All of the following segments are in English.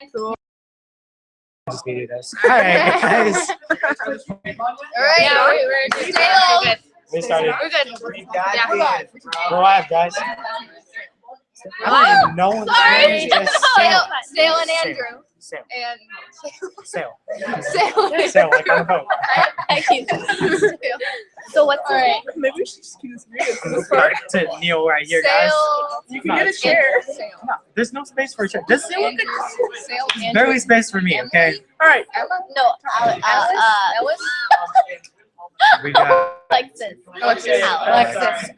Just needed us. All right, guys. All right. Yeah, we're good. We started. We're good. Yeah. We're live, guys. I don't even know when Sorry. Sail and Andrew. Sail. And Sail. Sail. Like on a boat. So what's all right? Maybe we should just keep this video. Start to kneel right here, guys. You can get a chair. No, there's no space for a chair. This Sail. barely space for me, okay? All right. No. Alice. We got Alexis.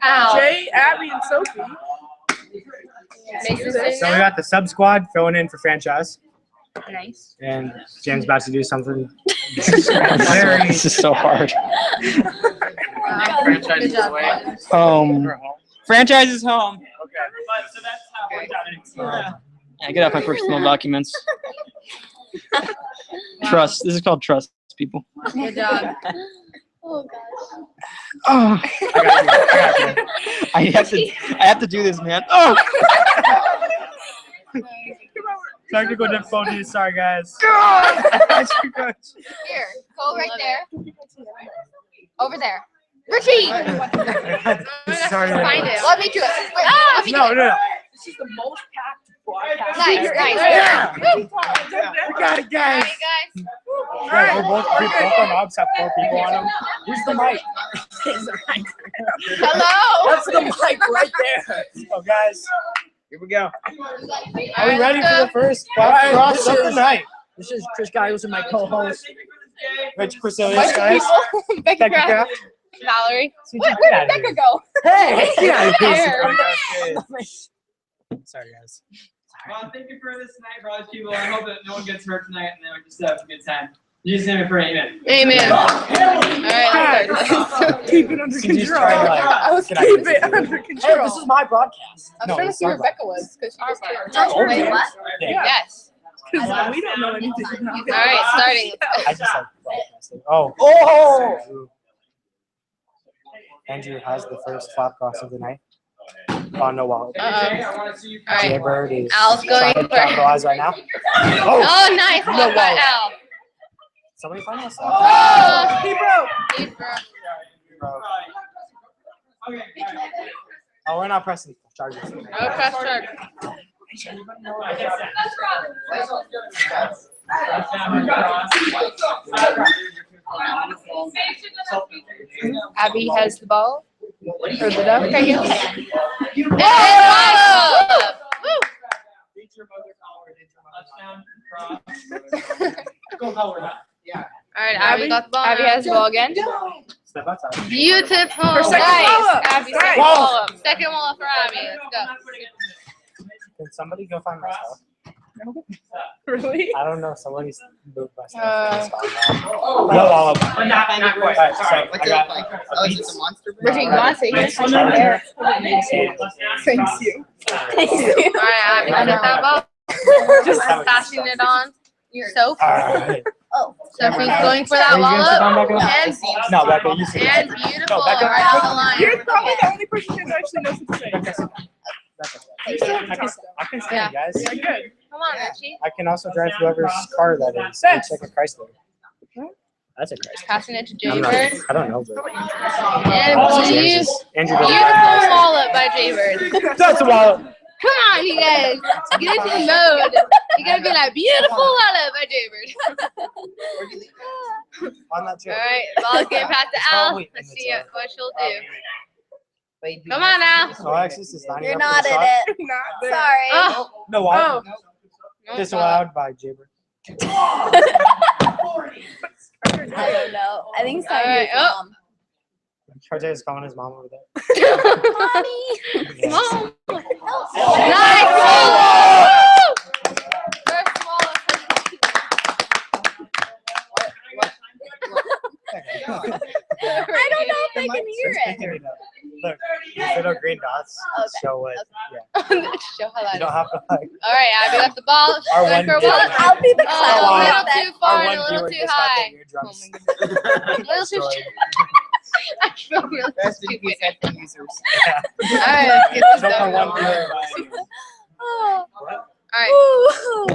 Ow. Jay, Abby, and Sophie. so we got the sub squad filling in for franchise. Nice. And James about to do something very. This is so hard. Franchise is away. Franchise is home. Okay. So that's how we're done. I get out my personal documents. Trust. This is called trust, people. Good job. Oh gosh. Oh, I got you. I have to do this, man. Oh. Technical difficulties. Sorry, guys. Here, go right there. Over there. Retreat. Sorry. Find it. Let me do it. Wait, No. This is the most packed podcast. Nice. Yeah. We got it, All guys. right, guys. Yeah, we're both our mobs have 4 people on them. Where's the mic? Hello. That's the mic right there. So, guys, here we go. Are we right, ready let's for the first cross of the night? This is Chris Giles and my co-host. Rich Cornelius, guys. Becky Becca Craft. Craft. Valerie. Where Where did Becca go? Hey! Get out of here. Here. Sorry, guys. Well, thank you for this tonight, for all these people. I hope that no one gets hurt tonight and then we just have a good time. You just name it for amen. Amen. All right, let's start. Keep it under So you just control. try to, like, I was get keep out it of under here. control. Hey, this is my broadcast. I was No, trying to it's see where our Becca was because she just Wait, what? Yeah. Yes. Because we don't know anything about All right, starting. I just like broadcasting. Oh. Andrew has the first flap cross of the night. Oh, no wallet. I want to see you. All right. Jaybird is Al's going trying to for- capitalize right now. Oh, nice. No Well wallet. Al. Somebody find us. Oh. He broke. Deep breath. Okay. Oh, we're not pressing charges. Oh, press start. Abby has the ball. Or the duck, I guess. And Go Howard. Yeah. all right, Abby got the ball. Abby has the ball again. Step outside. Beautiful. Her second Nice. follow-up. Abby's Nice. second follow-up. Second wall for Abby. Let's go. Can somebody go find my stuff? Really? I don't know. Somebody's moved my Uh, stuff. No wallet. Not Alright, so I got a beat. Richard, you want to say Beats this? charger. Thanks you. Thank you. All right, Abby, got that ball. Just passing it on. Soap. Alright. Sophie's going for that Are you gonna sit down, wallop. Becca? And No, Becca, you sit And down. beautiful. No, Becca. Right on the line. You're probably the only person who actually knows what to say. I can stand, guys. Yeah, good. Come on, Richie. I can also drive whoever's car that is. Looks like a Chrysler. That's a Chrysler. Passing it to I'm not, Jaybird. I don't know, but And Andrew doesn't beautiful drive wallop by Jaybird. Chrysler. That's a wallet. Come on, you guys. Get into the mode. You're going to be like, beautiful wallop by Jaybird. On that All chair. right, ball's getting passed to Al. Probably in Let's the see chair. what she'll do. Come on, Al. Alexis is lining You're up not for in the shot. it. Not there. Sorry. Oh. No wallet. Oh. No Disallowed by Jaybird. I don't know. I think it's time Alright, to mom. Jose is calling his mom over there. Mommy. Yes. Mom. Help. Nice wallop. First wallop. I don't know if they can hear it. Picking it up. Look, these little green dots show what. Yeah. Show how that You is. don't have to like. All right, Abby got the ball. She's Our going one for a viewer wallop. just- I'll be the Oh, clown. a Our little too far Our and a one little viewer too just got their high. eardrums. A little too destroyed. I feel really That's the stupid. second users. All right, let's get this So for done. one viewer. Oh. What? All right. Ooh.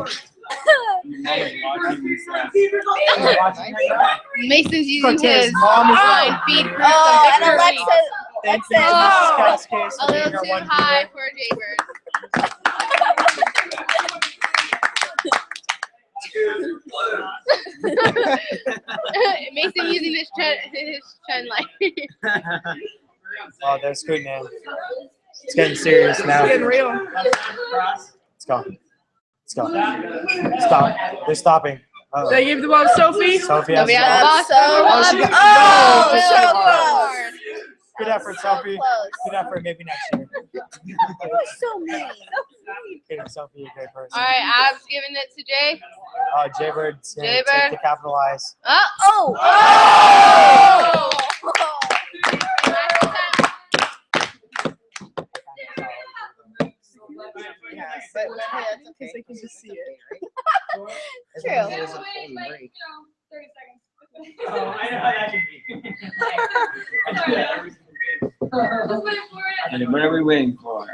Mason's using His his mom is line on. feed for Oh, and some victory. Alexa. Thank you, Alexa. Oh, Mrs. Cascase, A for being little our too one high viewer. for Jaybirds. Mason using his trend line. Oh, that's good, man. It's getting serious now. It's getting real. Let's go. Let's go. Stop. They're stopping. Uh-oh. They gave the ball to Sophie. Sophie has Sophie the has the ball. ball. Oh, she Oh, got- so Oh, close. Good effort, Sophie. close. Good effort. Maybe next year. So mean. Kidding, Sophie, you're a great person. All right, Ab's giving it to Jay. Jaybirds gonna Jaybird. take the capitalize. Oh! Oh. Oh! Because they can just see it. True. Oh, I know how that can be. And what are we waiting for?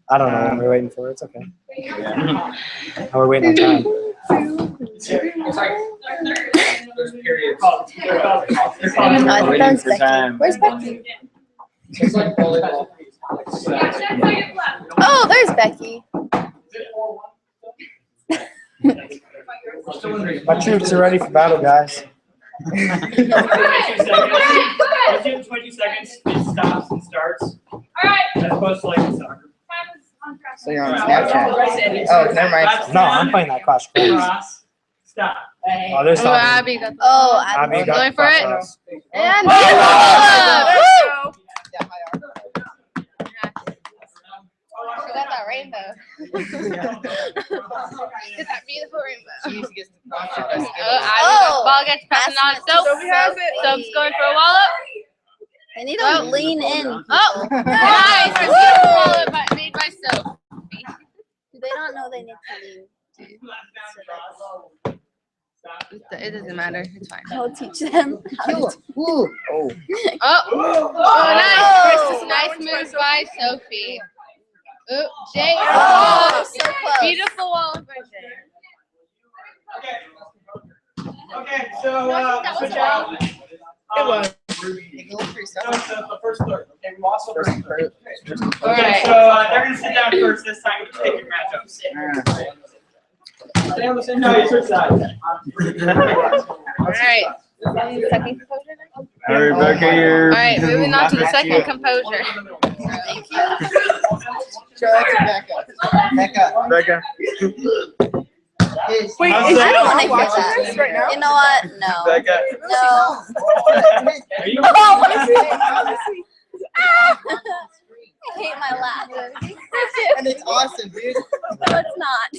I don't know what we're waiting for. It's okay. Yeah. Oh, we're waiting on time. We're waiting for time. Where's Becky? Oh, there's Becky. My troops are ready for battle, guys. Let's do 20 seconds. It stops and starts. Alright. As opposed to like soccer. So you're on Snapchat. Oh, never mind. No, I'm playing that Clash of Clans. Cross. Stop. Oh, they're Oh, stopping. Abby got the Oh, Abby Abby. got Going for it? cross. And Let's forgot that rainbow. Get that beautiful rainbow. Oh. Ball gets passing on. Pass Soap. Sophie has it. Soap's going for a wallop. They need to Oh. lean in. Oh, people. nice. A beautiful wallop made by Soap. They don't know they need to lean. It doesn't matter. It's fine. I'll teach them how to Ooh. Oh. Oh, nice. Oh. Nice move by Sophie. Oh, Jay. Oh, so close. Beautiful wallop by Jay. Okay, so that was switch wrong. out. It was. The first third. Okay, we lost the first third. All Okay, right. so they're gonna sit down first this time. We can take your matchups. Stay on the same. No, you switch sides. All right. Second composure. All right, Rebecca, you're. All right, moving on to the second composure. Thank you. Show that to Becca. Becca. Becca. Wait, I is I don't want to anyone hear watching that. this right now? You know what? No. Becca. No. Are you? Oh, I hate my laugh. And it's awesome, dude. No, it's not.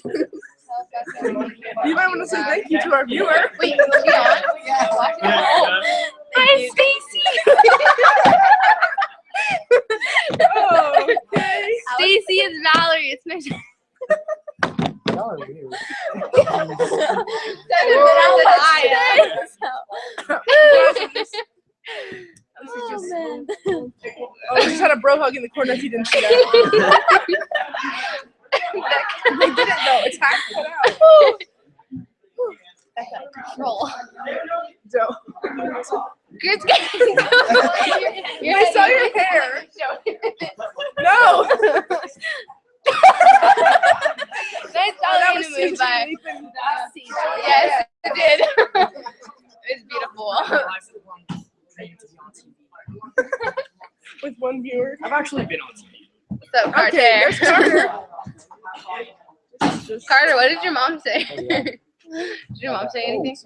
You might want to say thank you to our viewer. Wait, she on? Yeah. Hi, Stacy. Oh, okay. Stacy is Valerie. It's nice. Y'all are weird. Oh, man. Oh, we just had a bro hug in the corner if you didn't see that. They didn't though. It's half cut out. Control. So, Good game. I saw your hair. No. Nice That Valerie was to move by. leaping. Yes, it did. It's beautiful. With one viewer. I've actually been on TV. What's up, Carter? Okay, there's Carter. Carter, what did your mom say? Did your mom say anything?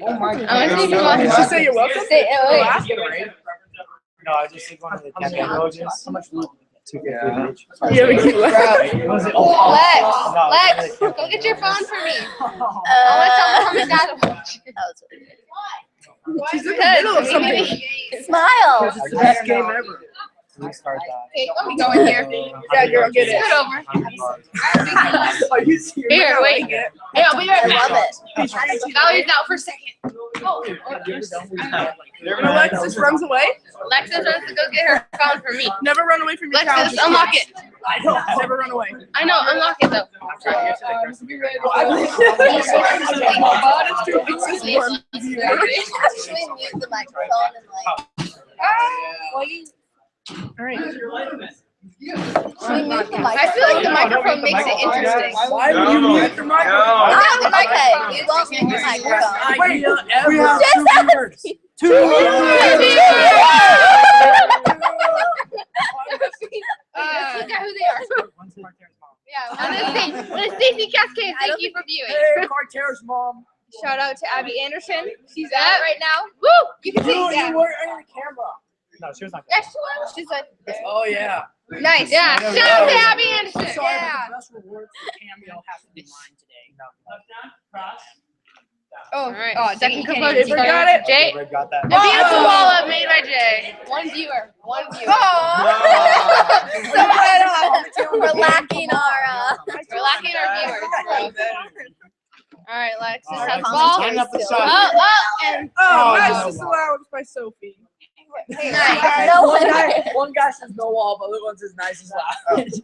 Oh my I want to see if your mom Did she say you're welcome? Say, oh, wait. Ask it, right? No, I just did one of the campaign emojis. How much loot? 250 each. Yeah, we keep laughing. Was it? Lex, go get your phone for me. I want to tell my dad to watch. That was really good. She's in the middle of something. Smile. It's the best game ever. Restart that. Okay, let me go in here. Yeah, girl, get it. Scoot over. Are you serious? Here, wait. Hey, I'll be right I back. love it. Valerie's out for a second. When Alexis runs away, Alexis wants to go get her phone for me. never run away from your child. Alexis, unlock it. I don't. Never run away. I know, unlock it though. Actually mute the microphone and like. All right. Should we mute the microphone? I feel like the microphone makes it interesting. Why would you mute the microphone? Oh, okay, you won't mute the microphone. Idea We ever. have Just 2 viewers. 2 viewers. Look at who they are. Yeah, Stacey Cascade, thank you for viewing. Hey, Carter's mom. Shout out to Abby Anderson. She's out right now. Woo! You can see Dude, that. you weren't on the camera. No, she was not. Yeah, she was. She's like, Oh yeah. nice. Yeah, shout out to Abby Anderson. Sorry, Yeah. but the best reward for cameo has to be mine today. Oh, Alright. oh, second Jay component. got it. Jay. Red got that. The beautiful wall up made by Jay. One viewer. One viewer. We're lacking our We're lacking our viewers. All right, Lex. All Have right, ball. line up the shot. And Oh, Oh, nice no. disallowance by Sophie. nice. No one, one. guy says no wall, but the other one says nice disallowance.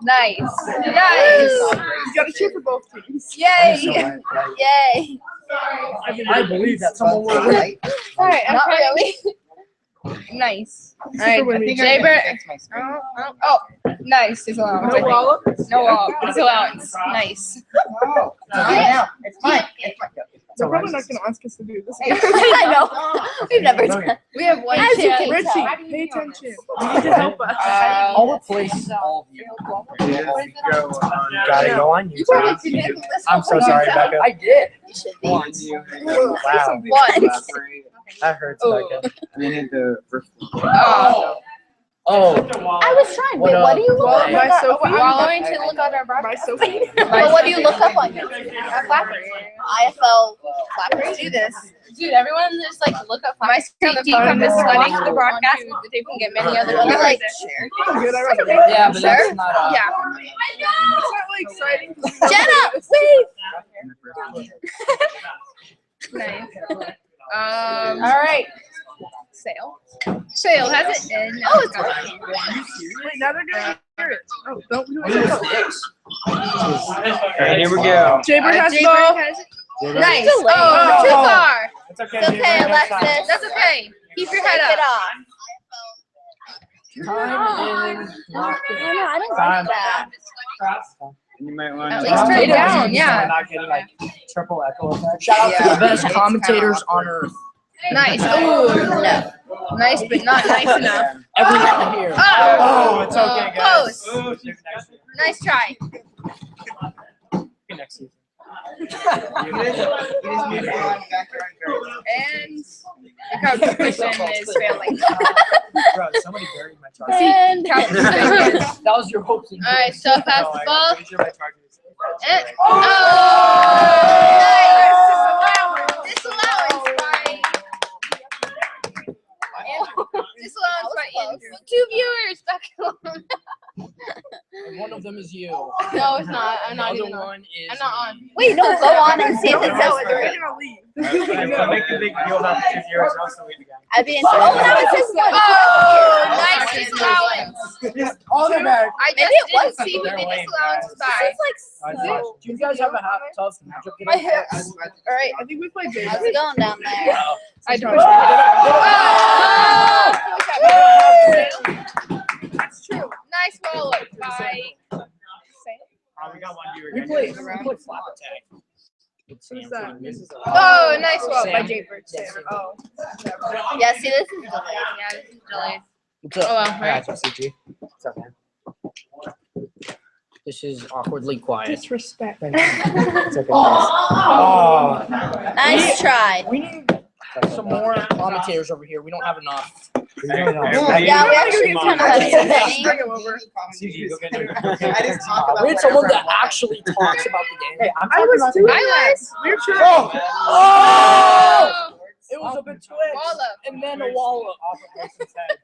Nice. You gotta cheer for both teams. Yay. Yay. I believe that someone will win. All right, Not really. Nice. All right, I think Jaybirds. Oh, nice disallowance. No wallop. No disallowance. Nice. It's fine. They're probably not gonna ask us to do this. I know. We've never done. We have one As you chance. can Richie, tell. pay attention. You need to help us. I'll replace all of you. Gotta go on You YouTube. probably didn't listen. I'm so sorry, Becca. I did. You should be. Wow, that hurts, Ooh. Becca. And then hit the first one. Oh. Oh, I was trying. Wait, What what do you look Well, up? my Sophie. Wallowing to look at our My broadcast. Sophie. But what do you look up on your Flappery. IFL Flappery? Do this. Dude, everyone just like look up my screen. Do you come to studying the broadcast? They can get many other What ones do like like share? Good, I read it. yeah, but that's Sure. not. Yeah. It's not really exciting. Jenna, wait. Nice. All right. Sale has it. And Oh, it's working. Wait, now they're gonna hear it. Oh, don't do it. Alright, here we go. Jaybird has the Jaybird ball. has it. Nice. Oh, too far. It's okay. It's okay, Alexis. That's okay. Keep your head Take it up. off. Time is No, I don't Time. like that. You might want At to. least turn it down, So yeah. we're not getting like triple echo effect. Shout out to the best commentators on earth. Nice. Ooh. No. Nice, but not nice enough. Everyone here. Oh, it's okay, guys. Close. Nice try. Next season. And the couch cushion is failing. Bro, somebody buried my charger. And Couch cushion is. That was your hopes and All right, so pass the ball. Pretty sure my charger is- And, oh! Disallowance by. Disallowance by Andrew. 2 viewers. Back home. And one of them is you. No, it's not. I'm not The even other on. one is I'm not on. wait, no, go on and see if it No, says they're three. gonna leave. I make the big deal about 2 viewers, and also leave again. I'd be interested. Oh, now it says one. Oh, nice disallowance. All the back. I Maybe just it was didn't see who the disallowance was by. It's like. Do you guys have a tough matchup My today? hips. All right, I think we played How's Jaybird. it going down there? I don't. That's true. Nice follow by. We got 1 viewer We again. played Flap Attack. Oh, nice follow by Jaybirds. Oh. Yeah, see, this is delayed. Yeah, this is delayed. What's Oh up? well, I right. got you, CG. What's up, man? This is awkwardly quiet. Disrespect. It's okay. Oh. Nice try. We need some more commentators over here. We don't have enough. We don't know. Yeah, we actually kind of have Bring something. them over. CG, go get We need someone that actually talks about the game. Hey, I'm I was too. I was. We're true. Oh! It was a betwixt Wallop. and then a wallop. Off a person's head.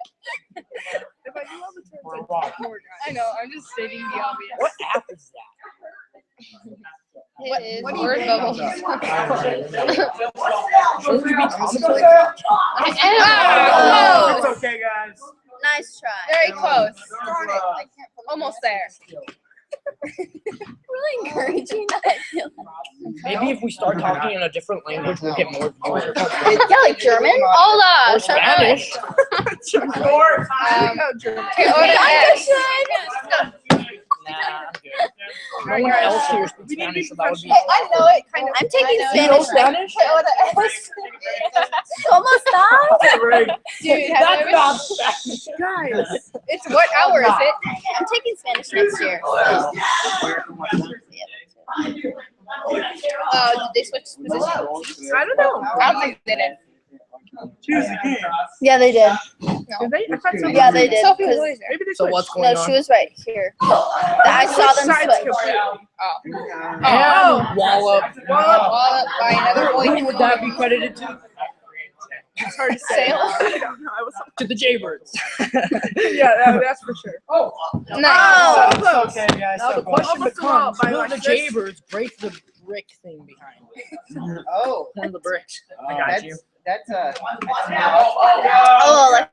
If I knew all the terms, Or a I'd rock. talk more, guys. I know. I'm just stating the obvious. What app is that? It is what do you word think? bubbles. Shouldn't you be Oh! It's okay, guys. Nice try. Very close. Almost there. Really encouraging that, I feel like. Maybe if we start talking in a different language, we'll get more viewers. Yeah, like German? Hola. Or Spanish. ¿Qué hora es? Nah, I'm good. No one else here speaks Spanish, so that would be. I know it kind of. I'm taking You know Spanish. Spanish? ¿Cómo estás? Dude, have That's you not ever... Spanish. Guys. It's what hour is it? I'm taking Spanish next year. Did they switch positions? I don't know. I don't think they did. Yeah, they did. Did they? I thought so. Yeah, they did. Sophie was 'cause- always there. Maybe they So switched. what's going No, on? she was right here. I saw them Sides switch. completely. And wallop. Wallop by another Who point. would that be credited to? It's hard to say. I don't know. I was To the Jaybirds. yeah, that's for sure. Nice. So close. Okay, guys. Now So the question Almost a wall becomes, by will like the this. Jaybirds break the brick thing behind it? Oh, One of the bricks. I got you. that's Oh,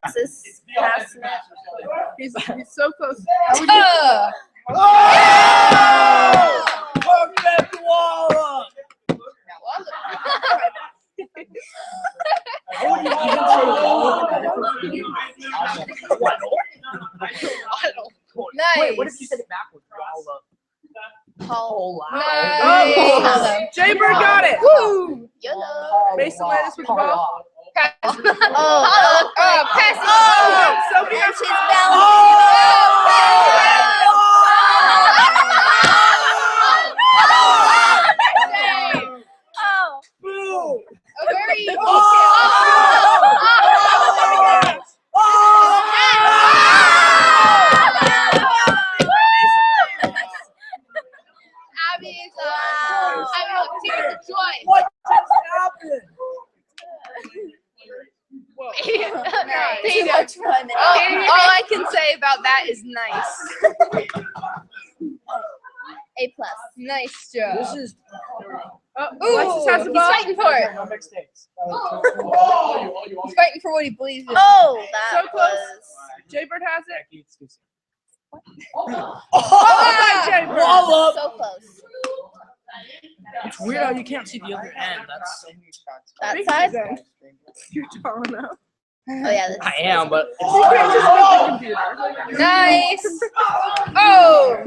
Alexis. Passing it. He's so close. Fuck that wallop! I wouldn't even say wallop. Nice. Wait, what if you said it backwards? Wallop. Nice. Oh, Jaybird got it. Woo! YOLO. Mason Lattice with the ball. Pass. Oh, Pass it. Oh, Sophie and got she's A very Abby is having a tears of joy. What just happened? Too much fun. All I can say about that is nice. A+. Nice job. This is Alexis has the He's ball. fighting for it. No mistakes. He's fighting for what he believes in. Oh, that So close. was. Jaybird has it. Becky, excuse me. Oh, Jaybird. wallop. So close. It's weird how you can't see the other end. That's That side? You're tall enough. Oh, yeah. This I am, but You can't just flip the computer. Nice. Oh.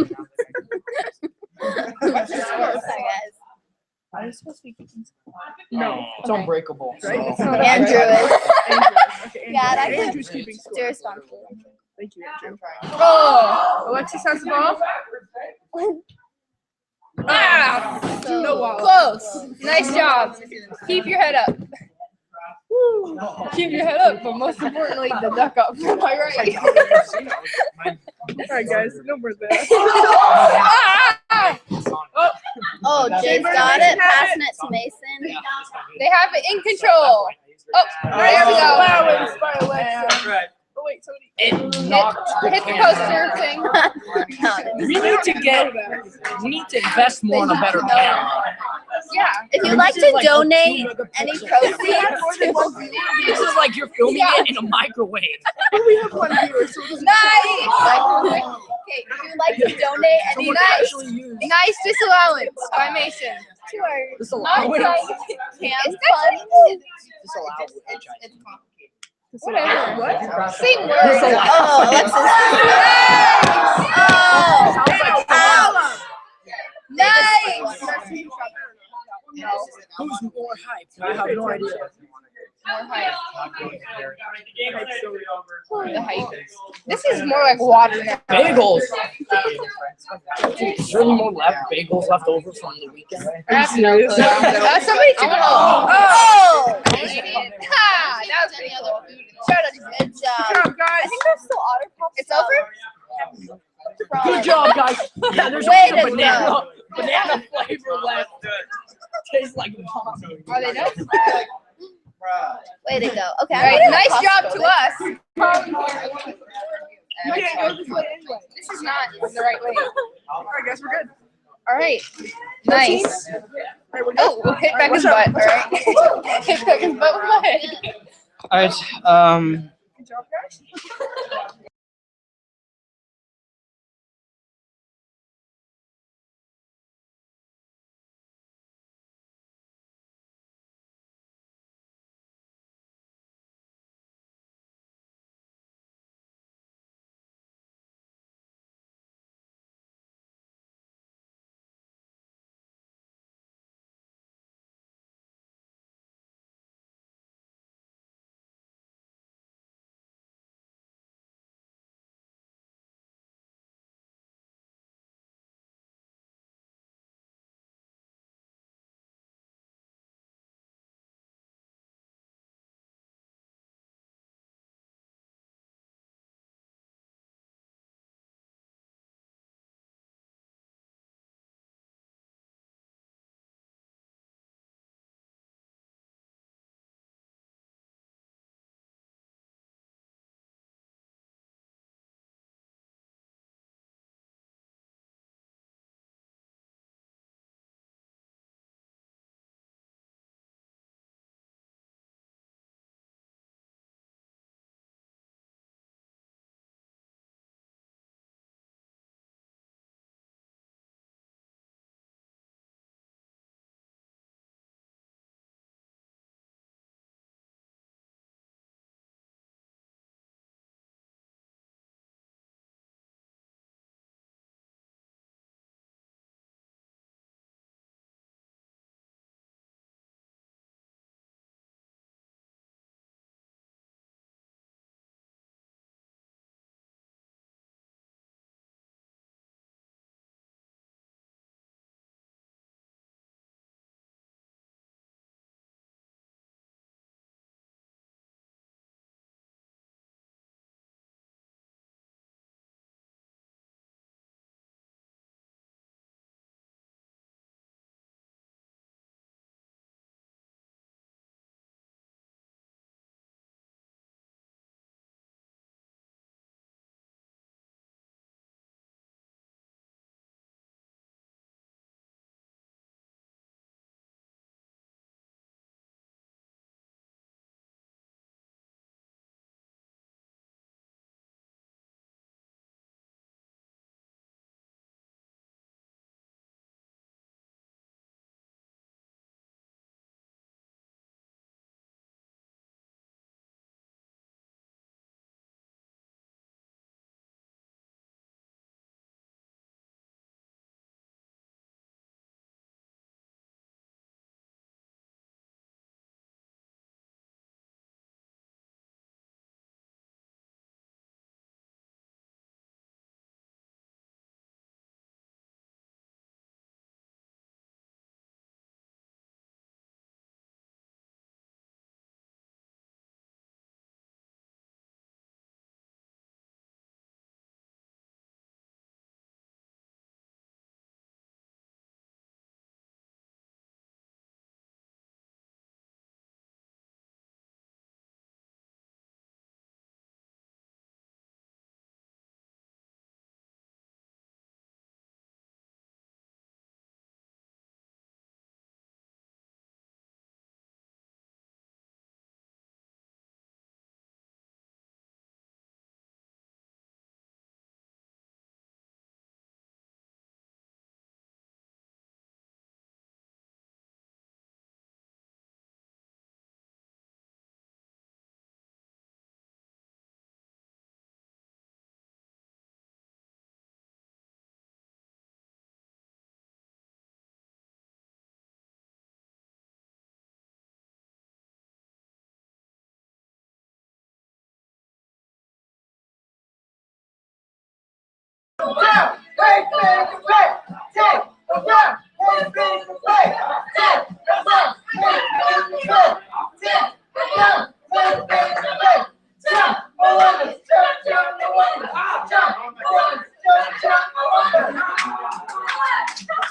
What's the score, guys? no, it's unbreakable. Right? It's So. not Andrew is. Okay, Yeah, that Andrew. could Andrew's keeping do score. responsibility. Thank you, Andrew. Oh. Alexis has the ball. Ah. So No wall. Close. Nice job. Keep your head up. Keep your head up, but most importantly, the duck up. Am I right? All right, guys. No more there. Oh, James Jaybird got Mason it. has Passing it to Mason. They have it in control. Oh, there we go. Flowers by Alexis. Right. Oh, wait, somebody. It knocked the Hit the camera. poster thing. We need to invest more in a better camera. Yeah. If you'd like to donate any proceeds, This is like you're filming it in a microwave. We have one viewer, so it doesn't Nice. okay, if you'd like to donate any Someone Nice. actually used Nice disallowance by Mason. to our this allowance. camp fund, This allowance. Whatever. What? Same word. This allowance. oh, Alexis. Oh, Sounds like Nice. who's more hyped? I have no idea. More hype. The The hype. This is more like water now. Bagels. Is there any more bagels left over from the weekend? I have no clue. Somebody took it home. oh, Ha! That was any other food. shout out, good Good job. job, I guys. think there's still Otter Pops. It's over? Good job, guys. Yeah, there's Way just a to banana flavor left. Tastes like mommy. Are they done? Way to go. Okay. All right, nice job to us. You can't go this way anyway. This is not the right way. I guess we're good. All right, nice. All right, we're good. Oh, hit Becca's butt. All right, hit Becca's butt with my head. All right. Good job, guys.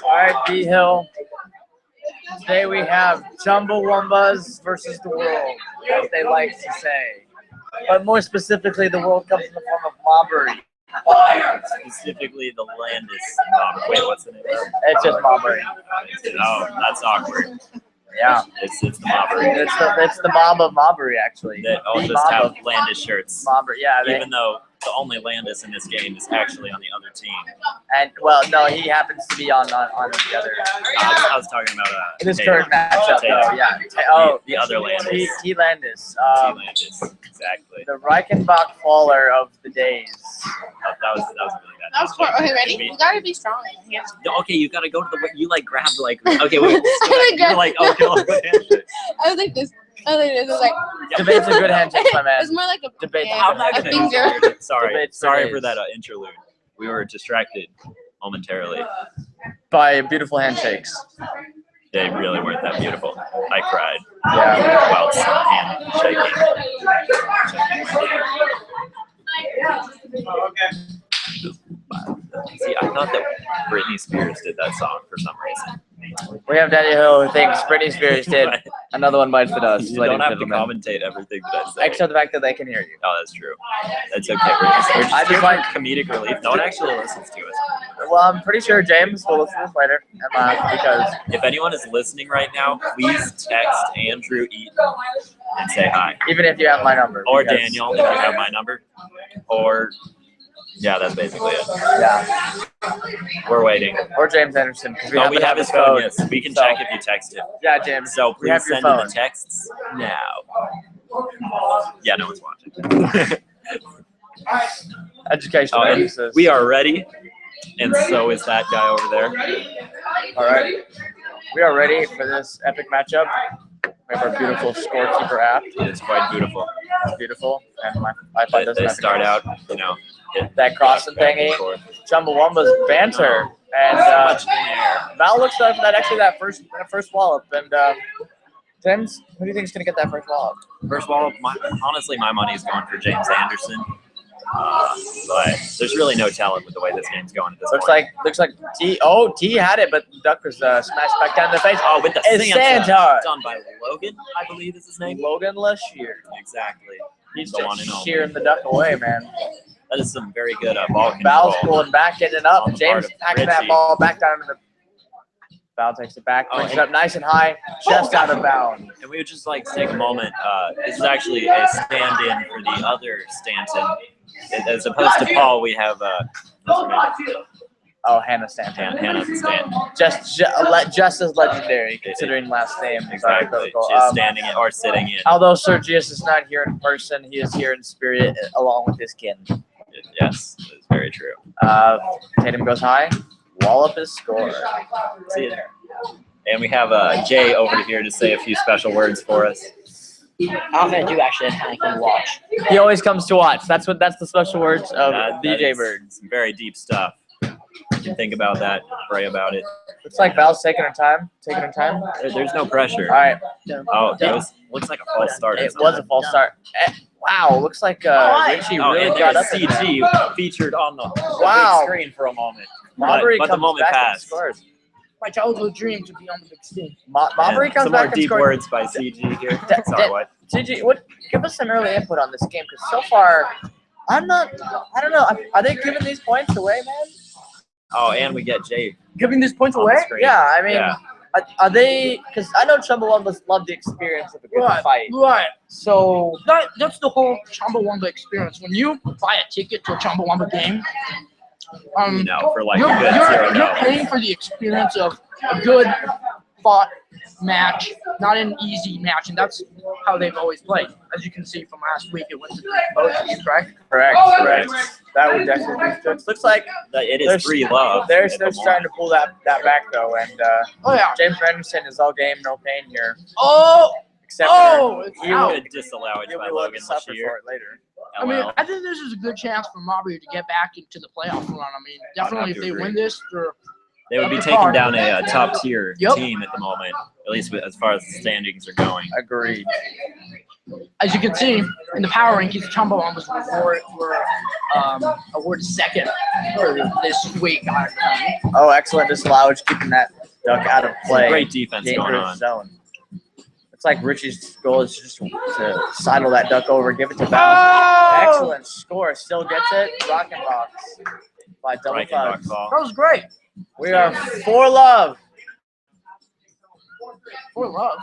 All right, B Hill. Today we have Chumbawumbas versus the world, as they like to say. But more specifically, the world comes in the form of mobbery. Specifically, the Landis mob. Wait, what's the name? It's just mobbery. Oh, that's awkward. Yeah. It's the mobbery. It's the mob of mobbery, actually. That all The just mob have of Landis shirts. mobbery, yeah. Even though the only Landis in this game is actually on the other team. And well, no, he happens to be on the other. I was talking about This Tatum. current matchup, Tatum. though, yeah. The other Landis. T. Landis. Landis, exactly. The Reichenbach faller of the days. That was really bad. That was cool. Okay, ready? You gotta be strong. Yeah. Okay, you gotta go to the. You like grab like. Okay, wait. You're like okay, handshake. I was like this. I was like this. I was like. Debate's a good handshake, my man. It was more like a Debate's yeah, I'm not a gonna. finger. Sorry for that interlude. We were distracted momentarily. By beautiful handshakes. They really weren't that beautiful. I cried. Yeah. About some handshaking. See, I thought that Britney Spears did that song for some reason. We have Daddy Hill who thinks Britney Spears did. Another one bites the dust. You don't have to commentate everything that I say. Except the fact that they can hear you. Oh, that's true. That's okay. We're just I just here like for comedic relief. No one actually listens to us. Well, I'm pretty sure James will listen to this later and laugh because If anyone is listening right now, please text Andrew Eaton and say hi. even if you have my number. Or because- Daniel, if you have my number. Or, yeah, that's basically it. Yeah. We're waiting. Or James Anderson. Because Oh, we have his phone, yes. We can So- check if you text him. Yeah, James. So we have please your send in phone. the texts now. Yeah, no one's watching. Educational Oh, and purposes. we are ready, and so is that guy over there. All right. We are ready for this epic matchup. We have our beautiful scorekeeper app. It's quite beautiful. It's beautiful. And my iPod doesn't They have start to out, you know, hit that crossing back and thingy. forth. Chumbawumba's banter. And So much in there. Val looks like that first wallop. And James, who do you think is going to get that first wallop? First of all, honestly, my money is going for James Anderson. But there's really no telling with the way this game's going at this point. Looks like T had it, but Duck was smashed back down in the face. Oh, with the It's Santa, Santa. done by Logan, I believe is his name. Logan Lashier. Exactly. He's the one just and only. shearing the Duck away, man. That is some very good ball control. Val's pulling back, getting it up. On the James part of packing that Richie. ball back down into the. Val takes it back, brings it up nice and high, just out of bounds. And we would just like to take a moment. This is actually a stand-in for the other Stanton. As opposed to Paul, we have Oh, Hannah Stanton. Hannah Stanton. Just as legendary, considering last name. Exactly. Sorry, She's standing in or sitting in. although Sergius is not here in person, he is here in spirit along with his kin. Yes, that's very true. Tatum goes high. Wallop is scored. See you there. And we have Jay over here to say a few special words for us. I don't think I do actually. I kind of can watch. He always comes to watch. That's the special words of That the is Jaybirds. some very deep stuff. You can think about that, pray about it. Looks like Val's taking her time. There's no pressure. All right. Oh, that looks like a false start. It was a false start. Wow, looks like Richie Oh, really and got up. CG featured on the Wow. big screen for a moment. Mobbery But the comes moment back and passed. scores. My childhood dream to be on the big stage. Mobbery And comes some back more and deep scores. words by CG here. Sorry, what? CG, give us some early input on this game, because so far, I don't know. Are they giving these points away, man? Oh, and we get Jay Giving these points on the away? screen. Yeah, I mean, Yeah. are they? Because I know Chumbawumbas love the experience of a good fight. Right. So That's the whole Chumbawumba experience. When you buy a ticket to a Chumbawumba game, You know, for like you're, a good you're, 0 you're paying for the experience of a good fought match, not an easy match, and that's how they've always played. As you can see from last week, it went to both teams, right? correct. That would definitely be good. Looks like It There's- is 3-love. they're at the starting to pull that back though, and Oh yeah. James Anderson is all game, no pain here. Oh, Except it's he moment. out. will Could disallow it he'll by be willing Logan to suffer Lashier. for it later. I mean, LL. I think this is a good chance for Mobbery to get back into the playoff run. I mean, definitely if to they agree. win this, they're They would be up the taking card. down a top tier Yep. team at the moment, at least as far as the standings are going. Agreed. as you can see in the power rankings, Chumbawumbas were awarded second for this week. Oh, excellent disallowage, keeping that duck out of play. Great defense going Dangerous on. zone. It's like Richie's goal is just to sidle that duck over, give it to Val. Excellent score. Still gets it. Rockin' box by double Right back thugs. ball. That was great. We are 4-love. For love.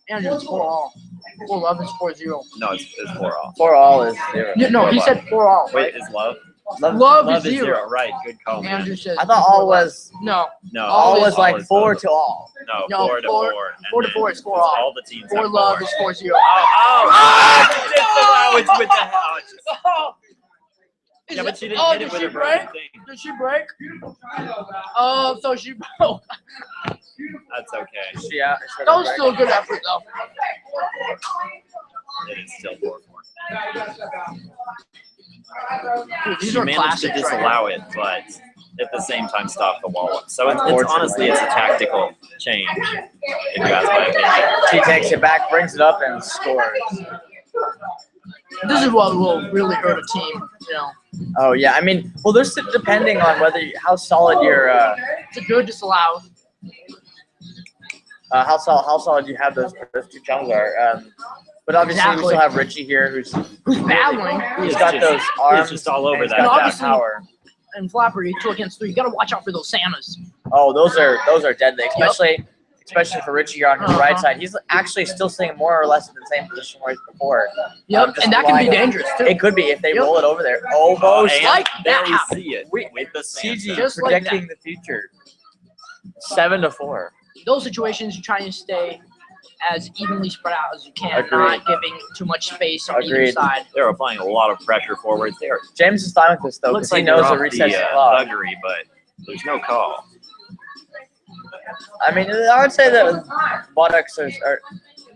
And it's 4-all. 4-love is 4-0. No, it's 4-all. 4-all is 0. Yeah, no, he said 4-all. Wait, is love? Love is is 0. Right, good call. Andrew says. I thought all was No. No, all was is- like is 4 love. to all. No, No, 4 to 4 4. and 4 to then 4 is 4 all. All the teams For have love 4. is 4-0. Disallowance with the hell. Is Yeah, but it- she didn't oh, hit did it with she a broken break? thing. Did she break? Oh, so she broke. That's okay. Yeah, That was still a good effort, though. It is still 4-4. Dude, these She are managed to classics right disallow it, but at the same time stop the wall up. So it's Unfortunately. honestly, it's a tactical change, if you ask my opinion. She takes it back, brings it up, and scores. here. This is what will really hurt a team, you know. Oh yeah, I mean, well, there's depending on whether how solid your It's a good disallow. how solid you have those two chums are. But obviously we Exactly. still have Richie here, who's Battling. he's He's got just- those he's arms, just all over and he's that. got And that obviously- power. And Flappery, 2 against 3. You gotta watch out for those Santas. Oh, those are deadly, especially for Richie here on his right Uh-huh. side. He's actually still sitting more or less in the same position where he was before. Yep, just and that can be lying- dangerous, too. It could be if they Yep. roll it over there. Oh, Almost and like there that we happened. see it We- with the CG Santa. Just like predicting the future. 7-4. Those situations, you're trying to stay as evenly spread out as you can, Agreed. not giving too much space on either Agreed. side. They're applying a lot of pressure forwards. They are James is fine with this though, looks because like he knows the they're off reset the clock. thuggery, but there's no call. I mean, I would say that buttocks are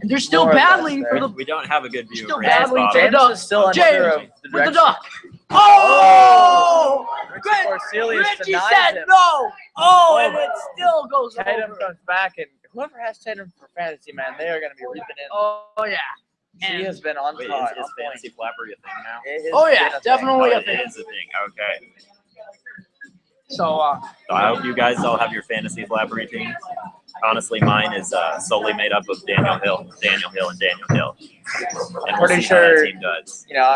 And they're still More or less battling for there. the We don't have a good view Still of Richie's battling for bottom. the James duck. is still James unsure of the with the direction. duck. Oh! Richie Cornelius Richie denies said him. no. Oh, and it still goes Tatum over. comes back, and whoever has Tatum for fantasy, man, they are going to be reaping in. Oh yeah. He And has been on Wait, top. is fantasy Flappery a thing now? Oh, yeah, definitely. Oh, a it thing. is a thing. Okay. so So I hope you guys all have your fantasy Flappery team. Honestly, mine is solely made up of Daniel Hill, and Daniel Hill. And we'll Pretty see how that sure- team does. You know,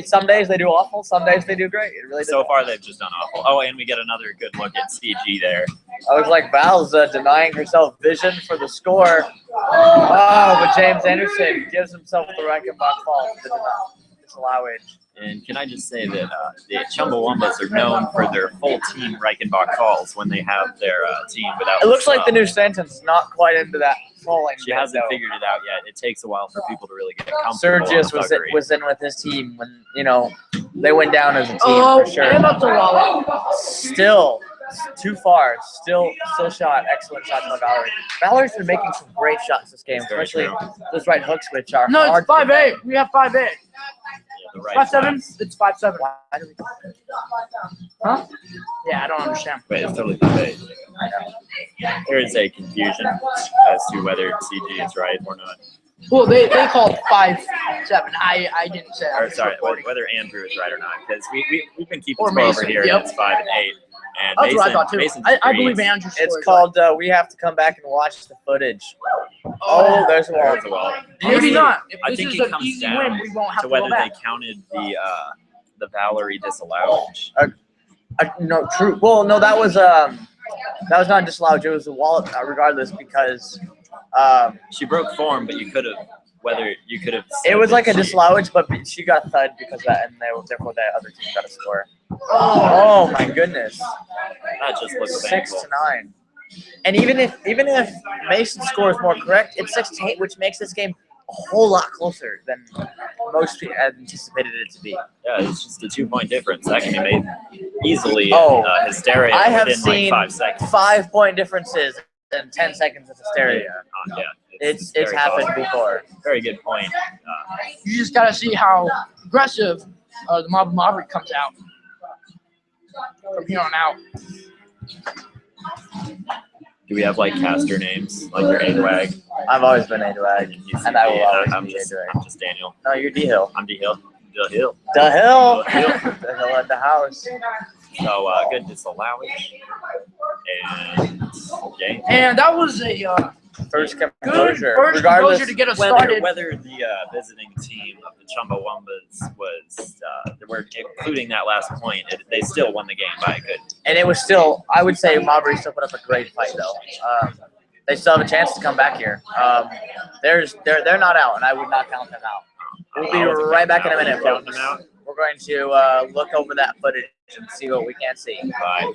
some days they do awful, some days they do great. It really So depends. far, they've just done awful. Oh, and we get another good look at CG there. I was like, Val's denying herself vision for the score. Oh, but James Anderson gives himself the Reichenbach fall for the disallowage. And can I just say that the Chumbawumbas are known for their full team Reichenbach calls when they have their team without. It looks like the sub. new sentence not quite into that falling. She hasn't figured it out yet. It takes a while for people to really get comfortable. Sergius on thuggery. was in with his team when, you know, they went down as a team oh, for sure. and up the wall. Still too far. Still shot. Excellent shots by Valerie. Valerie's been making some great shots this game, That's very especially true. those right hooks, which are No, hard it's to defend. 5-8. We have 5-8. Yeah, the right 5-7. sides. It's 5-7. Why do we- Huh? Yeah, I don't understand. Wait, it's totally fake. There is a confusion as to whether CG is right or not. Well, they called 5-7. I didn't say that. Or It's sorry, recording. whether Andrew is right or not, because we've been keeping Or score over Mason, here. yep. And it's 5 and 8, and That's what I thought too. Mason I believe disagrees. Andrew's It's score is called We Have to Come Back and Watch the Footage. Oh, there's a wall. There's a wall. right. Maybe not. If I this think is it an comes easy down win, we won't have to to whether go they back. counted the Valerie disallowance. No, true. Well, no, that was not disallowed. It was a wall, regardless, because She broke form, but you could have it was like a she- disallowance, but she got thud because of that, and therefore that other team got a score. Oh my goodness, That just looks 6-9. And even if Mason's score is more correct, it's 6-8, which makes this game a whole lot closer than most people had anticipated it to be. Yeah, it's just a 2-point difference. That can be made easily Oh, in hysteria I have within seen like 5 seconds. 5-point differences in 10 seconds of hysteria. Yeah, It's very happened possible. before. Very good point. You just gotta see how aggressive the Mob of Mobbery comes out from here on out. Do we have like caster names, like your A-Wag? I've always been A-Wag, and I will always I'm be just A-Wag. Daniel. No, you're D-Hill. I'm D-Hill. D-Hill. The hill. The hill. The hill at the house. So good disallowance. And game. And that was a First good composure. first Regardless, composure to get us Whether started. the visiting team of the Chumbawumbas was, we're including that last point, they still won the game by a good. and it was still, I would say, Mobbery still put up a great fight though. They still have a chance to come back here. They're not out, and I would not count them out. We'll be right back in a minute, folks. We're going to look over that footage and see what we can't see. Bye.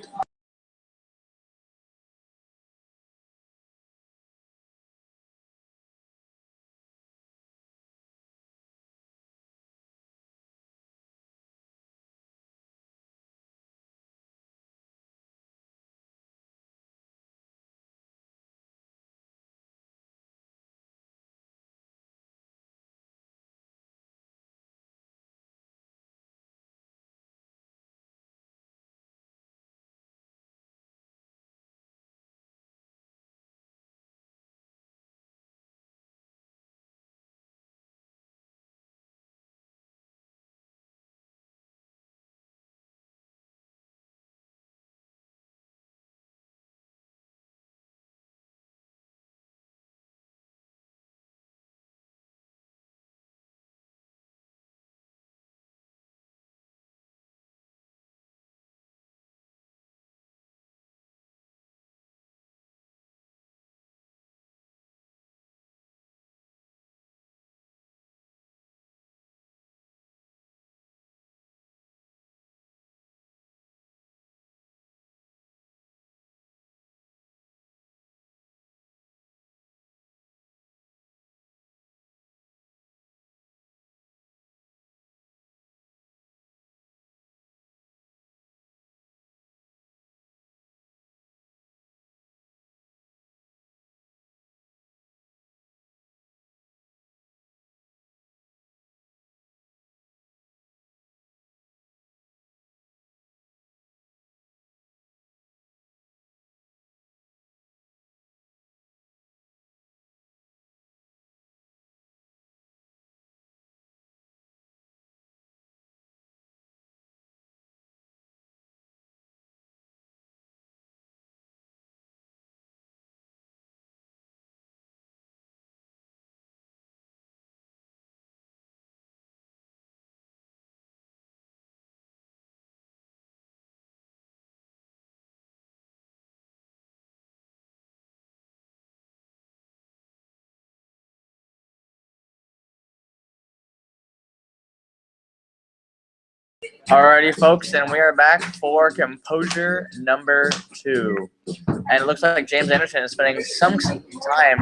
Alrighty, folks, and we are back for composure number 2. And it looks like James Anderson is spending some time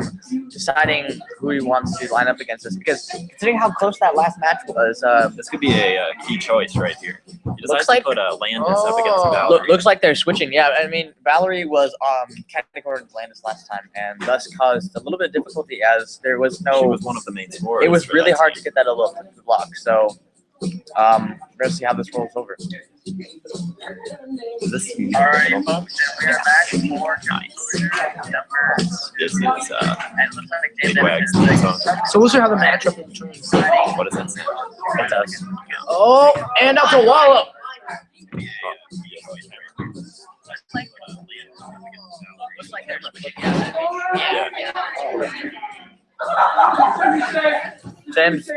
deciding who he wants to line up against us. Because considering how close that last match was, this could be a key choice right here. He decides like- to put Landis up against Valerie. looks like they're switching. Yeah, I mean, Valerie was category Landis last time, and thus caused a little bit of difficulty as there was no. She was one of the main scorers. It was for really that hard team. to get that a little block. So, we're gonna see how this rolls over. Is this Alright, folks, and we are back for nice. number. This is And it looks like James Big Wags Anderson. song. So we'll see how the matchup in between. What does that say? It does. Oh, and that's a wallop. Looks like they're James,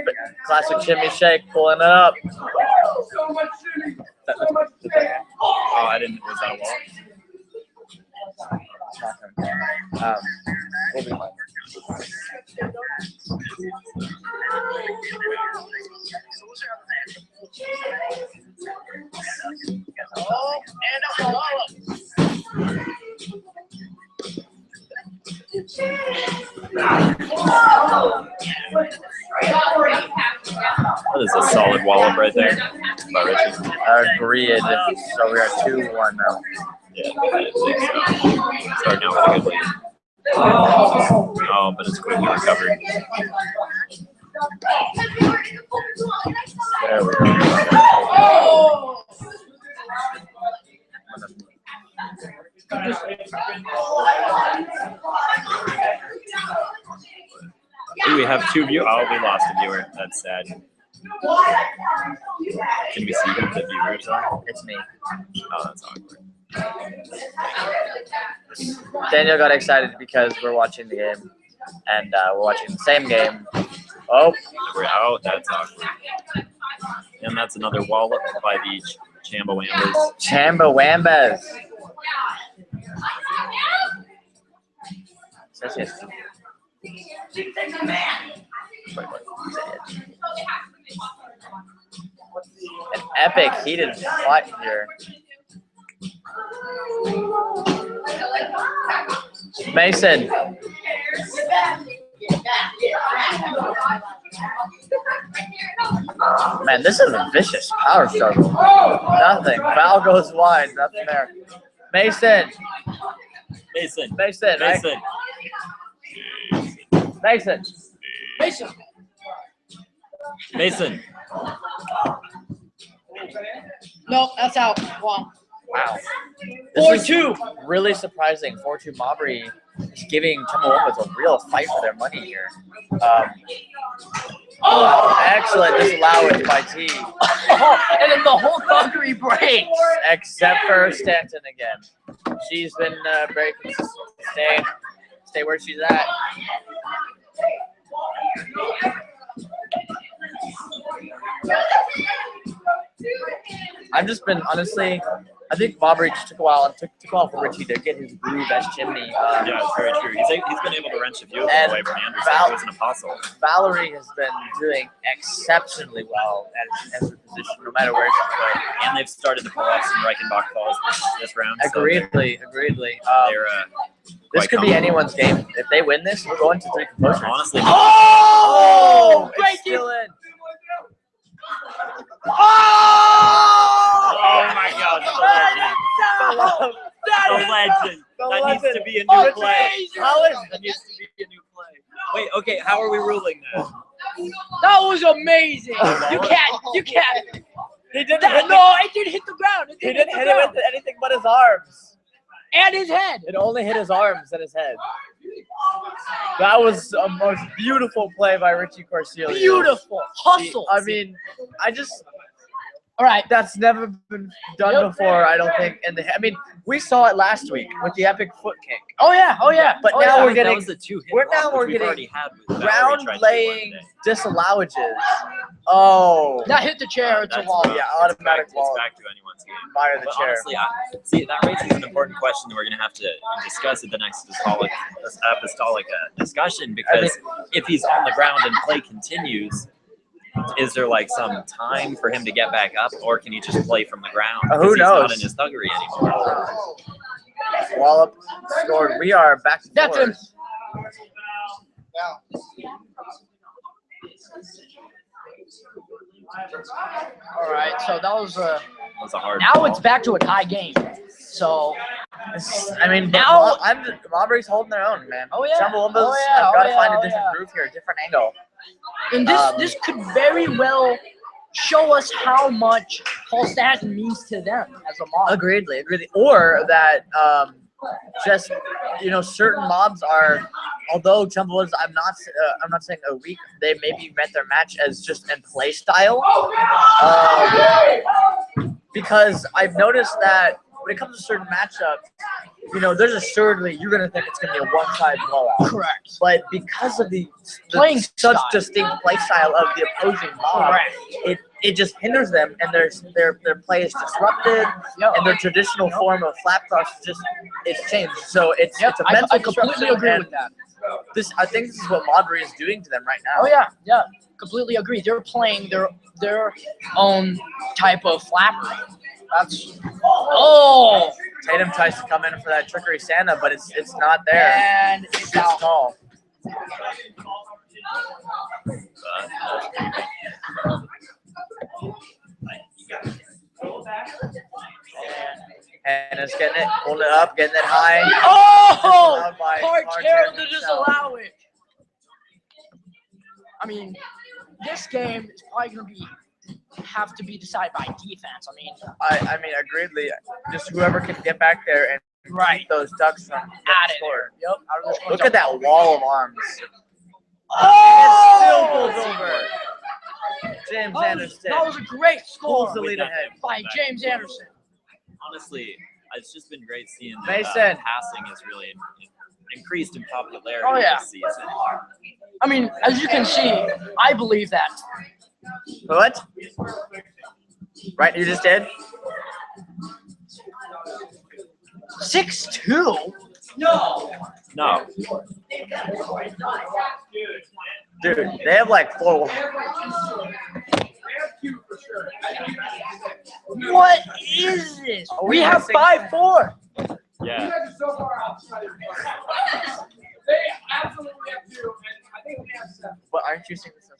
classic shimmy shake, pulling it up. Oh, I didn't. Was that a wall? We'll be fine. Oh, and that's a wallop. That is a solid wallop right there by Richie. Agreed. So we are 2-1 now. Yeah, I think so. Starting out with a good lead. Oh, but it's quickly recovered. There we go. Ooh, we have 2 viewers. Oh, we lost a viewer. That's sad. Can we see who the viewers are? It's me. Oh, that's awkward. Daniel got excited because we're watching the game, and we're watching the same game. Oh, We're out. That's awkward. And that's another wallop by the Chumbawumbas. Chumbawumbas. Says it. An epic heated fight here. Mason. Man, this is a vicious power struggle. Nothing. Foul goes wide. Nothing there. Mason. Mason. Mason. Right? Mason. Mason. Mason. Mason. No, that's out. Wow. Wow. 4-2. Really surprising. 4-2 Mobbery is giving Chumbawumbas a real fight for their money here. Excellent disallowance by T. And then the whole thuggery breaks. Except for Stanton again. She's been very consistent. Stay where she's at. I've just been, honestly, I think Mobbery just took a while and took a while for Richie to get his groove as Chimney. Yeah, it's very true. He's been able to wrench a few of them away from Anderson, who was an apostle. Valerie has been doing exceptionally well at her position, no matter where she's going. And they've started to pull off some Reichenbach falls this round. Agreedly. This could be anyone's game. If they win this, we're going to 3 composures. Honestly. Oh! Great still in. Oh my God! The legend. That needs to be a new play. How is that needs to be a new play? Wait, okay. How are we ruling that? That was amazing. You can't. He didn't. No, it didn't hit the ground. He didn't hit it with anything but his arms. And his head. It only hit his arms and his head. That was a most beautiful play by Richie Corselia. Beautiful. Hustle. All right. That's never been done before, I don't think. We saw it last week with the epic foot kick. Oh yeah. But now we're that getting was the 2-hit we're block, getting already had with ground Valerie laying disallowages. Oh. That hit the chair. It's a wall. Yeah, automatic it's wall. back to anyone's game. Fire the But chair. honestly, that raises an important question that we're going to have to discuss at the next apostolic discussion, because if he's on the ground and play continues, is there like some time for him to get back up, or can he just play from the ground? Who knows? He's not in his thuggery anymore. Wallop scored. We are back to That's him. All right, so that was a hard now ball. It's back to a tie game. So now Mobbery's holding their own, man. Oh yeah. Chumbawumbas have got to find a different groove here, a different angle. And this could very well show us how much Paul Stanton means to them as a mob. Agreedly. Or that certain mobs are, although Chumbawumbas, I'm not saying a weak, they maybe met their match as just in play style. Because I've noticed that when it comes to certain matchups, there's assuredly you're gonna think it's gonna be a one-side blowout. Correct. But because of the playing such style. distinct play style of the opposing mob, it just hinders them, and their play is disrupted, and their traditional form of flap cross it's changed. So it's a mental I completely disruption, agree and with that. I think this is what Mobbery is doing to them right now. Oh yeah, completely agree. They're playing their own type of flappery. That's Tatum tries to come in for that trickery Santa, but it's not there. And it's out. Tall. And it's getting it, holding it up, getting it high. Oh! Carter to disallow it. I mean, this game is probably going to have to be decided by defense. I mean, agreedly, just whoever can get back there and keep those ducks from At score. it. Yep. Look at that wall of arms. Oh! It still goes over. James Anderson. That was a great score Pulls the lead ahead by James Anderson. Honestly, it's just been great seeing that Mason. passing is really increased in popularity Oh, yeah. this season. I mean, as you can see, I believe that. What? Right, you just did? 6'2"? No. Dude, they have like 4. What is this? We have 5'4". Yeah. They absolutely have 2, and I think we have 7. But aren't you seeing this?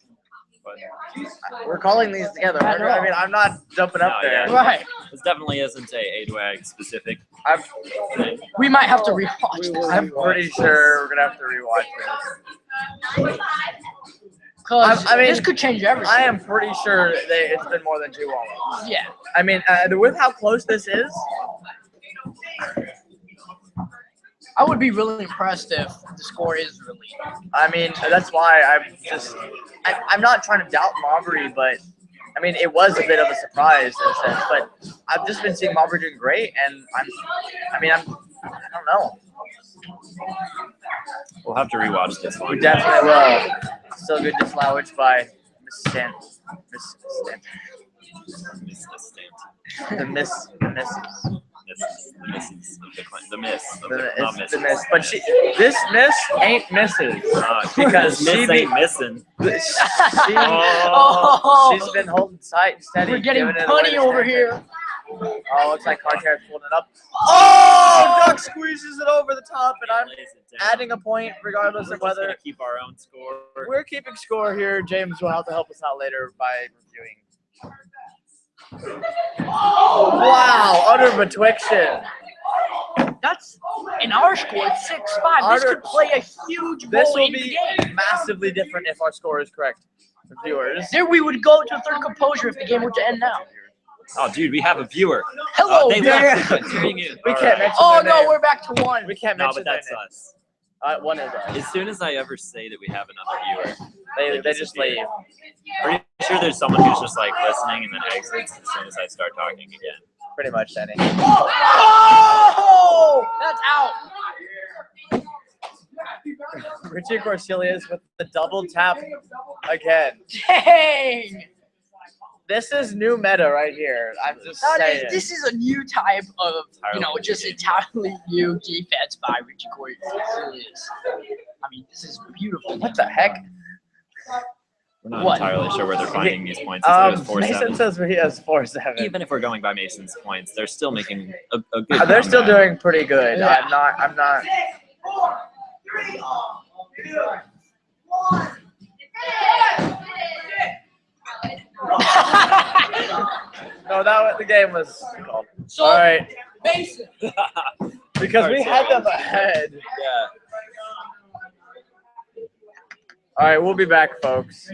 We're calling these together. I know. I mean, I'm not jumping up No, there. yeah. Right. This definitely isn't a A-Dwag specific thing. We might have to rewatch this. I'm pretty sure we're gonna have to rewatch this. Because I mean, this could change everything. I am pretty sure it's been more than 2 almost. Yeah. I mean, with how close this is, I would be really impressed if the score is really. I mean, that's why I'm not trying to doubt Mobbery, but I mean, it was a bit of a surprise in a sense. But I've just been seeing Mobbery doing great, and I don't know. We'll have to rewatch this We one. definitely will. Still good disallowance by Miss Stant. The misses. The misses. But this miss ain't misses because Miss she ain't missing. she's been holding tight and steady. We're getting giving it punny away to over Stanton. here. Oh, looks like Carter's pulling it up. Oh, Duck squeezes it over the top, and I'm Lays it down. adding a point regardless We're of just gonna whether keep our own score. we're keeping score here. James will have to help us out later by reviewing. Wow, utter betwixion. That's in our score. It's 6-5. This could play a huge This role will in the be game. massively different if our score is correct. Viewers. There, we would go to a third composure if the game were to end now. Oh, dude, we have a viewer. Hello, They viewer. left. They're continuing it. We All can't right. mention Oh their no, name. we're back to 1. We can't No, mention but that's their name. us. One is us. As soon as I ever say that we have another viewer, They just leave. pretty sure there's someone who's just like listening and then exits as soon as I start talking again. Pretty much, Danny. Oh, that's out. Richie Corsilius with the double tap again. Dang. This is new meta right here. I'm just saying. This is a new type of, just entirely new defense by Richie Corsilius. I mean, this is beautiful. What the heck? We're not What? entirely sure where they're finding these points. It was 4-7. Mason says he has 4-7. Even if we're going by Mason's points, they're still making a good They're still comeback. doing pretty good. Yeah. I'm not. No, the game was called. So, All right, Mason. because we had them ahead. Yeah. All right, we'll be back, folks.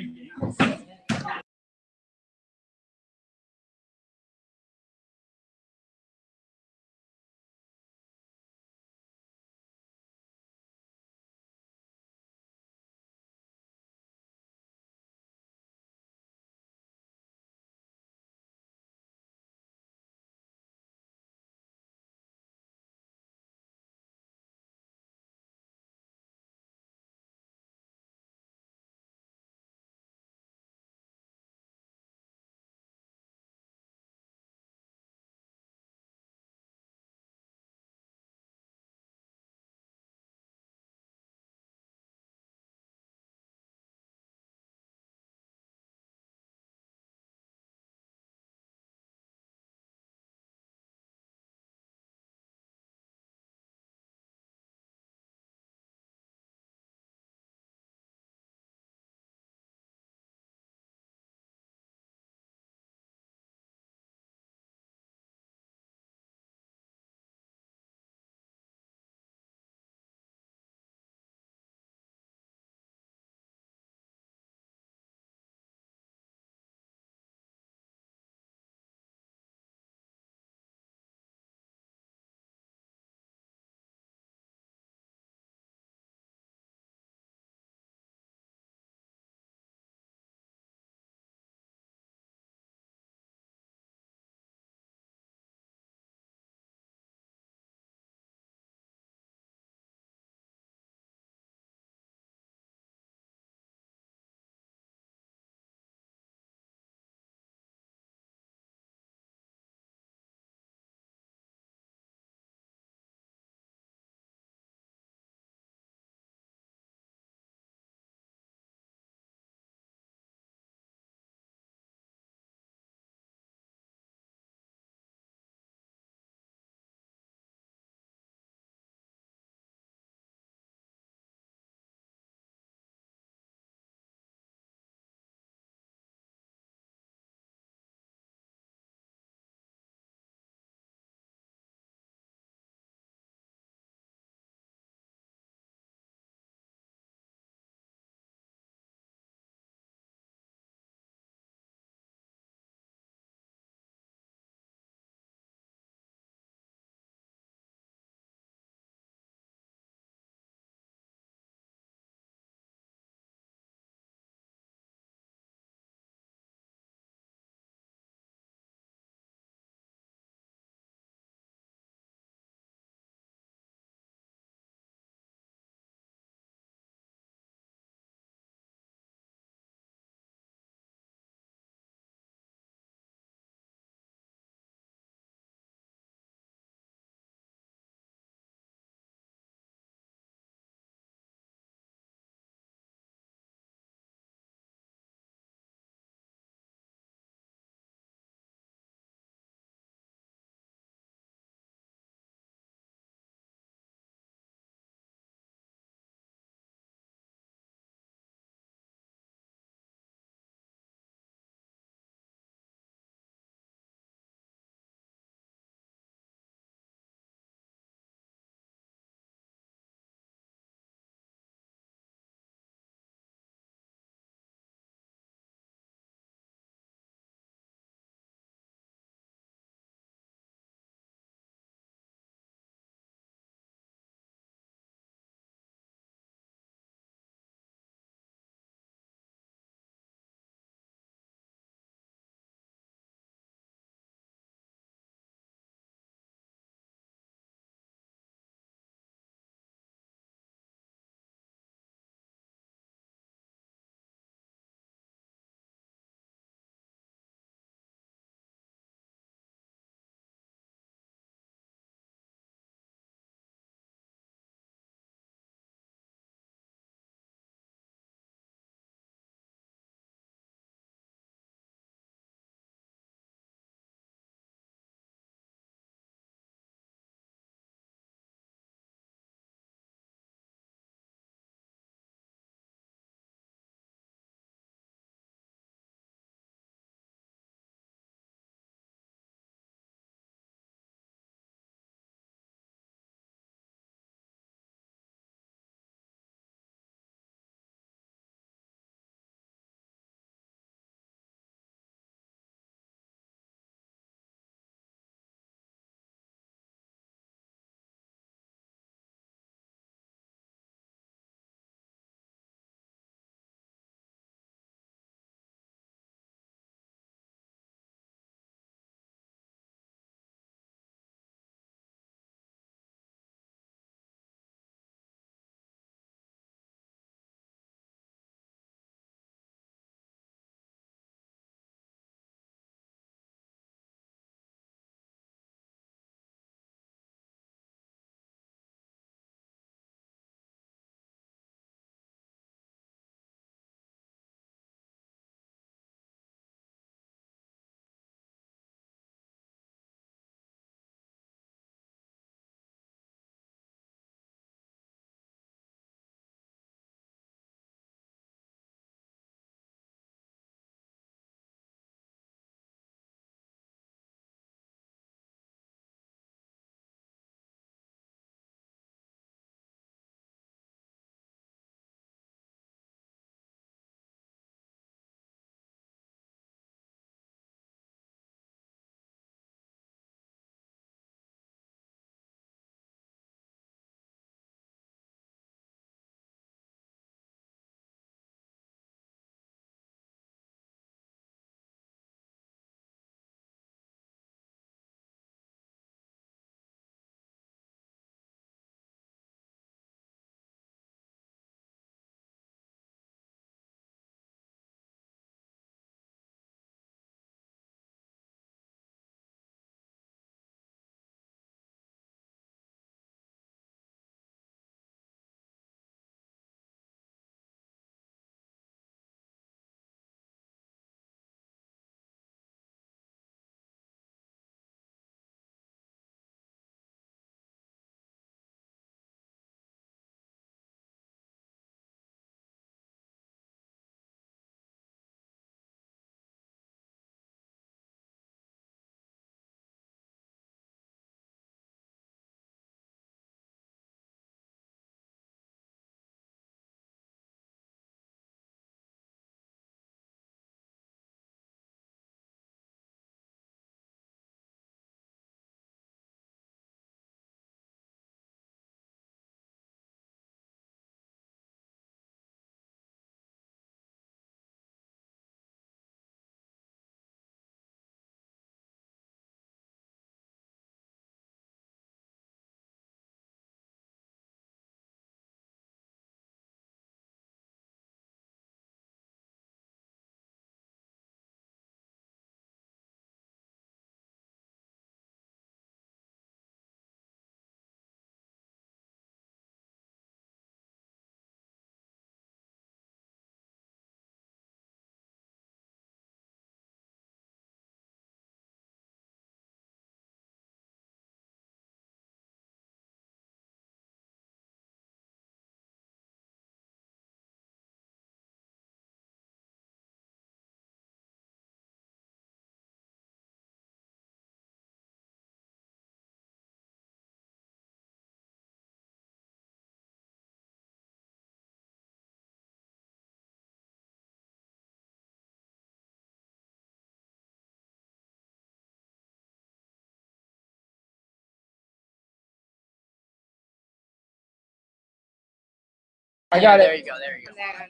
I got There it. you go. There you go. And then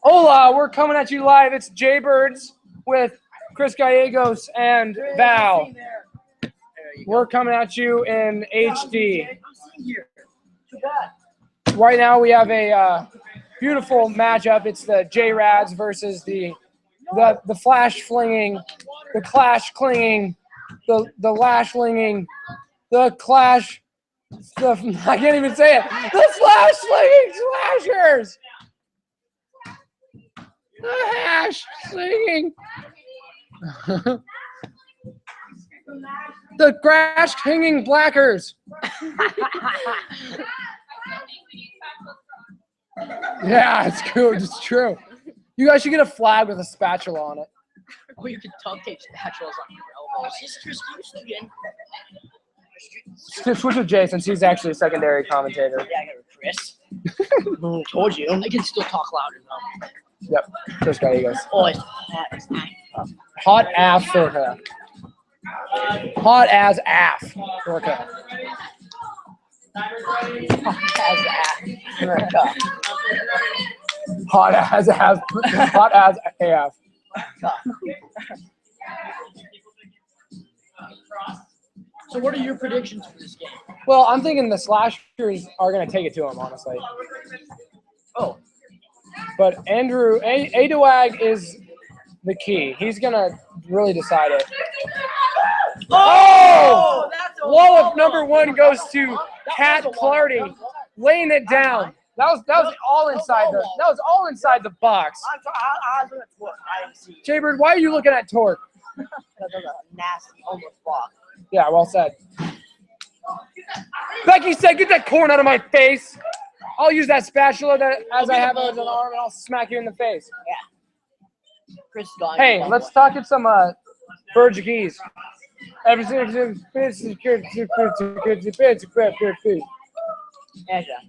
Hola, we're coming at you live. It's Jaybirds with Chris Gallegos and Val. There you go. We're coming at you in HD. Right now we have a beautiful matchup. It's the JRADs versus the flash flinging, the clash clinging, the lash flinging, the clash. I can't even say it. The slash slinging slashers. The hash slinging. The crash hanging blackers. Yeah, it's good. It's true. You guys should get a flag with a spatula on it. Oh, you can duct tape spatulas on your elbows. Switch with Jay since he's actually a secondary commentator. Yeah, I got Chris. Told you. I can still talk louder though. Yep, Chris Gallegos. Oh, it's hot as heck. Hot ass for her. Hot as ass for her. Hot as ass. Hot as AF. So what are your predictions for this game? Well, I'm thinking the slashers are going to take it to him, honestly. Oh. But Andrew, Adewag is the key. He's going to really decide it. Oh! Wallop number one goes to Kat Clardy, laying it down. That was all inside the box. Jaybird, why are you looking at Torque? That's a nasty, almost block. Yeah, well said. Becky said, "Get that corn out of my face." I'll use that spatula as I have as an arm, and I'll smack you in the face. Yeah. Chris is gone. Hey, let's talk at some Portuguese.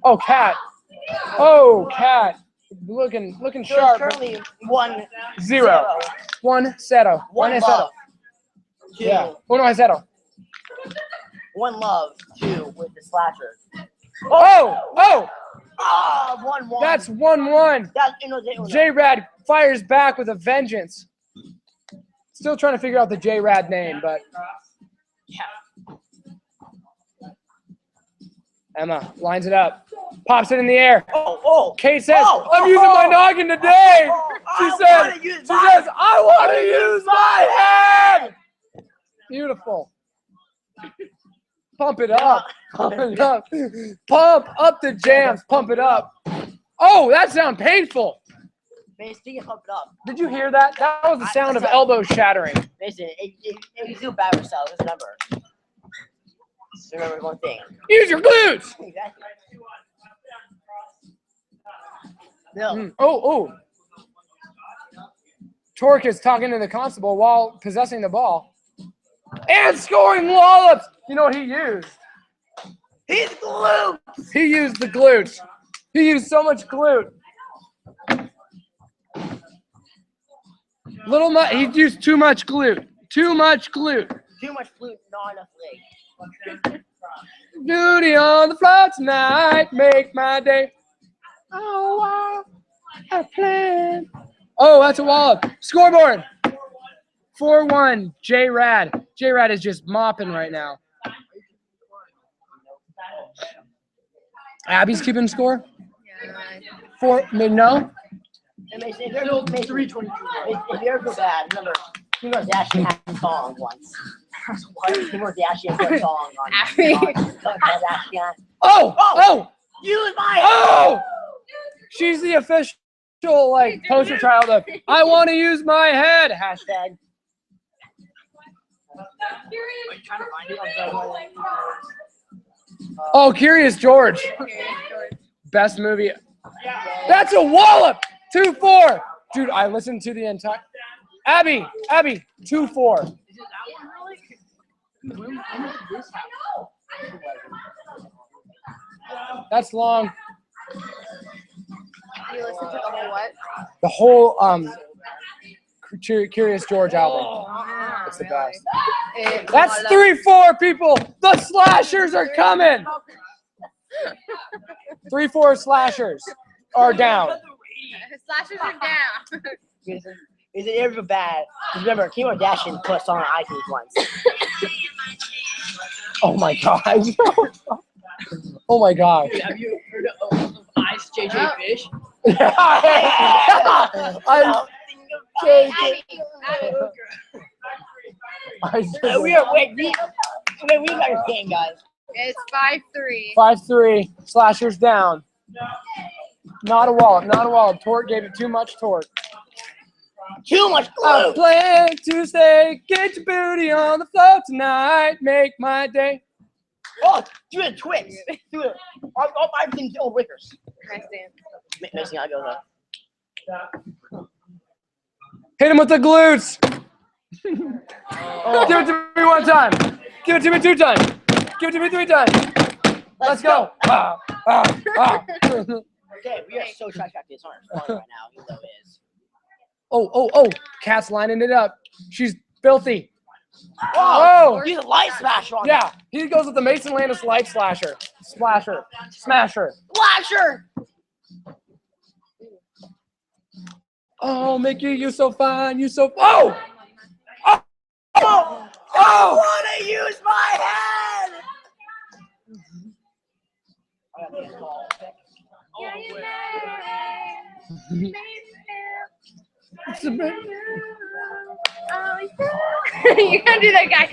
Oh, Cat. Oh, Cat. Looking So sharp. currently 1-0. 1-0. One love. Two. Yeah. 1-0. One love. 2 with the slasher. Oh! Ah, 1-1. That's 1-1. That's JRAD fires back with a vengeance. Still trying to figure out the JRAD name, but yeah. Emma lines it up, pops it in the air. Oh! Kate says, "I'm using my noggin today." She says, "I want to use my head." Beautiful. Pump it up. Pump it up. Pump up the jams. Pump it up. Oh, that sounds painful. Basically, pump it up. Did you hear that? That was the sound of elbows shattering. Basically, if you feel bad for yourself, just remember one thing. Use your glutes. Exactly. No. Oh. Torque is talking to the constable while possessing the ball. And scoring wallops. You know what he used? He's glute. He used the glutes. He used so much glute. He used too much glute. Too much glute. Too much glute, not enough leg. Duty on the floor tonight. Make my day. Oh, I have a plan. Oh, that's a wallop. Scoreboard. 4-1. JRAD. JRAD is just mopping right now. Abby's keeping score? yeah. No? If you ever feel bad, remember, he was actually had a song once. He was actually had a song on. Oh! Use my head. Oh! She's the official poster child of "I want to use my head" hashtag. Oh, Curious George. Best movie. That's a wallop. 2-4. Dude, I listened to the entire. Abby, 2-4. That's long. You listen to the whole what? The whole Curious George album. It's the best. That's 3-4, people. The slashers are coming. 3-4 slashers. are down. Slashers are down. Is it ever bad? Because remember, Kimo Dashin put a song on iTunes once. Oh my god. Oh my god. Have you heard of Ice JJ Fish? We got this game, guys. It's 5-3. 5-3. Slashers down. Not a wallop. Not a wallop. Torque gave it too much torque. Too much I glue. plan to stay. Get your booty on the floor tonight. Make my day. Oh, do a Twix. Do it. All 5 things old Wickers. Nice dance. Missing, I'll go though. Hit him with the glutes. Give it to me 1 time. Give it to me 2 times. Give it to me 3 times. Let's go. Okay, we are so trash at this, aren't we, right now, even though it is. Oh. Cat's lining it up. She's filthy. Oh, he's a light smasher on Yeah, he goes with the Mason Landis light slasher. Smasher. Slasher! Oh, Mickey, you so fine. You so. Oh! I want to use my head! You can't do that guy.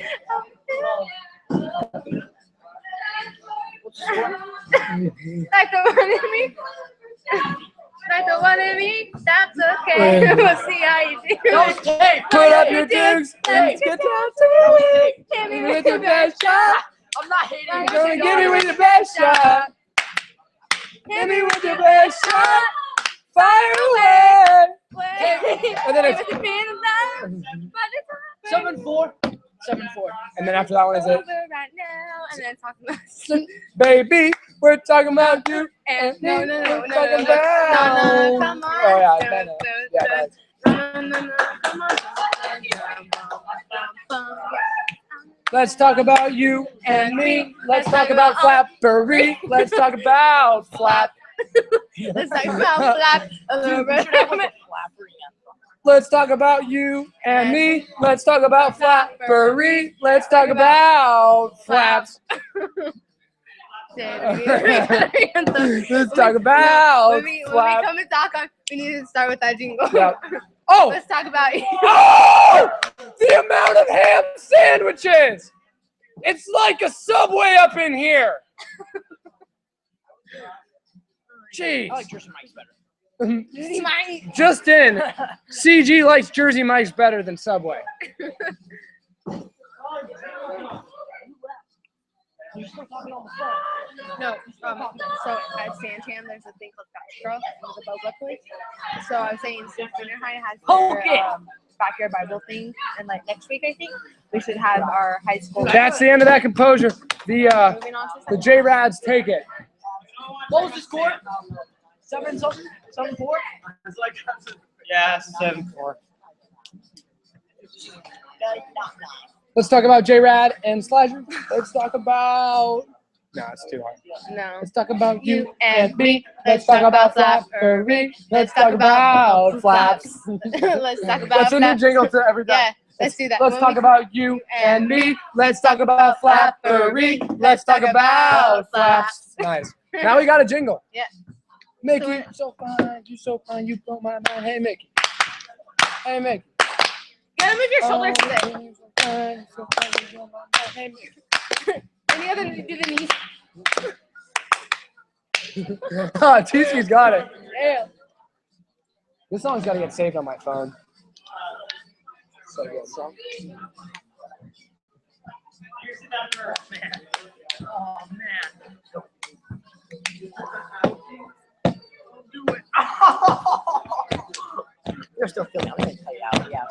Like the one in me. Like the one in me. That's okay. We'll see how you do. Put up your dukes. Let's get down to it. Hit me With your best shot. I'm not hating. You're gonna give me with your best shot. Hit me with your best shot. Fire away. And then it's 7-4. 7-4. and then after that one is it. Right now, and then talking about Baby, we're talking about you. and no, Talking about. come on. Oh yeah, that's. Come on. Let's talk about you and me. Let's talk about Flappery. Let's talk about Flap. Let's talk about Flap. Let's talk about you and me. Let's talk about Flappery. Let's talk about Flaps. Let's talk about when we Flap. come and talk on, we need to start with that jingle. Yeah. Oh! Let's talk about you. Oh! The amount of ham sandwiches! It's like a Subway up in here. Jeez. I like Jersey Mike's better. Jersey Mike. Just in, CG likes Jersey Mike's better than Subway. No, so at Santan, there's a thing called Gastro, and there's a boba place. So I was saying, since junior high has their backyard Bible thing, and like next week, I think we should have our high school. That's the end of that composure. Moving on to The JRADs take it. What was the score? 7-something? 7-4? Yeah, 7-4. Let's talk about JRAD and Slasher. Let's talk about. No, it's too hard. No. Let's talk about you and me. Let's talk about Flappery. Let's talk about Flaps. Let's talk about That's a new jingle to every time. Yeah, let's do that. Let's talk about you and me. Let's talk about Flappery. Let's talk about Flaps. Nice. Now we got a jingle. Yeah. Mickey, you're so fine. You're so fine. You blow my mind. Hey, Mickey. Hey, Mickey. You gotta move your shoulders Oh, today. you're so fine. You're so fine. You blow my mind. Hey, Mickey. Any other do the knees? TC's got it. Yeah. This song's got to get saved on my phone. So good song. Oh, man. Do it. You're still feeling. I'm going to tell you out. Yeah.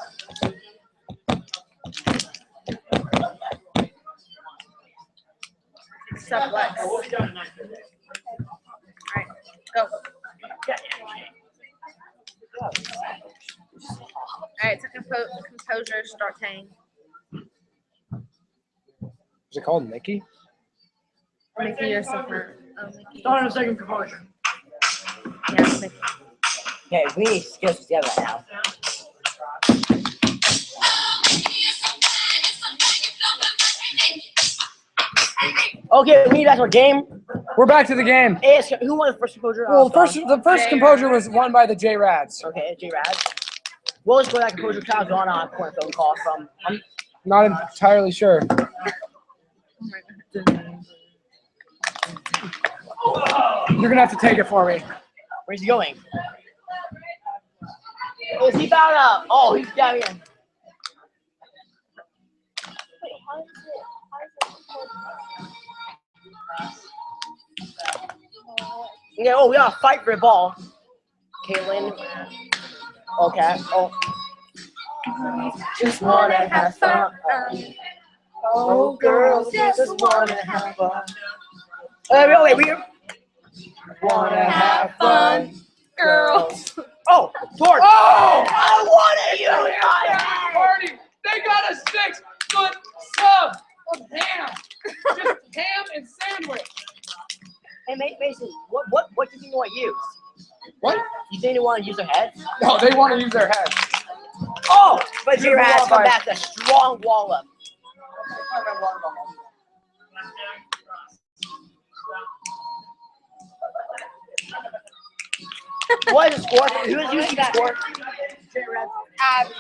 Suplex. All right, go. All right, so composure, start tang. Is it called Mickey? Mickey, you're so fun. Oh, Mickey. Start on a second composure. Yeah, Mickey. Okay, we need skills together right now. Okay, we need back to our game. We're back to the game. Who won the first composure? Well, the first composure was won by the JRADs. Okay, JRAD. What was that composure crowd on a corner phone call from? I'm not entirely sure. You're gonna have to take it for me. Where's he going? Is he found up? Oh, he's down here. Yeah, oh, we gotta fight for the ball. Caitlin. Okay. Oh. Just wanna have fun. Oh, girls, just wanna have fun. Wait, we wanna have fun, girls. Oh, George. Oh! I wanted you. Party! They got a 6-foot sub of ham. Just ham and sandwich. Hey, Mason, what do you think they want to use? What? You think they want to use their heads? No, they want to use their heads. Oh, but JRAD has come back with a strong wall up. What is the score? Who is using the score? Abby.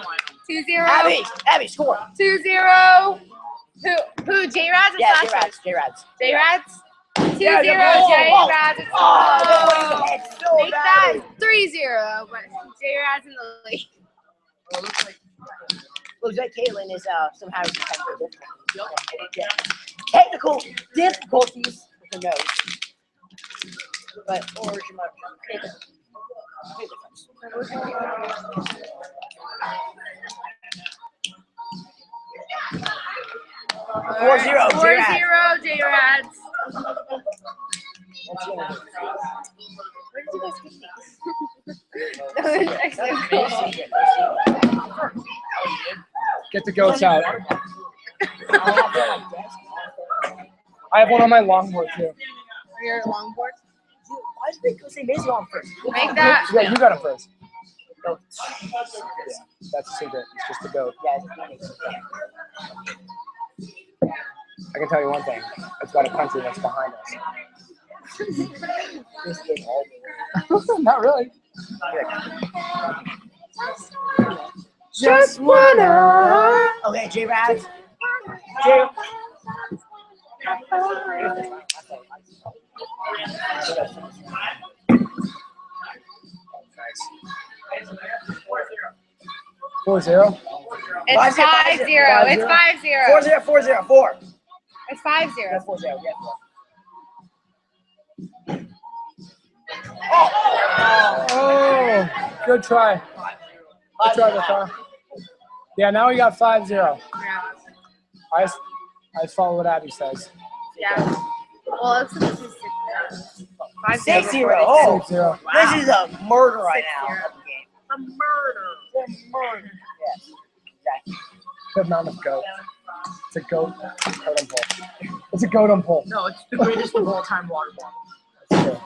2-0. Abby, score. 2-0. Who? JRADs or Yeah, Slashers? JRADs. JRADs? 2-0. Yeah, JRADs. Oh, it's so Make bad. that 3-0. But JRADs in the league. Looks like Caitlin is somehow technical difficulties with her nose. But or she might make a difference. 4-0. 4-0 JRADs. Where did you guys get these? Get the goats out. I have one on my longboard too. Your longboard? Why did they go say Mason on first? Make that. Yeah, you got him first. Goat. Yeah, that's a secret. It's just a goat. Yeah, I can tell you one thing. It's about a country that's behind us. Not really. Just wanna. Okay, JRAD. Nice. 4-0. It's 5-0. It's 5-0. 4-0, 4. It's 5-0. 4-0, yeah. Oh, good try. Good try, Rafa. Yeah, now we got 5-0. Yeah. I just follow what Abby says. Yeah. Well, it's 5-0. 6-0. Oh, 6-0. this is a murder right now. 6-0. A murder. Yes, exactly. Good amount of goat. It's a goat totem pole. It's a goat pole. No, it's the greatest of all time water bottle. That's true.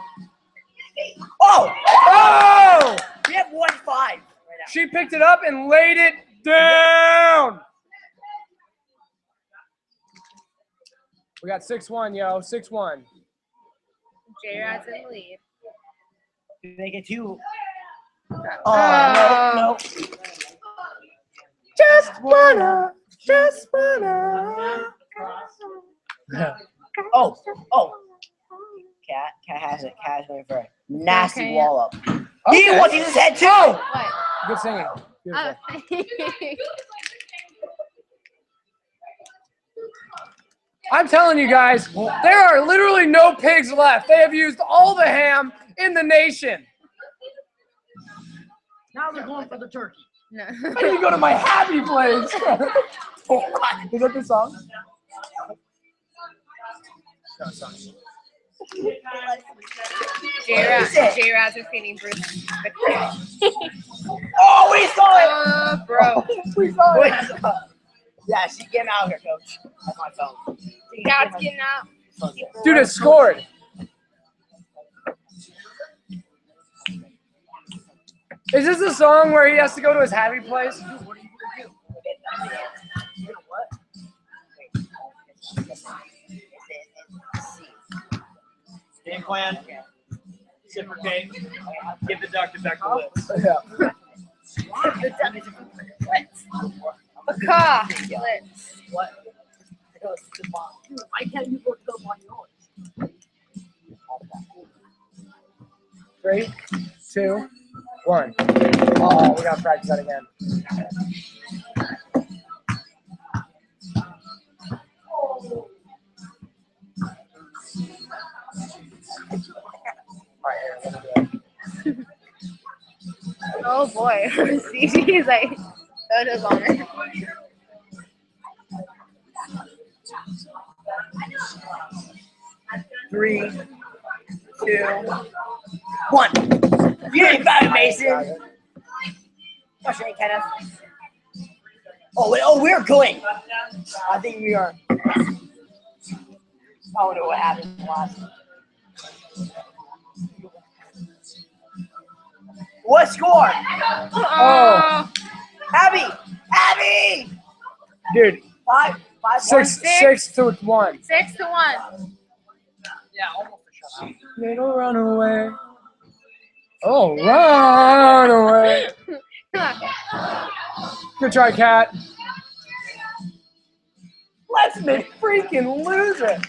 Oh! Oh! We have 1-5 right now. She picked it up and laid it down. We got 6-1, yo. 6-1. JRAD's in the lead. Did they get 2? Oh, No. Just wanna. Oh. Cat has it. Cat is going for a nasty Okay. wall up. Okay. He wants his head too. What? Good singing. Beautiful. I'm telling you guys, there are literally no pigs left. They have used all the ham in the nation. Now they're going for the turkey. No. I need to go to my happy place. Is that the song? No, sorry. JRAD's defeating Bruce. Oh, we saw it. Bro. We saw it. Yeah, she get him out of here, coach. That's my phone. Cat's getting out. Dude, it scored. Is this the song where he has to go to his happy place? What are you gonna do? You gonna what? Game plan. Reciprocate. Give the duck to back the lips. Yeah. Macaw. What? Why can't you go to on yours? 3, 2, 1. Oh, we gotta practice that again. All right, here, let me do it. Oh boy. CG is like, photos on it. Three, 2, 1. You ain't got it, Mason. Gosh, ain't Kenneth. Oh, we're going. I think we are. I don't know what happened last. What score? Oh, Abby! dude, 5, 6 to 1. 6 to 1. Yeah, almost a shutout. Little runaway. Oh, run away. Good try, Cat. Let's freaking lose it.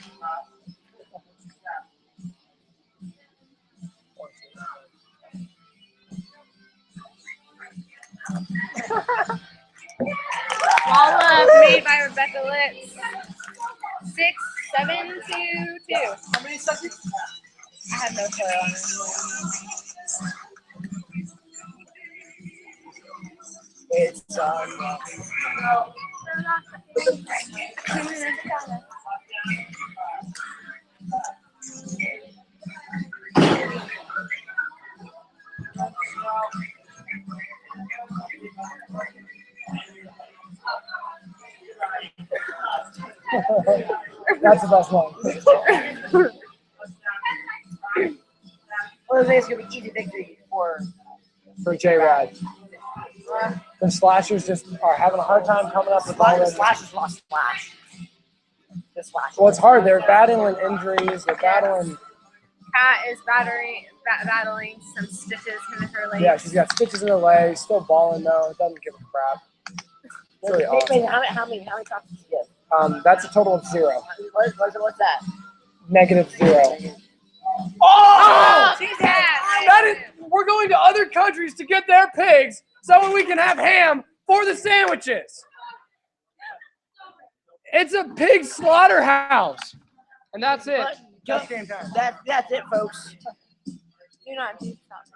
Ball up made by Rebecca Litz. 6, 7 to 2. How many seconds? I have no clue on it. It's That's the best one. Well, I think it's gonna be easy victory for JRAD. The slashers just are having a hard time coming up with all the this. Slashers lost Slash. The Slash. Well, it's hard. They're battling injuries. They're battling. Kat is battling some stitches in her legs. Yeah, she's got stitches in her legs. Still balling though. Doesn't give a crap. It's really awesome. How many copies did you get? That's a total of 0. What's that? -0. Oh, she's That is, we're going to other countries to get their pigs so we can have ham for the sandwiches. It's a pig slaughterhouse. And that's it. That's game time. That's it, folks. Do not do something.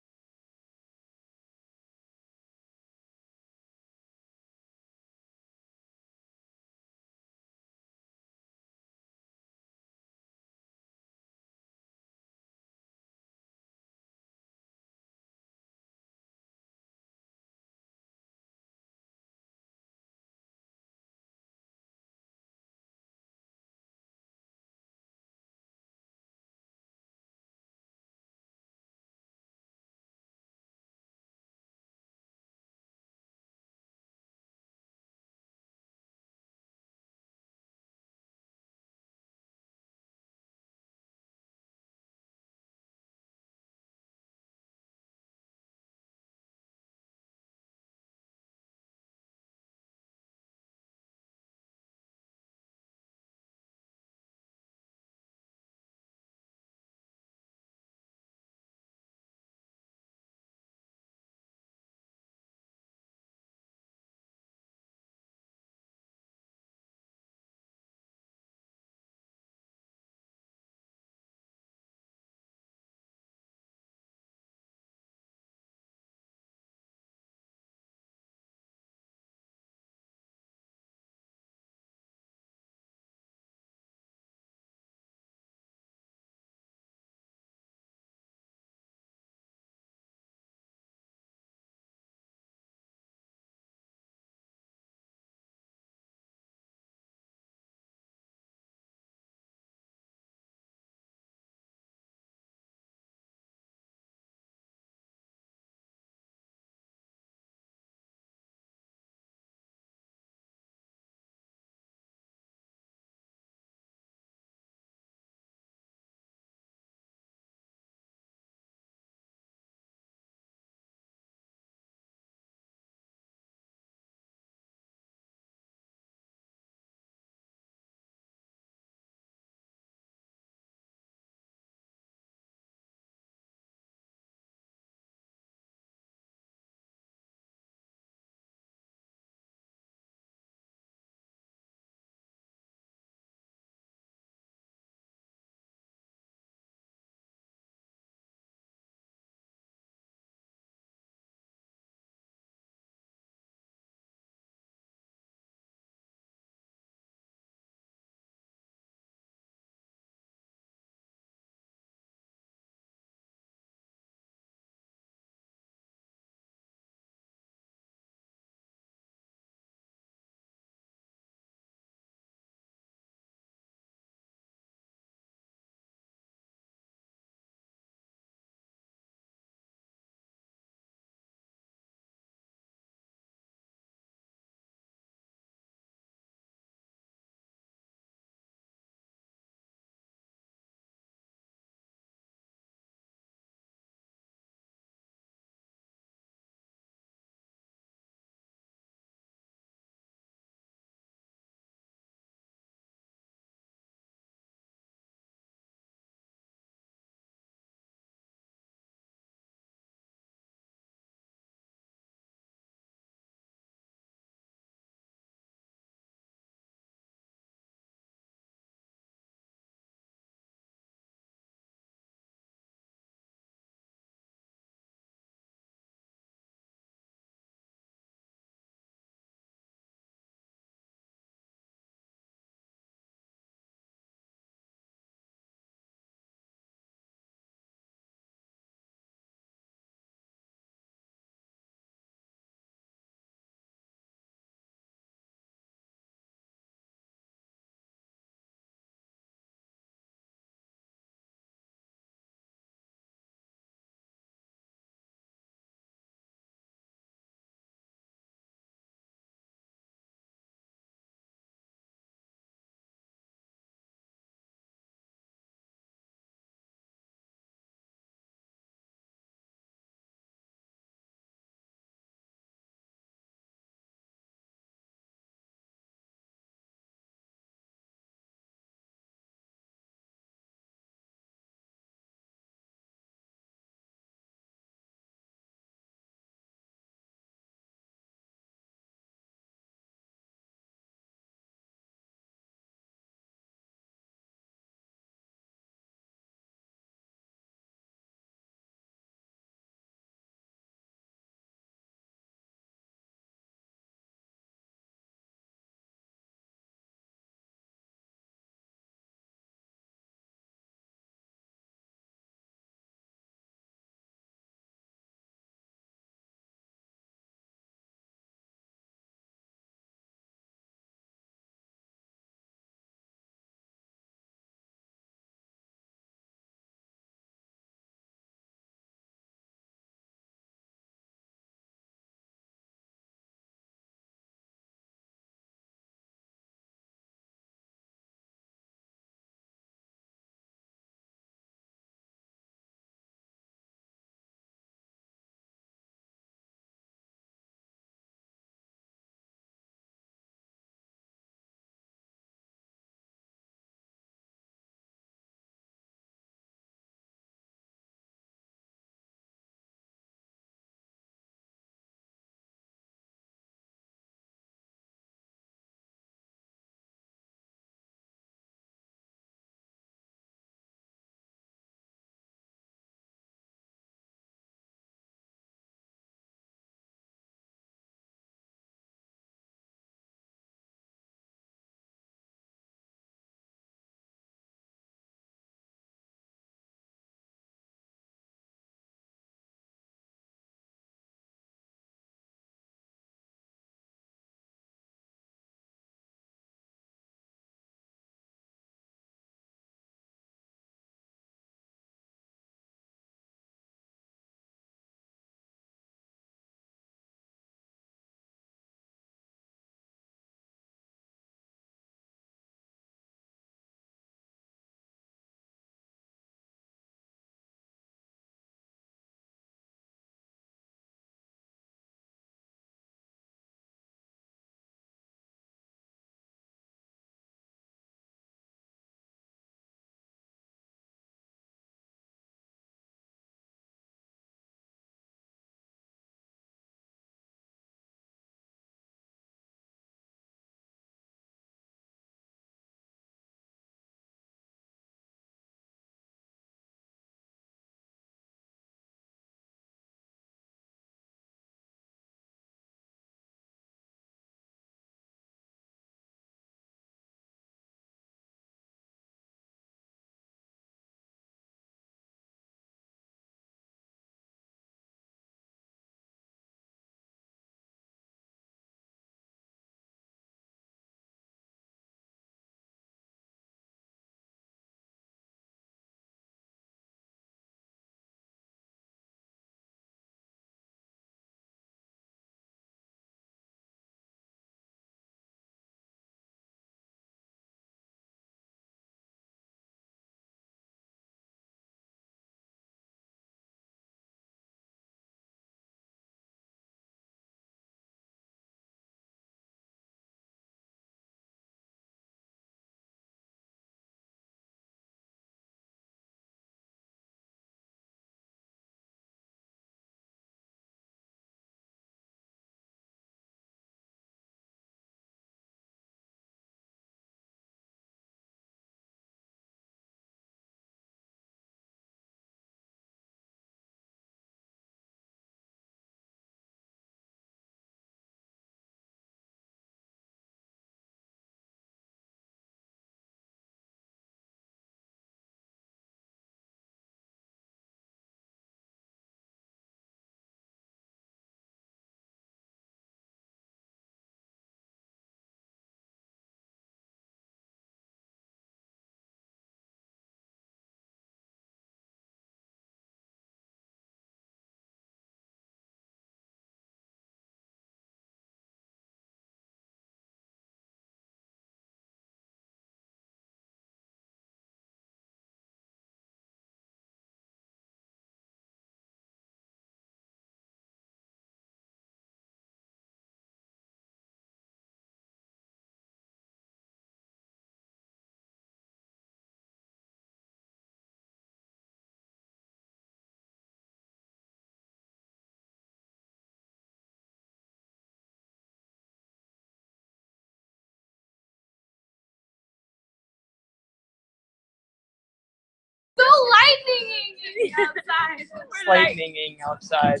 outside. We're lightninging outside.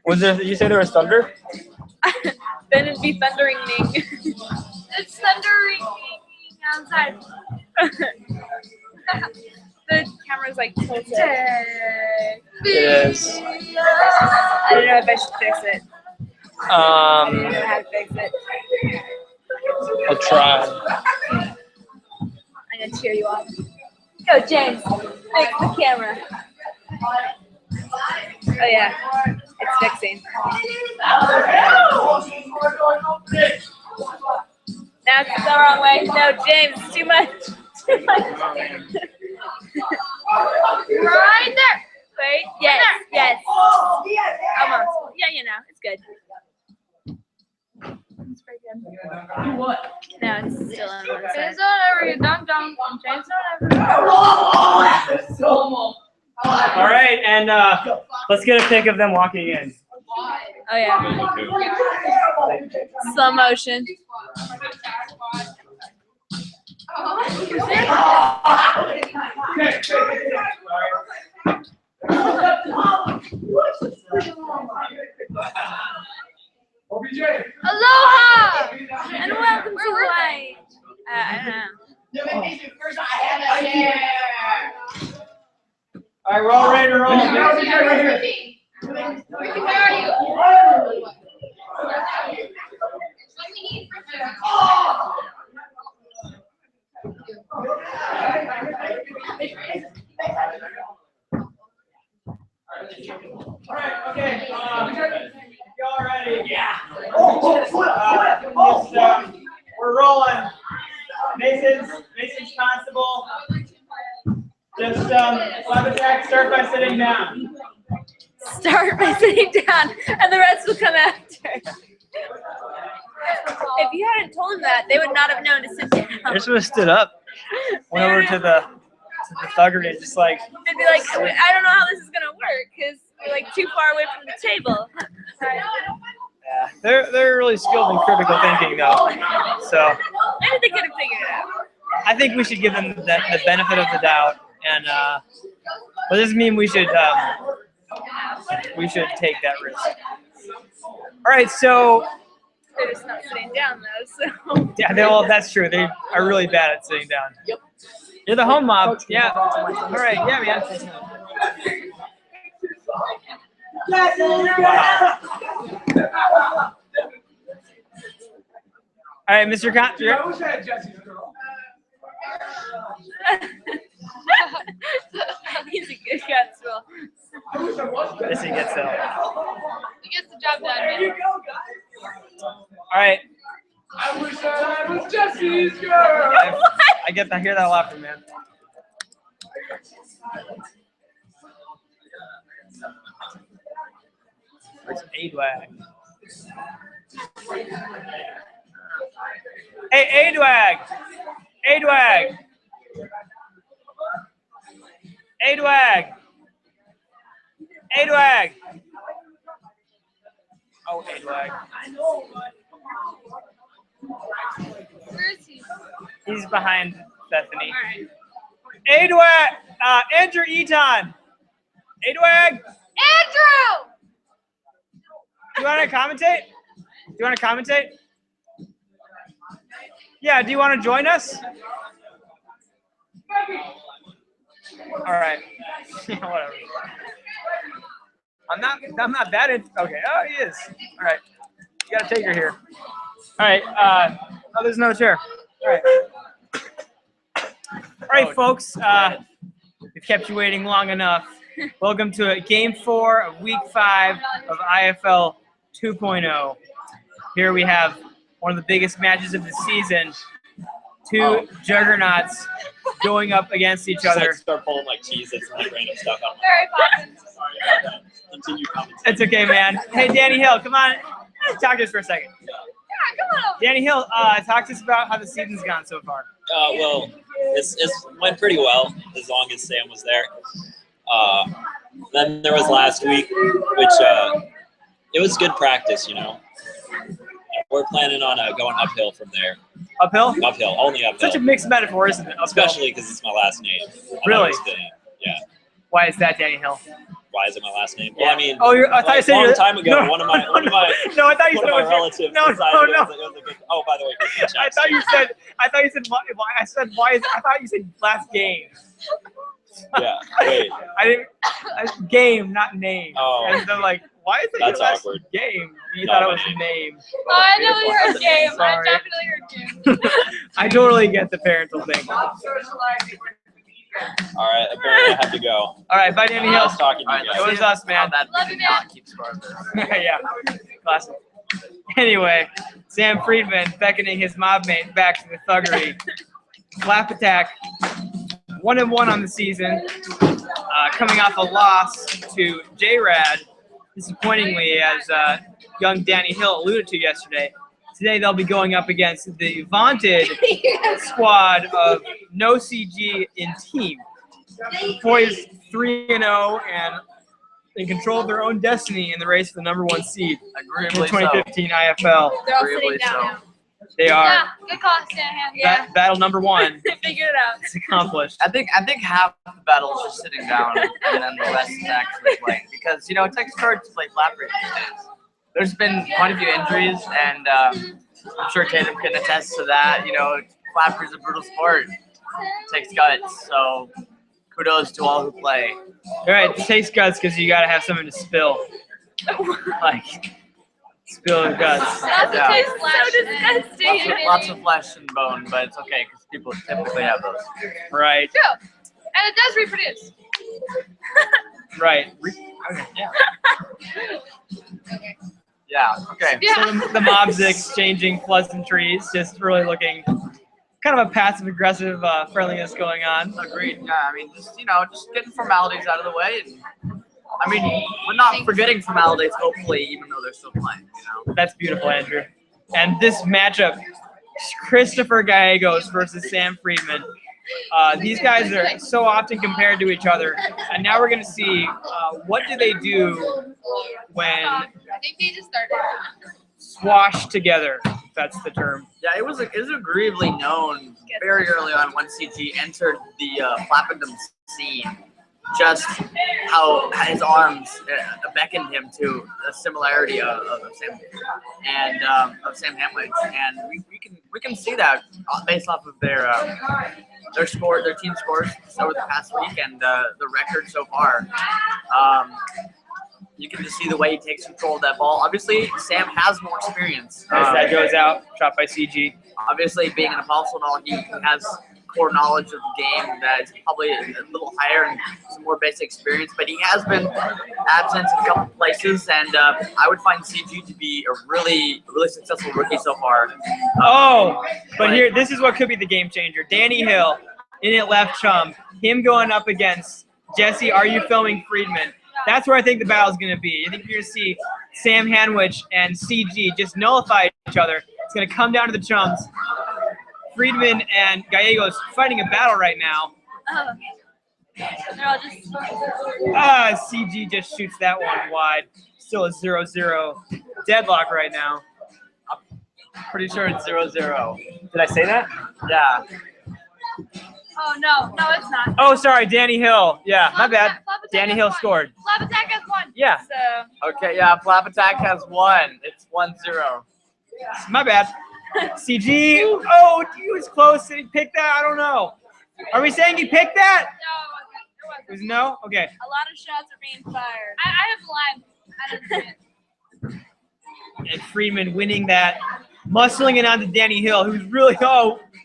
Was there? You said there was thunder? Then it'd be thundering. It's thundering outside. The camera's like tilted. It is. I don't know if I should fix it. I don't know how to fix it. I'll try. I'm gonna cheer you on. Go, James. Fix the camera. Oh yeah, it's fixing. Now it's the wrong way. No, James, it's too much. Too much. Right there. Wait. Yes. Yes. Almost. Yeah, you know, it's good. It's pretty good. What? No, it's still on one side. It's whatever. You dunk. James, whatever. All right, and let's get a pic of them walking in. Oh yeah. Slow motion. Aloha and welcome to Hawaii. I don't know. All right, we're all ready to roll. Where are you? All right, okay. Y'all ready? Yeah. We're rolling. Mason's constable. Just Flappery, start by sitting down. Start by sitting down, and the rest will come after. If you hadn't told them that, they would not have known to sit down. They should have stood up. Went over to the thuggery and just like. They'd be like, I don't know how this is gonna work because we're like too far away from the table. Yeah, they're really skilled in critical thinking though. So. Maybe they could have figured it out. I think we should give them the benefit of the doubt, and but this means we should take that risk. All right, so. They're just not sitting down though, so. Yeah, that's true. They are really bad at sitting down. Yep. You're the home mob. Yeah. All right. Yeah, man. Wow. All right, Mr. Con. He's a good constable. Yes, he gets that. He gets the job done, man. All right. I wish I was Jesse's girl. I hear that a lot from him. Where's Adwag? Hey, Adwag! Adwag! Adwag! Adwag! Oh, Adwag. Where is he? He's behind Bethany. All right. Adwag! Andrew Eaton! Adwag! Andrew! Do you want to commentate? Do you want to commentate? Yeah, do you want to join us? All right. Yeah, whatever. I'm not that in. Okay. Oh, he is. All right. You got to take her here. All right. Oh, there's another chair. All right. All right, folks. We've kept you waiting long enough. Welcome to Game 4 of Week 5 of IFL 2.0. Here we have one of the biggest matches of the season. Two juggernauts going up against each other. Start pulling like cheeses and like random stuff out. Very fun. Sorry about that. Continue commenting. It's okay, man. Hey, Danny Hill, come on. Talk to us for a second. Yeah, come on over. Danny Hill, talk to us about how the season's gone so far. Well, it's went pretty well as long as Sam was there. Then there was last week, which it was good practice, you know. We're planning on going uphill from there. Uphill? Uphill, only uphill. Such a mixed metaphor, isn't it? Uphill. Especially because it's my last name. Really? Yeah. Why is that, Danny Hill? Why is it my last name? Well, I mean, Oh, I thought you said a long you're- time ago, No. one of my No, I thought you one said of my it was relatives no, decided no. it was a good. Oh, by the way, I thought you said why I said why is I thought you said last game. Yeah. Wait. I didn't game, not name. Oh. And I'm like, why is it your That's last awkward. game? You No, thought it my was name. name. Oh, I definitely heard game. I Sorry. definitely heard game. I totally get the parental thing. All right. Apparently, I have to go. All right, bye, Danny Hill. Nice talking to All right, you let's guys. It was us, man. How that Love we you, did not keep score of this. Yeah, classic. Anyway, Sam Friedman beckoning his mob mate back to the thuggery. Flap attack, 1-1 on the season, coming off a loss to JRAD, disappointingly, as young Danny Hill alluded to yesterday. Today they'll be going up against the vaunted squad of No CG in team. Boys 3-0 and in control of their own destiny in the race for the #1 seed in the Agreeably so. 2015 IFL. They're all Agreeably sitting down so. now. They are. Yeah, good call, Sam. Battle #1 They figured it out. is accomplished. I think half the battle is just sitting down, and then the rest is actually playing. Because it takes courage to play Flappery these days. There's been quite a few injuries, and I'm sure Tatum can attest to that. Flappery's a brutal sport. It takes guts. So kudos to all who play. All right, it takes guts because you got to have something to spill. Like, spill your guts. That's Yeah. tastes so disgusting. Lots of flesh and bone, but it's okay because people typically have those. Right, True. And it does reproduce. right. Yeah. Okay. So the mob's exchanging pleasantries, just really looking kind of a passive-aggressive friendliness going on. Agreed. Yeah. I mean, just getting formalities out of the way, and I mean, we're not forgetting formalities. Hopefully, even though they're still playing. That's beautiful, Andrew. And this matchup, Christopher Gallegos versus Sam Friedman. These guys are so often compared to each other, and now we're going to see what do they do when I think they just started. swashed together. If that's the term. Yeah, it was agreeably known very early on when CG entered the Flappendom scene, just how his arms beckoned him to a similarity of Sam and of Sam Handwich, and we can see that based off of their team scores over the past week and the record so far. You can just see the way he takes control of that ball. Obviously, Sam has more experience. As that goes out, shot by CG. Obviously, being an apostle and all, he has core knowledge of the game that's probably a little higher and some more basic experience. But he has been absent in a couple places, and I would find CG to be a really successful rookie so far. But here, this is what could be the game changer. Danny Hill in it left chum. Him going up against Jesse. Are you filming Friedman? That's where I think the battle's going to be. I think you're going to see Sam Handwich and CG just nullify each other. It's going to come down to the chums. Friedman and Gallegos fighting a battle right now. They're all just. CG just shoots that one wide. Still a 0-0 deadlock right now. I'm pretty sure it's 0-0. Did I say that? Yeah. Oh no, it's not. Oh, sorry, Danny Hill. Yeah, my bad. Flap attack Danny has Hill won. scored. Flap attack has won. Yeah, So. Okay, yeah, Flap Attack has won. It's 1-0. my bad. CG. Oh, he was close. Did he pick that? I don't know. Are we saying he picked that? No, it It was wasn't. no? Okay. A lot of shots are being fired. I have the line. I didn't see it. And Friedman winning that, muscling it onto Danny Hill, who's really,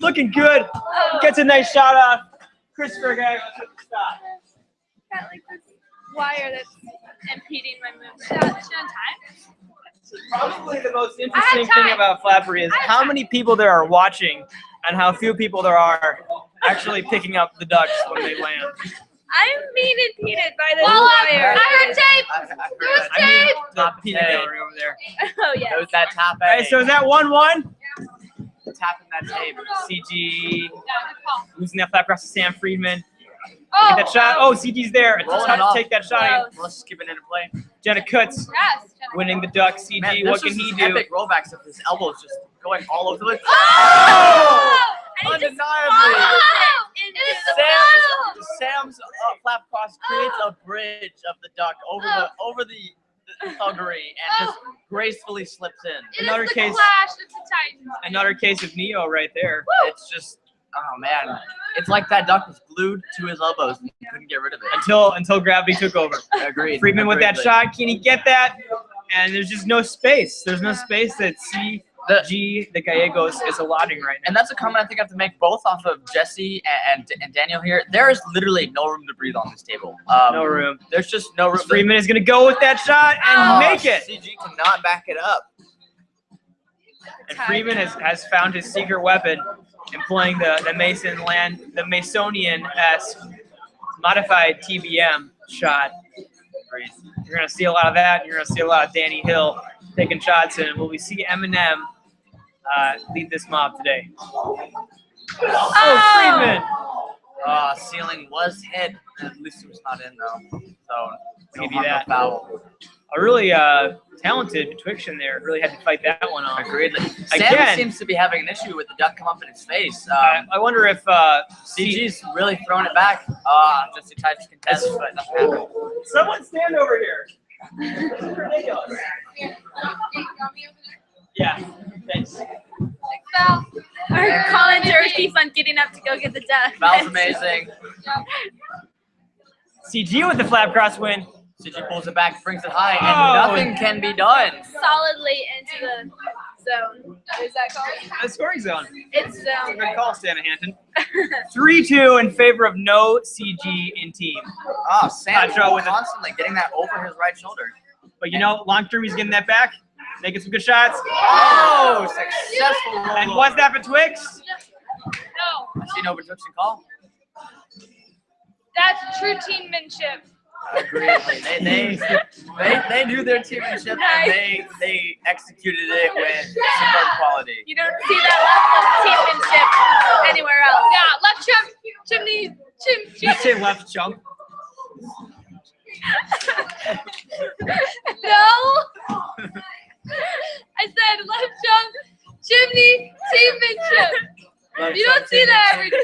looking good. Gets a nice shot off. Christopher Gallegos with the stop. Got like this wire that's impeding my movement. Should I have time? Probably the most interesting time. thing about Flappery is how many people there are watching and how few people there are actually picking up the ducks when they land. I'm being impeded by this wire. I heard tape. It was tape. The peanut gallery over there. Oh yeah. It was that top A. Alright, so is that 1-1? Tapping that tape. CG losing that flap across to Sam Friedman. Oh, Get that shot. Oh, CG's there. It's Rolling tough it to off. take that shot. Let's just keep it in play. Jenna Kutz yes. winning the duck. CG, Man, what this can was he do? epic rollbacks of his elbows just going all over the place. Oh! And he just Undeniably. swallowed it It's the bottom. Sam's flap cross creates a bridge of the duck over the thuggery and just gracefully slips in. Another It's the case. Clash. It's a Titan. Another case of Neo right there. It's just, oh man, it's like that duck was glued to his elbows and he couldn't get rid of it. Until gravity took over. Agreed. Friedman with that Agreed. shot. Can he get that? And there's just no space. There's no space that the Gallegos is allotting right now. And that's a comment I think I have to make both off of Jesse and Daniel here. There is literally no room to breathe on this table. No room. There's just no room. Freeman is going to go with that shot and make it. CG cannot back it up. And Freeman has found his secret weapon, employing the Masonian-esque modified TBM shot. You're going to see a lot of that. You're going to see a lot of Danny Hill taking shots, and will we see Eminem lead this mob today? Freeman! Ceiling was hit. At least it was not in though. So Give you that. no foul. A really talented Betwixian there. Really had to fight that one off. Agreed. Sam Again. seems to be having an issue with the duck come up in his face. I wonder if CG's really throwing it back. Jesse tries to contest, but nothing happened. Someone stand over here. This is ridiculous. Yeah. Thanks. Val. Our commentator keeps on getting up to go get the duck. Val's amazing. CG with the flap cross win. CG pulls it back, brings it high, and nothing can be done. Solidly into the zone. What is that called? The scoring zone. It's zone. Good call, Stanahanton. 3-2 in favor of no CG in team. Sam Contra with constantly getting that over his right shoulder. But you know, long term he's getting that back, making some good shots. Oh, successful roll. And what's that betwixt? No. I see no Betwixian call. That's true teammanship. Agreed. They knew their teammanship and they executed it with superb quality. You don't see that level of teammanship anywhere else. Yeah, left chimney. Did you say left jump? No. I said left jump, chimney, teammanship. You don't see that every day.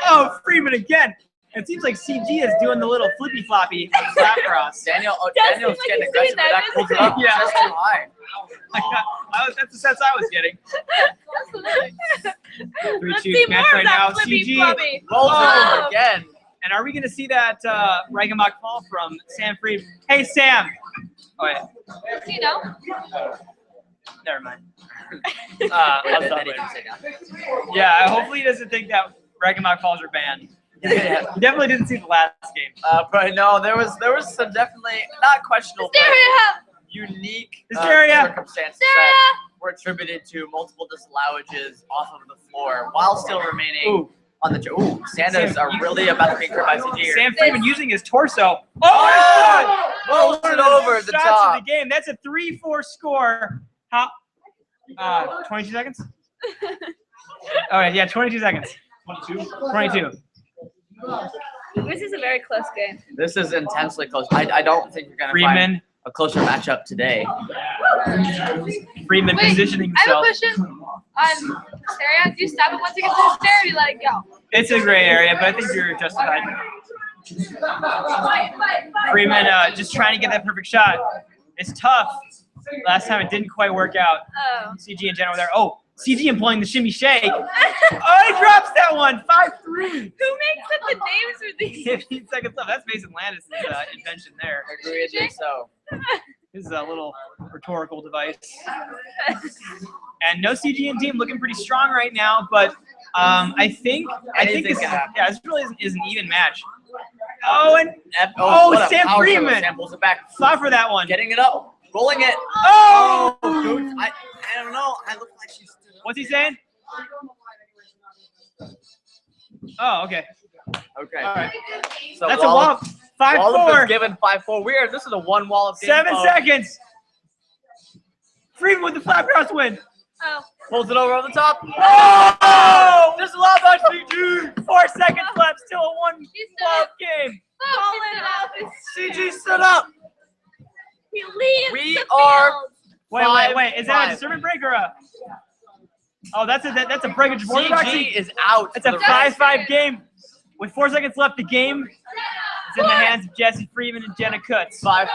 Oh, Freeman again. It seems like CG is doing the little flippy floppy slap cross. Daniel's seems like getting he's aggressive. doing that, That pulls it up Yeah. just too high. That's the sense I was getting. Let's 3-2 see match more right of now. that flippy CG. floppy. Rolls it over again. And are we going to see that Reichenbach fall from Sam Fried? Hey, Sam. Oh, yeah. You know. Never mind. I'll stop later. Yeah, hopefully he doesn't think that Reichenbach falls are banned. He definitely didn't see the last game. But no, there was some definitely not questionable, but Hysteria. unique Hysteria. circumstances that were attributed to multiple disallowages off of the floor while still remaining on the. Ooh, Sandos are really about to be incurred by CG here. Sam Freeman using his torso. Oh, rolls it over the shots top. of the game. That's a 3-4 score. How? 22 seconds. All right, yeah, 22 seconds. 22. This is a very close game. This is intensely close. I don't think you're gonna Freeman. find a closer matchup today. Freeman positioning I have a himself. question on hysteria. Do you stop it once it gets to hysteria? You let it go. It's a gray area, but I think you're justified. Freeman just trying to get that perfect shot. It's tough. Last time it didn't quite work out. Oh. CG and Jen over there. Oh, CG employing the shimmy shake. Oh, he drops that one. 5-3. Who makes up the names for these? 15 seconds left. That's Mason Landis' invention there. Agreed, so. This is a little rhetorical device. And no CG in team, looking pretty strong right now, but I think this really is an even match. Oh, and Sam Freeman. Sam pulls it back. Fought for that one. Getting it up, rolling it. Oh! Dude, I don't know. I look like she's. What's he saying? Oh, okay. Okay. All right. So That's a wallop. 5-4. Given 5-4. Weird. This is a one wallop game. 7 seconds. Freeman with the flap cross win. Oh. Pulls it over the top. Oh! There's a lot of CG. 4 seconds left. Still a one wallop game. CG stood up. He leaves We the are. field. Wait. Is that a disturbance break or a? Oh, that's a breakage board. CG is out. It's a 5-5 game. With 4 seconds left, the game is in the hands of Jesse Freeman and Jenna Kutz. 5-5.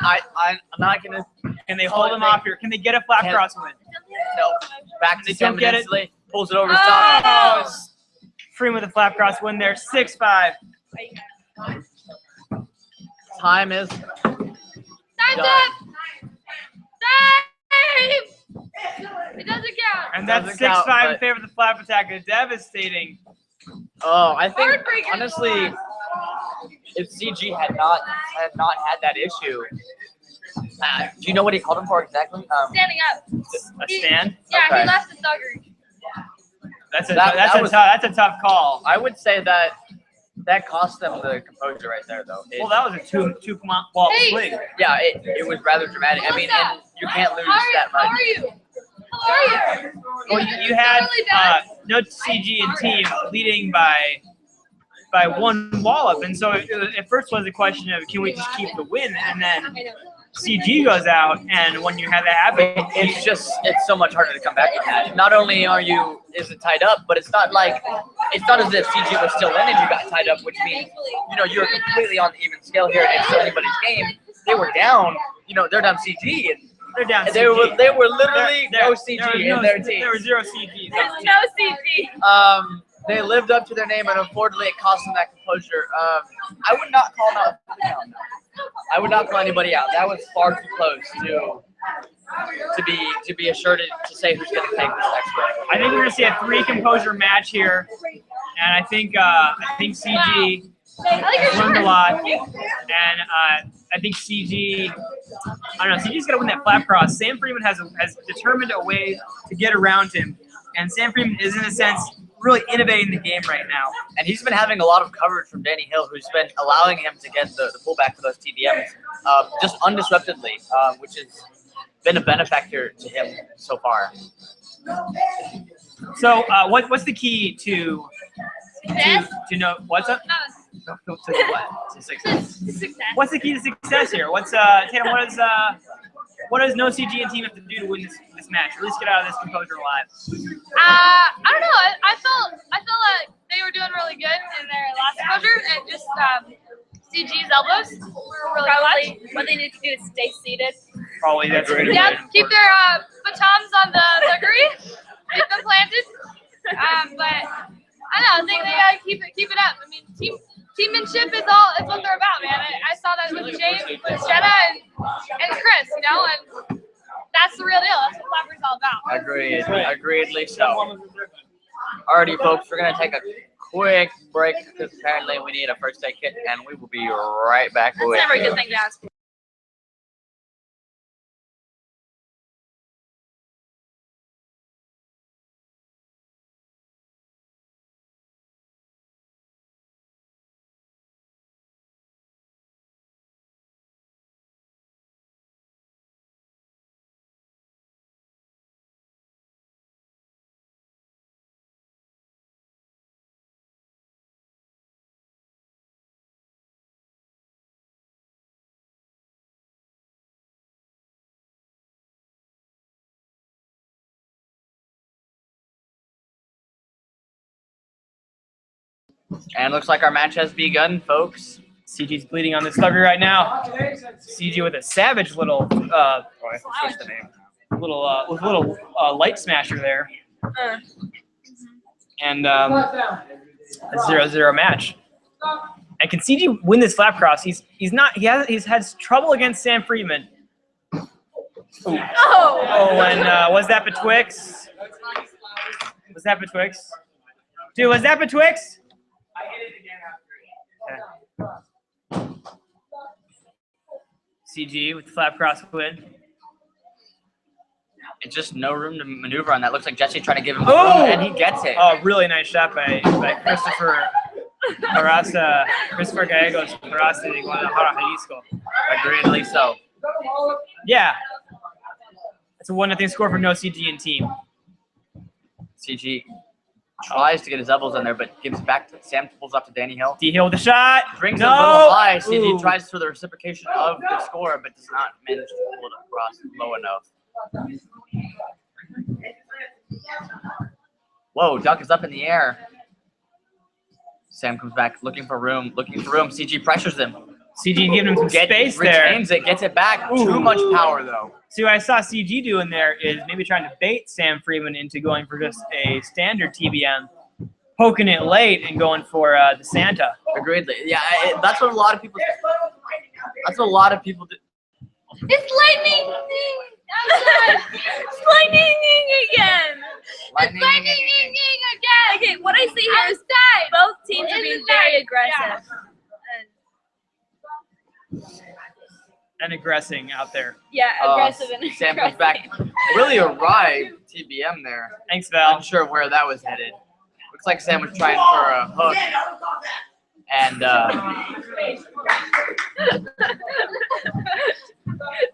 I'm not gonna. Can they hold him off here? Can they get a flat cross win? No. Back to They don't get it. instantly. Pulls it over his top. Oh, Freeman with a flap cross win there. 6-5. Time is. Time's up. Save. It doesn't count. And that's Doesn't count, 6-5 in but- favor of the flap attack. A devastating. Oh, I think Heartbreaker. honestly, if CG had not had that issue, do you know what he called him for exactly? Standing up. A stand? Yeah, Okay. he left the thuggery. That's a tough call. I would say that cost them the composure right there, though. Well, that was a two ball Hey. swing. Yeah, it was rather dramatic. I mean, and you can't lose that How much. are you? How are you? Well, you had Really bad. no CG and team leading by one wallop, and so it at first was a question of can we just keep the win, and then I know. CG goes out, and when you have that happen, It's so much harder to come back from that. Not only is it tied up, but it's not as if CG was still in and you got tied up, which means, you're completely on the even scale here and it's anybody's game. They were down, they're down CG and they're down. they were literally no CG in their team. There were 0 CGs. There's no CG. They lived up to their name, and unfortunately, it cost them that composure. I would not call out. I would not call anybody out. That was far too close to be assured to say who's going to take this next round. I think we're gonna see a 3 composure match here, and I think CG learned a lot, and I think CG. I don't know. CG's gonna win that flap cross. Sam Freeman has determined a way to get around him, and Sam Freeman is in a sense really innovating the game right now. And he's been having a lot of coverage from Danny Hill, who's been allowing him to get the pullback for those TDMs just undisruptedly, which has been a benefactor to him so far. So, what's the key to know what's up? To what? To success. Success. What's the key to success here? What's Tatum? What does no CG and team have to do to win this match? Or at least get out of this composure alive. I don't know. I felt like they were doing really good in their last exposure, and just CG's elbows were really Probably what they need to do is stay seated. Probably that's really Yeah, keep their batons on the thuggery, keep them planted. But I don't know. I think they gotta keep it up. I mean, teammanship is what they're about, man. I saw that with James, with Jenna, and Chris, and that's the real deal. That's what Flappery's all about. Agreedly so. Alrighty, folks, we're gonna take a quick break because apparently we need a first aid kit, and we will be right back That's with never a good thing to ask for. And looks like our match has begun, folks. CG's bleeding on this thuggery right now. CG with a savage little little light smasher there. And a 0-0 match. And can CG win this flap cross? He's had trouble against Sam Freeman. Oh, and was that betwixt? Was that betwixt? Dude, was that betwixt? I hit it again after. CG with the flap cross win. It's just no room to maneuver on that. Looks like Jesse trying to give him Oh! room, and he gets it. Oh, really nice shot by Christopher Harasa, Christopher Gallegos, Harasa de Guadalajara, Jalisco. Agreedly so. Yeah. It's a 1-0 score for no CG and team. CG tries to get his elbows on there, but gives it back to Sam. Pulls up to Danny Hill. D-Hill with the shot. Brings no! it a little high. CG Ooh. tries for the reciprocation of the score, but does not manage to pull it across low enough. Whoa, duck is up in the air. Sam comes back looking for room. CG pressures him. CG giving him some space there. Retains it, gets it back. Ooh. Too much power, though. See, what I saw CG doing there is maybe trying to bait Sam Friedman into going for just a standard TBM, poking it late and going for the Santa. Agreed. Yeah, that's what a lot of people do. That's what a lot of people do. It's lightning outside. It's lightning again. It's lightning again. Okay, what I see here is both teams are being very aggressive. And aggressing out there. Yeah, aggressive and Sam comes back. Really arrived TBM there. Thanks, Val. Not sure where that was headed. Looks like Sam was trying for a hook. And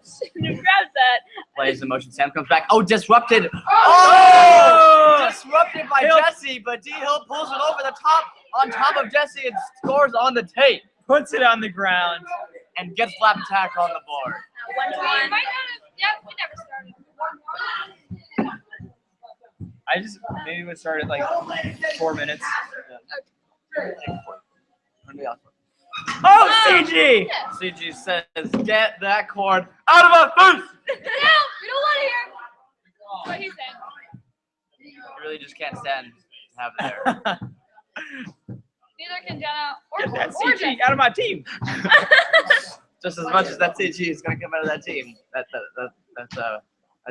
shouldn't have grabbed that. Plays in motion. Sam comes back. Oh, disrupted. Oh! Disrupted by Jesse, but D Hill pulls it over the top, on top of Jesse, and scores on the tape. Puts it on the ground. And gets flap attack on the board. 1-1. We never started. I just maybe would start at like 4 minutes. Oh, CG! CG says, "Get that cord out of my face!" No, we don't want to hear. That's what he's saying. You really just can't stand to have it there. Neither can Jenna or Get that or CG Jen. out of my team. Just as much as that CG is going to come out of that team, that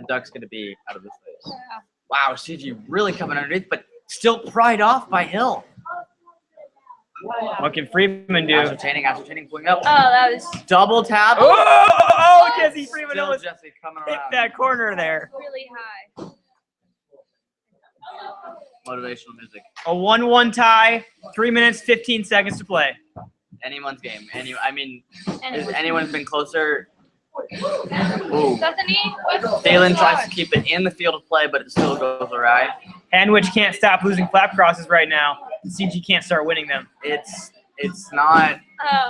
duck's going to be out of this place. Yeah. Wow, CG really coming underneath, but still pried off by Hill. What can Friedman do? Ascertaining, pulling up. Oh, that was Double tap. Oh, Jesse Friedman Still almost Jesse coming hit around. that corner there. Really high. Motivational music. A 1-1 tie, 3 minutes, 15 seconds to play. Anyone's game. Is anyone's been closer? Ooh. Bethany, Dalen tries to keep it in the field of play, but it still goes awry. Handwich can't stop losing flap crosses right now. CG can't start winning them. It's not.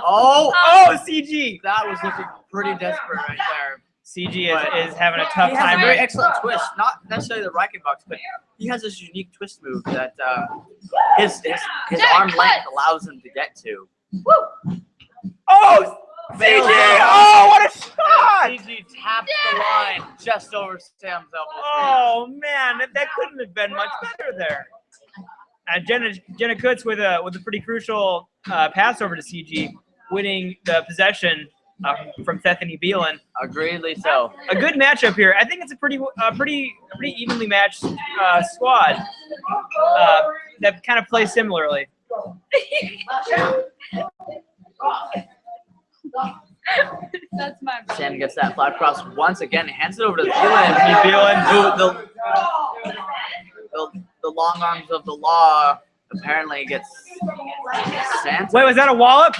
Oh. Oh, CG! that was looking pretty desperate right there. CG is having a tough He has time. a very excellent twist. Not necessarily the Bucks, but he has this unique twist move that his arm length allows him to get to. Oh, CG! Oh, what a shot! CG taps the line just over Sam's elbow. Oh man, that couldn't have been much better there. Jenna Kutz with a pretty crucial pass over to CG, winning the possession from Bethany Beelan. Agreedly so. A good matchup here. I think it's a pretty evenly matched squad that kind of plays similarly. That's my brother. Sam gets that flat cross once again, hands it over to Beelan. The long arms of the law apparently gets Santa. Wait, was that a wallop?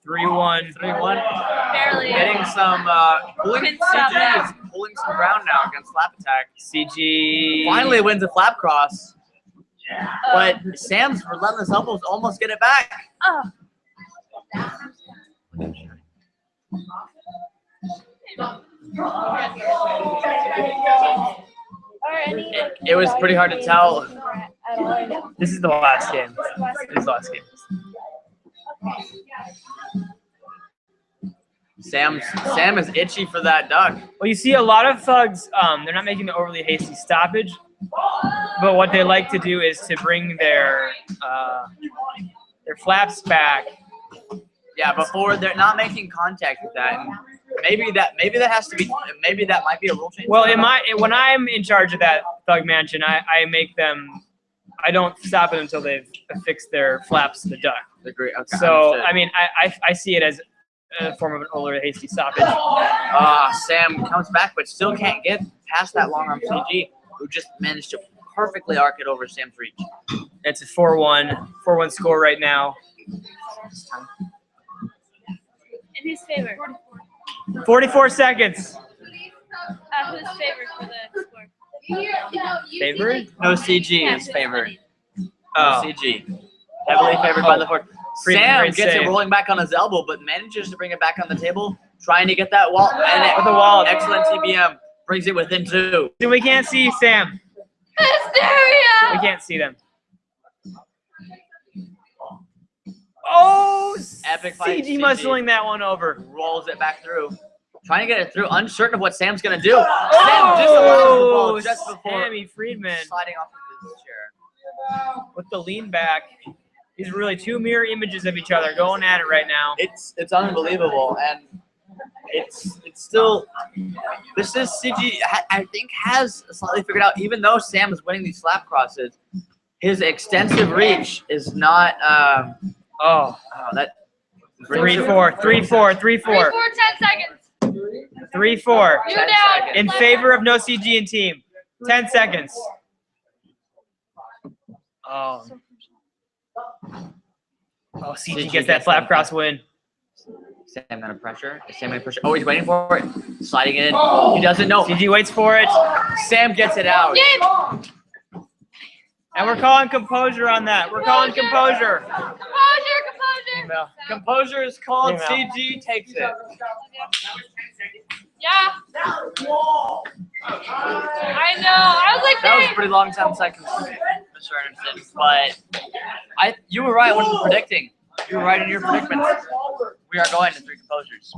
3-1. Barely. Getting some CG is pulling some ground now against flap attack. CG Finally wins a flap cross. But Sam's relentless elbows almost get it back. It was pretty hard to tell. This is the last game. This is the last game. Sam is itchy for that duck. Well, you see a lot of thugs, they're not making the overly hasty stoppage, but what they like to do is to bring their flaps back. Yeah, before they're not making contact with that. And maybe that has to be. Maybe that might be a rule change. Well, when I'm in charge of that thug mansion, I make them. I don't stop it until they've affixed their flaps to the duck. Agree. Okay, so understood. I mean, I see it as a form of an overly hasty stoppage. Sam comes back, but still can't get past that long arm CG, who just managed to perfectly arc it over Sam's reach. It's a 4-1 score right now. In his favor. 44 seconds. Who's favorite for the score? Favorite? No, CG is favored. Oh. CG. Heavily favored by the board. Sam Great gets save. it rolling back on his elbow, but manages to bring it back on the table, trying to get that wall. And With the wall. Excellent TBM. Brings it within 2. We can't see Sam. Hysteria! We can't see them. Oh, Epic fight. CG muscling that one over. Rolls it back through. Trying to get it through. Uncertain of what Sam's going to do. Sam disallows the ball just before Sammy Friedman sliding off of his chair. with the lean back. These are really two mirror images of each other going at it right now. It's unbelievable, and it's still. This is CG. I think has slightly figured out. Even though Sam is winning these slap crosses, his extensive reach is not. That 3-4, 3-4, 3-4. 3-4, 10 seconds. 3-4. You're down. In favor of no CG and team. 10 seconds. Oh, CG gets that flap cross win. Sam under pressure. Sam under pressure. Oh, he's waiting for it. Sliding in. He doesn't know. CG waits for it. Sam gets it out. Game. And we're calling composure on that. We're calling composure. Composure. Composure is called. Email. CG takes it. Yeah. I know. I was like, That was a dang. pretty long 10 seconds, Mr. Anderson. But you were right. What you were predicting. You were right in your predicament. We are going to 3 composures.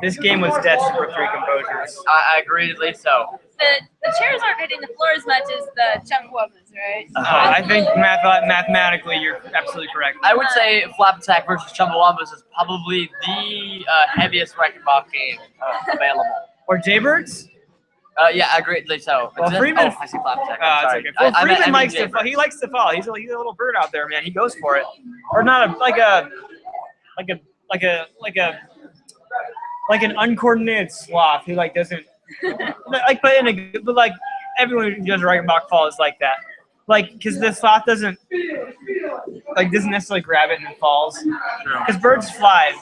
This game was destined for 3 composures. I agreedly so. The chairs aren't hitting the floor as much as the Chumbawumbas, right? I think mathematically you're absolutely correct. I would say Flap Attack versus Chumbawumbas is probably the heaviest Reichenbach game available. Or Jaybirds? Yeah, agreedly so. Well, Freeman. Oh, I see Flap Attack. It's Sorry. okay. Well, Freeman I mean likes to. Jaybirds. He likes to fall. He's a little bird out there, man. He goes for it, or not like an uncoordinated sloth who like doesn't but like everyone who does a Reichenbach fall is like that. Like, because the sloth doesn't necessarily grab it and then falls. Because birds fly,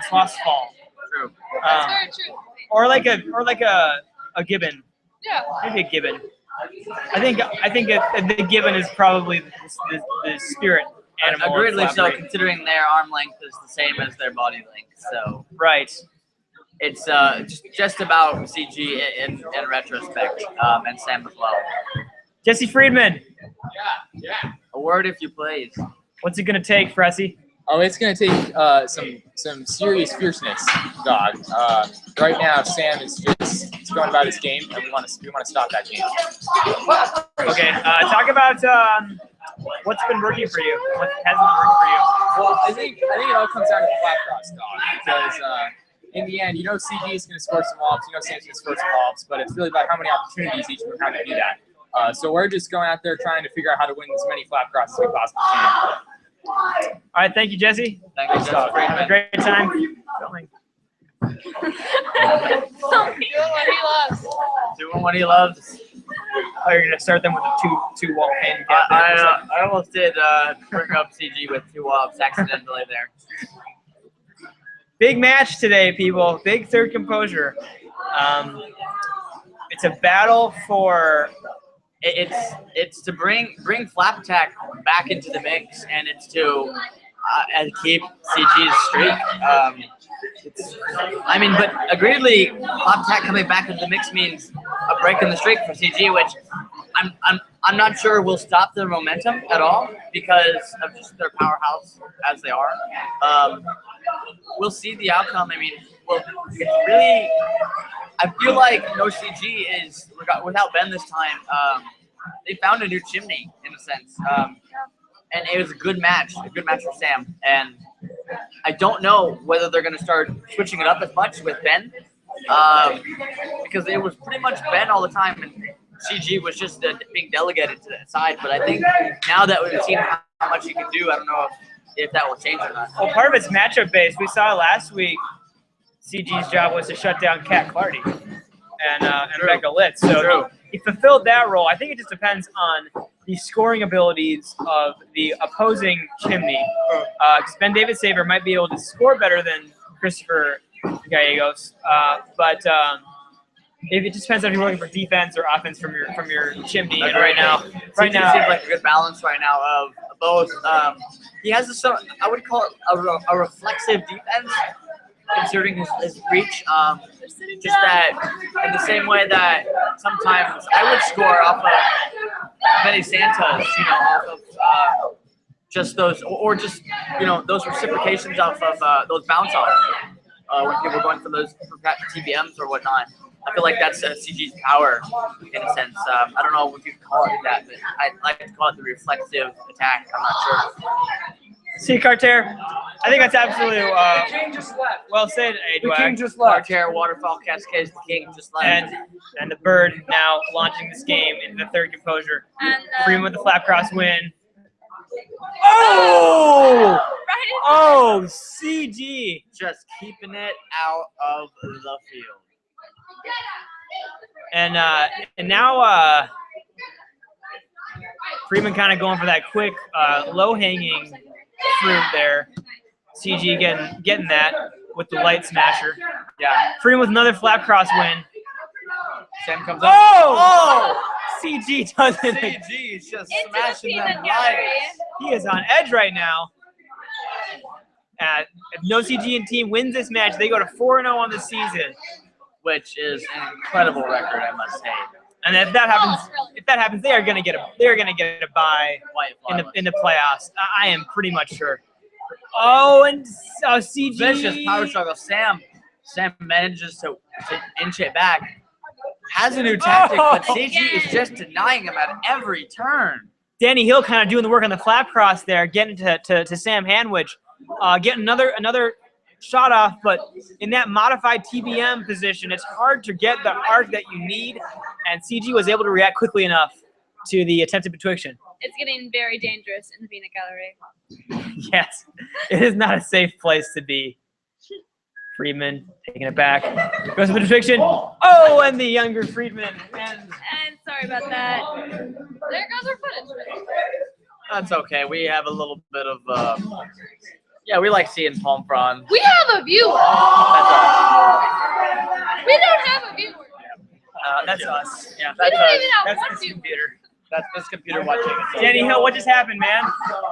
sloths fall. True. That's very true. Or like a gibbon. Yeah. Maybe a gibbon. I think the gibbon is probably the spirit animal. Agreedly so, Flappery. considering their arm length is the same as their body length. So Right. it's just about CG in retrospect, and Sam as well. Jesse Friedman, A word if you please. what's it gonna take, Fressy? Oh, it's going to take some serious fierceness, dog. Right now, Sam is just going about his game, and we want to stop that game. Okay, talk about what's been working for you. What hasn't been working for you? Well, I think it all comes down to the flat cross, dog, because in the end, CG is going to score some lobs, Sam's going to score some lobs, but it's really about how many opportunities each of them have to do that. So we're just going out there trying to figure out how to win as many flat crosses as we possibly can. All right, thank you, Jesse. Thank you, Jesse Have a Friedman. great time. Doing what he loves. Oh, you're gonna start them with a two-wall handicap. I almost did bring up CG with 2 wobs accidentally there. Big match today, people. Big third composure. It's a battle for. It's to bring Flap Attack back into the mix, and it's to and keep CG's streak. But agreedly, Flap Attack coming back into the mix means a break in the streak for CG, which I'm not sure will stop their momentum at all because of just their powerhouse as they are. We'll see the outcome. It's really. I feel like no CG is without Ben this time. They found a new chimney in a sense, and it was a good match for Sam. And I don't know whether they're going to start switching it up as much with Ben, because it was pretty much Ben all the time, and CG was just being delegated to that side. But I think now that we've seen how much he can do, I don't know if that will change or not. Well, part of it's matchup based. We saw last week. CG's job was to shut down Kat Clardy and Becca Litz. So he fulfilled that role. I think it just depends on the scoring abilities of the opposing chimney. Because Ben David Saver might be able to score better than Christopher Gallegos. But it just depends on if you're looking for defense or offense from your chimney. And right now seems like a good balance right now of both. He has I would call it a reflexive defense, considering his reach. Just that in the same way that sometimes I would score off of many Santas, you know, off of just those, or just, you know, those reciprocations off of those bounce offs when people are going for those TBMs or whatnot. I feel like that's CG's power in a sense. I don't know if you call it that, but I like to call it the reflexive attack. I'm not sure. See, Carter, I think that's absolutely well said, The Edwag. king just left. Carter, Waterfall, Cascades, the king just left. And the bird now launching this game into the third composure. And Freeman with the flap cross win. Oh! Oh, CG. Just keeping it out of the field. And now Freeman kind of going for that quick, low-hanging fruit there. CG getting that with the light smasher. Yeah. Freeman with another flap cross win. Sam comes up. Oh! CG doesn't. CG is just into the smashing peanut them gallery. lights. He is on edge right now. If no CG and team wins this match, they go to 4-0 on the season. Which is an incredible record, I must say. And if that happens, they are gonna get a bye in the playoffs. I am pretty much sure. Oh, and CG. Vicious power struggle. Sam manages to inch it back. Has a new tactic, but CG is just denying him at every turn. Danny Hill kind of doing the work on the flap cross there, getting to Sam Handwich, getting another shot off, but in that modified TBM position, it's hard to get the arc that you need, and CG was able to react quickly enough to the attempted betwixion. It's getting very dangerous in the peanut gallery. Yes, it is not a safe place to be. Friedman taking it back. Goes to the betwixion. Oh, and the younger Friedman. And sorry about that. There goes our footage. That's okay. We have a little bit of, yeah, we like seeing palm frond. We have a viewer. That's us. We don't have a viewer. That's us. Yeah, We don't even have that's one this viewer. computer. That's this computer watching it. Danny Hill, what just happened, man?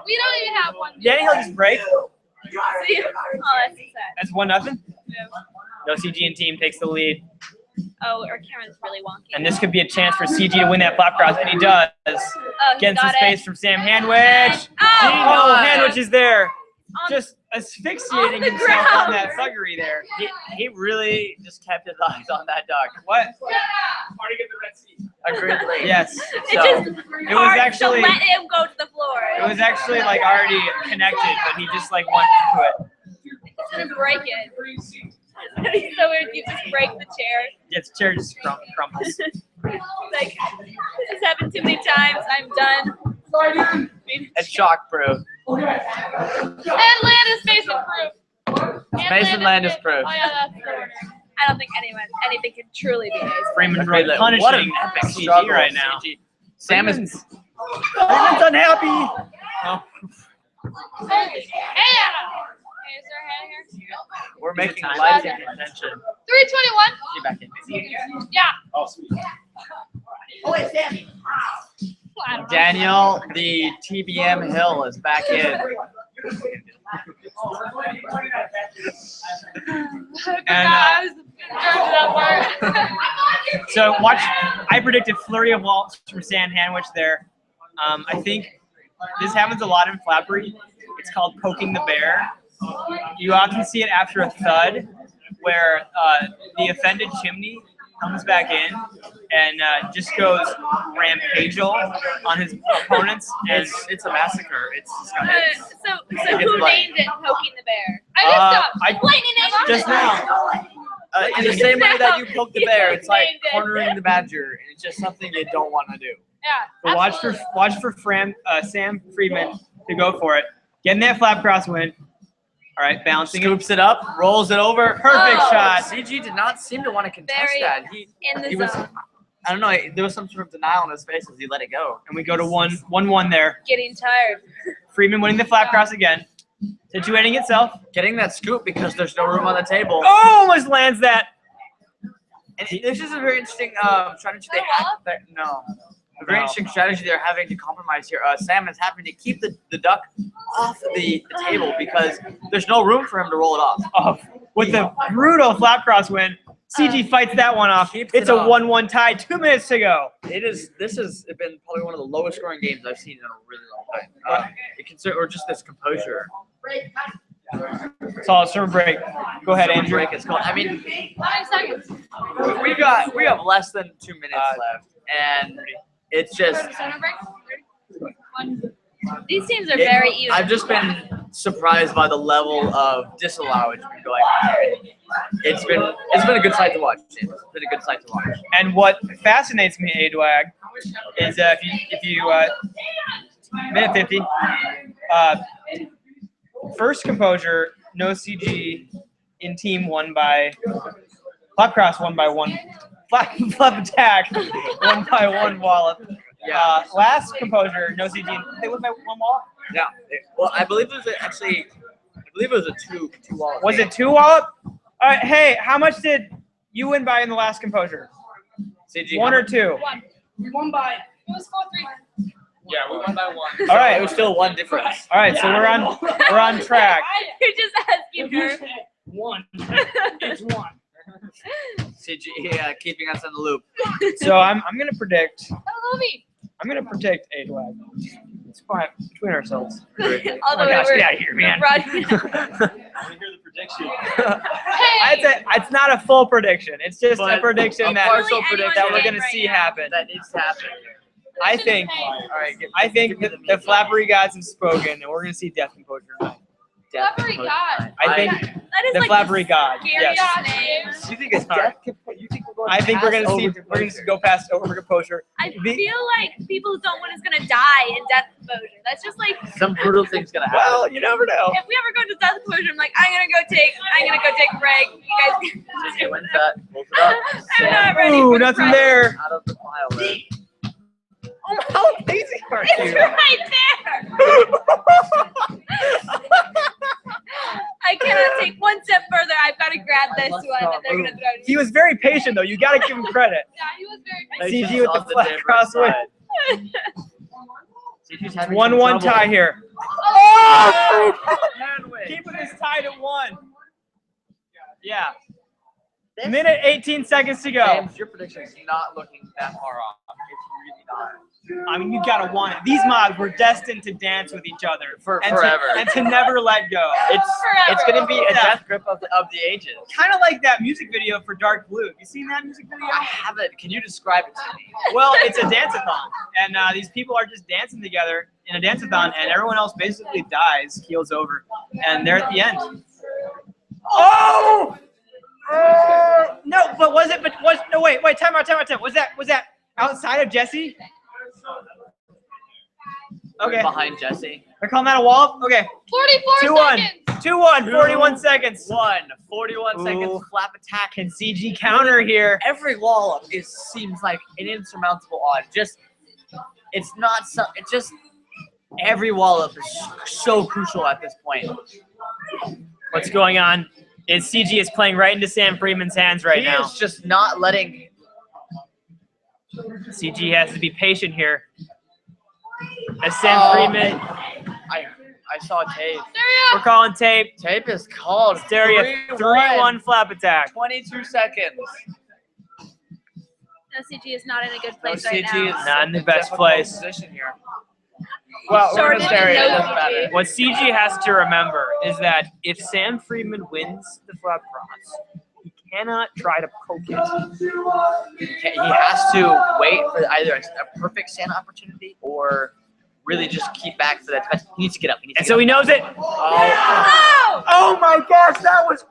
We don't even have one viewer. Danny Hill just break. See? Oh, that's sad. That's 1-0. Yeah. No CG and team takes the lead. Oh, our camera's really wonky. And this could be a chance for CG to win that flap cross, and he does. Oh, he Getting some got space it. from Sam Handwich. Oh, Handwich is there. On- Just on asphyxiating the himself ground. on that thuggery there. He really just kept his eyes on that duck. What? Agreedly. Yes. It So, just it was actually to let him go to the floor. it was actually like already connected, but he just like went to it. He's gonna break it. It's so weird. You just break the chair. Gets chair just crumbles. Like, this has happened too many times. I'm done. It's shock proof. And Landis Mason proof. Mason Landis proof. Oh yeah, that's the order. I don't think anything can truly be ace. Freeman's really What punishing an epic CG struggle right now. CG. Sam is Freeman's unhappy. Oh. Holy hell! Hey, is there a hand here? we're making time. lighting contention. 321. See back in. Yeah. Oh, sweet. I don't know. Daniel, the TBM Hill is back in. I was that part. So watch. I predicted flurry of waltz from Sam Handwich there. I think this happens a lot in Flappery. It's called poking the bear. You often see it after a thud, where the offended chimney comes back in and just goes rampageal on his opponents. And It's a massacre. It's So who named it Poking the Bear? I looked up. I Lightning in just now. in the same way that you poke the bear, it's like Named it. cornering the badger, and it's just something you don't want to do. Yeah. So absolutely. watch for Sam Friedman to go for it. Getting that flap cross win. All right, balancing it. Scoops it up, rolls it over. Perfect Oh. shot. CG did not seem to want to contest Very that. in the He was, zone. I don't know, there was some sort of denial on his face as he let it go. And we go to 1-1 there. Getting tired. Friedman winning the flap cross again. Situating itself. Getting that scoop because there's no room on the table. Oh, almost lands that. And this is a very interesting strategy they have. No. A very interesting strategy they're having to compromise here. Sam is having to keep the duck off the table because there's no room for him to roll it off. Oh, with the brutal flap cross win, CG fights that one off. Keeps It's it a off. 1-1 tie. 2 minutes to go. This has been probably one of the lowest scoring games I've seen in a really long time. Or just this composure. Solid serve break. Go ahead, Serve Andrew. break is called. I mean, 5 seconds. we have less than 2 minutes left, and it's just. Center break. 1. These teams are very even. I've just been surprised by the level of disallowance going on here. It's been a good sight to watch. It's been a good sight to watch. And what fascinates me, A-Dwag, is if you minute 50, first composure, no CG in team won by Flapcross 1 by 1. Flap attack 1 by 1 wallop. Yeah. Last composure, no CG. They won by 1 wallop. Yeah. Well, I believe it was a two wallop. Was it 2 wallop? All right. Hey, how much did you win by in the last composure? CG 1 or 2? 1. We won by. It was 4-3. Yeah, we won by 1. All right. It was still 1 difference. All right. So we're on track. You're just asking her. 1. It's 1. CG keeping us in the loop. So I'm gonna predict. That was me. I'm gonna predict A-Dwag. It's quiet between ourselves. All the way gosh, we're get out of here, man. I want to hear the prediction. It's not a full prediction. It's just a But prediction a that partial Really prediction that we're anyone gonna right see now. happen. that needs to happen. I think. All right. I think that the Flappery gods have spoken, and we're gonna see death composure tonight. Flappery God. I think That is the like Flappery god. scariest Yes. name. You think it's death? You think we're going I think we're past gonna see. over We're gonna go past over composure. I feel like people who don't win is gonna die in death composure. That's just like Some brutal thing's gonna happen. Well, you never know. if we ever go to death composure, I'm like, I'm gonna go take Greg. You guys. CG wins that. Pulls it up. I'm not ready Ooh, for the nothing prize. there. Out of the pile there. Oh, how lazy are It's you? right there. I cannot take one step further. I've got to grab this one, and they're gonna throw it. He was very patient, though. You got to give him credit. Yeah, he was very good. CG with the On flat Jaybirds cross win. side. CG's having some 1-1 trouble. tie here. Oh! Handwich. Keeping this tied at 1. Yeah. This- Minute 18 seconds to go. James, your prediction's not looking that far off. It's really not. I mean, you gotta want it. These mobs were destined to dance with each other For and forever. to never let go. It's gonna be a Yeah. death grip of the ages. Kind of like that music video for Dark Blue. Have you seen that music video? I haven't. Can you describe it to me? Well, it's a dance-a-thon, and these people are just dancing together in a dance-a-thon, and everyone else basically dies, keels over, and they're at the end. Oh! No, but was it? But was no? Wait, time out. Was that outside of Jesse? Okay. Behind Jesse. They're calling that a wall? Okay. 44 2-1. seconds. 2-1, 41 seconds. 41 seconds. Ooh. Flap attack. Can CG counter here? Every wallop seems like an insurmountable odd. It's not so. It's just every wallop is so crucial at this point. What's going on is CG is playing right into Sam Freeman's hands right He now. is just not letting. CG has to be patient here. As Sam Freeman, I saw tape. we're calling tape. Tape is called. Stereo 3-1 flap attack. 22 seconds. No, CG is not in a good place No, right CG now. is Not in the best difficult place. Position here. Well, we're Shortage gonna stereo. of It doesn't no matter. What CG has to remember is that if Sam Freeman wins the flap cross, he cannot try to poke it. He has to wait for either a perfect stand opportunity or really just keep back for that touch. He needs to get up. And so he knows it. Oh, Oh my gosh, that was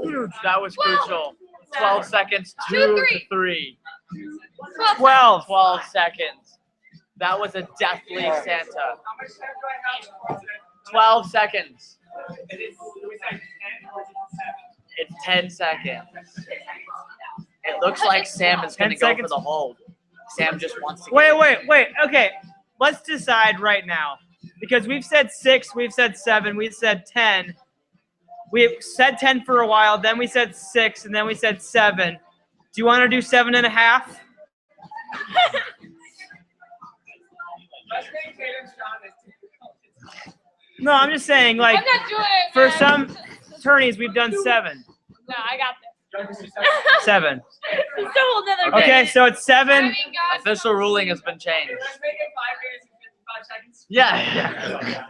huge. that was crucial. 12 seconds, 2 to 3. 12. 12 seconds. That was a deathly Santa. 12 seconds. It's 10 seconds. It looks like Sam is going to 10 go for seconds. the hold. Sam just wants to Wait. Okay, let's decide right now. Because we've said 6, we've said 7, we've said 10. We've said 10 for a while, then we said 6, and then we said 7. Do you want to do 7.5? No, I'm just saying, like, I'm not doing it, for man. some tourneys, we've done 7. No, I got this. 7. It's a whole nother Okay, so it's 7. Official ruling has been changed. Yeah.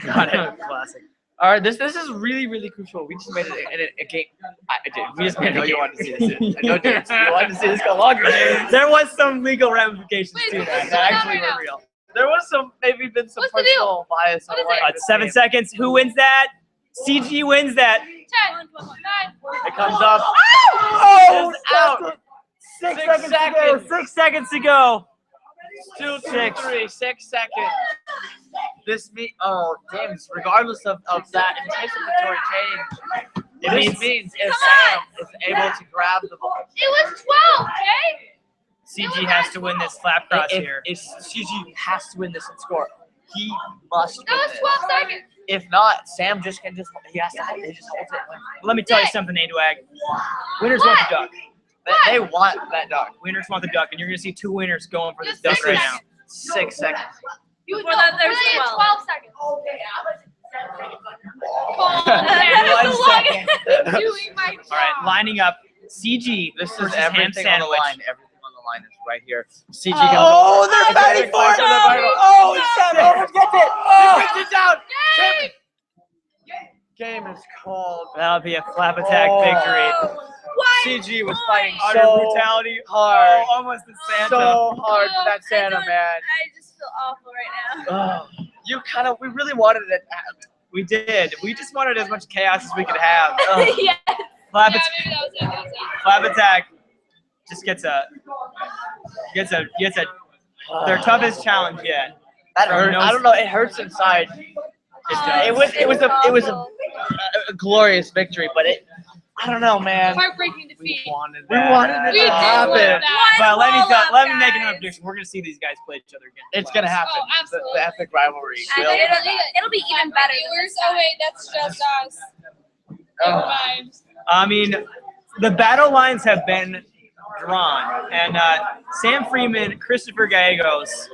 Got it. Classic. All right, this is really crucial. We just made it a game. I did. We just made it a game. You wanted to see this. I know, James. You wanted to see this go longer, James. There was some legal ramifications to that. That actually were real. There was maybe been some What's the deal? personal bias. On why It's 7 seconds. Who wins that? CG wins that. 10, 9. It comes up. Oh, It's out. 6 seconds to go. 6 seconds to go. 2, 2, 3, 6 seconds. James, regardless of that anticipatory change, it means if Sam is able to grab the ball. It was 12, Jay. CG has to win this flap cross here. If CG has to win this and score, he must win That was this. 12 seconds. If not, Sam he has to he just holds it. Let me tell you something, A-Dwag. Winners want the duck. They want that duck. Winners want the duck, and you're going to see 2 winners going for this Just duck 6 right now. 6 seconds. Before that, there's 12 seconds. That's the longest. Doing my job. All right, lining up. CG This is versus Ham everything on the Sandwich. line. Everything on the line is right here. CG Oh, comes they're fighting for it. Oh, Sam Handwich gets it. Oh. He brings it down. Yay! Game is called. That'll be a flap attack victory. Why? CG was fighting Utter so brutality. hard. Oh, almost the Santa. So hard for that Santa, man. I just feel awful right now. We really wanted it to happen. We did. We just wanted as much chaos as we could have. Yes. Flap, Yeah, maybe that was it. That was it. flap attack just gets their toughest challenge yet. That hurt. No- I don't know. It hurts inside. It was a glorious victory, but I don't know, man. Heartbreaking defeat. We wanted We that. wanted it We to did happen. want that. But let me Guys. make another prediction. We're gonna see these guys play each other again. It's gonna happen. Oh, the absolutely. epic rivalry. And will. it'll be even better. Viewers, oh wait, that's just us. Never mind. I mean, the battle lines have been drawn, and Sam Freeman, Christopher Gallegos,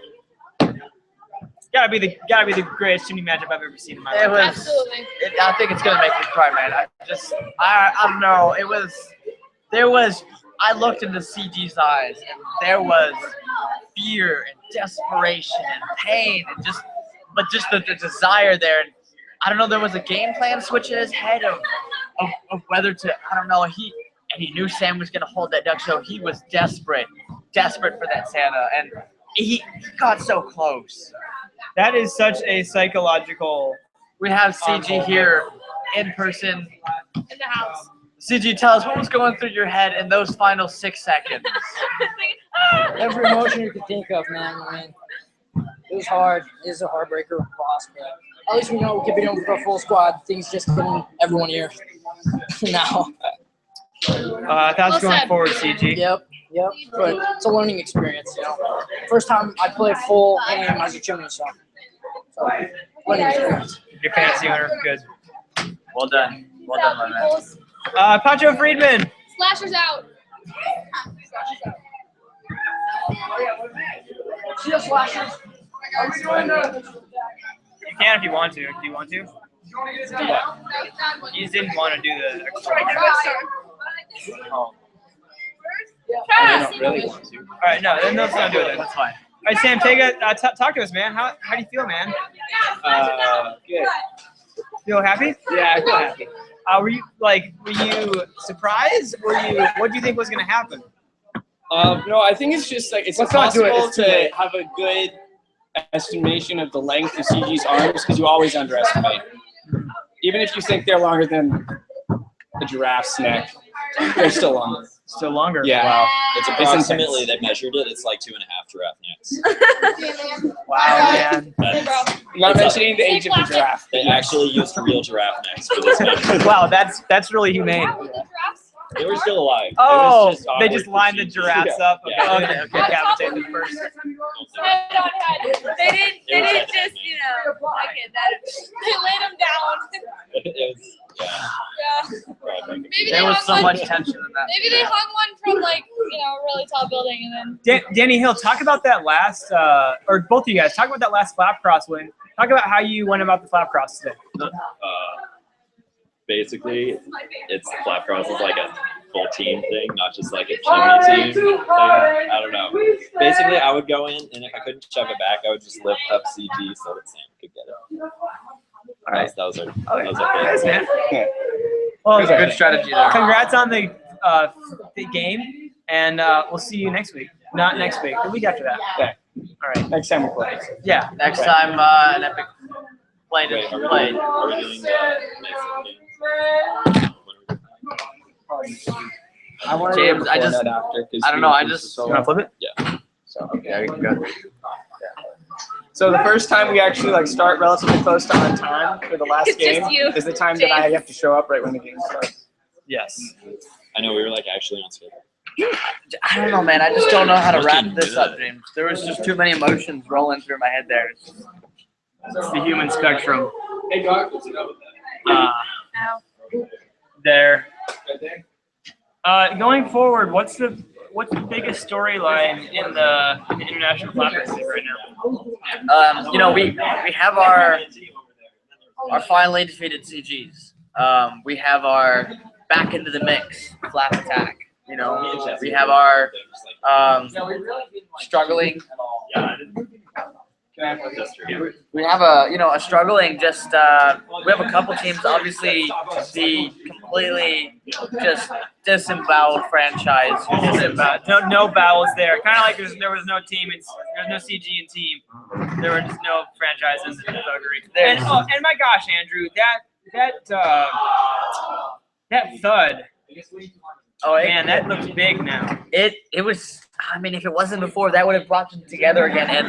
gotta be the greatest shooting matchup I've ever seen in my It life. was. Absolutely. I think it's gonna make me cry, man. I don't know. I looked into CG's eyes, and there was fear and desperation and pain, and just the desire there. And I don't know. There was a game plan switch in his head of whether to. I don't know. He knew Sam was gonna hold that duck, so he was desperate for that Santa, and he got so close. That is such a psychological. We have CG here in person. In the house. CG, tell us what was going through your head in those final 6 seconds. Every emotion you could think of, man. I mean, it was hard. It is a heartbreaker loss, but at least we know we could be doing for a full squad. Things just getting everyone here now. Thoughts going said. forward, CG. Yep. But it's a learning experience, you know. First time I played full game as a chimney, so learning experience. Your fantasy owner, good. Well done, my man. Pancho Friedman. Slashers out. See us flashers. Are we doing You can if you want to. Do you want to? You just didn't want to do the. Oh. Try don't really want to. All right, no, then let's not do it. Then. That's fine. All right, Sam, talk to us, man. How do you feel, man? Good. Feel happy? Yeah, I feel happy. Were you surprised? What do you think was gonna happen? No, I think it's just like it's Let's not do it. impossible It's too to late. have a good estimation of the length of CG's arms because you always underestimate. Even if you think they're longer than a giraffe's neck, they're still longer. Still longer. Yeah. Wow. It's approximately, they measured it, it's like 2.5 giraffe necks. Wow, man. That's- I'm not mentioning the age of the giraffe. They actually used real giraffe necks for this measurement. Wow, that's really humane. They were still alive. Oh, It was they awkward just for lined the CG. giraffes up. Yeah. Okay. Decapitate them first. Head on head. They didn't just, like it. They laid him down. It was, Yeah. Maybe Maybe There they was hung so one. much tension in that. Maybe they hung one from like a really tall building and then. Danny Hill, talk about that last, or both of you guys, talk about that last flap cross win. Talk about how you went about the flap cross today. basically, it's Flapcross is like a full team thing, not just like a Jimmy team thing. I don't know. Basically, I would go in, and if I couldn't shove it back, I would just lift up CG so that Sam could get it. All right. That was our Nice, man. Well, that's a good strategy there. Congrats on the game, and we'll see you next week. Not next week, the week after that. Yeah. All right. Next time we play. Yeah. Next time, an epic play to Wait, play. are we doing the James, I just, I don't know. I just. You want to flip it? Yeah. So yeah, we can go. So the first time we actually like start relatively close to on time for the last It's game just you, is the time that I have to show up right when the game starts. Yes. I know we were like actually on schedule. I don't know, man. I just don't know how to Most wrap teams this do up, that. James. There was just too many emotions rolling through my head there. It's the human spectrum. Hey, Doc, what's it up with that? There. Going forward, what's the biggest storyline in the international Flappery League right now? You know, we have our finally defeated CGs. We have our back into the mix Flap Attack. You know, we have our struggling. We have a struggling just we have a couple teams, obviously the completely just disemboweled franchise. No vowels there. Kind of like there was no team. There's no CG in team. There were just no franchises in the Thuggery. And my gosh, Andrew, that thud. Oh man, that looks big now. It was. I mean, if it wasn't before, that would have brought them together again, and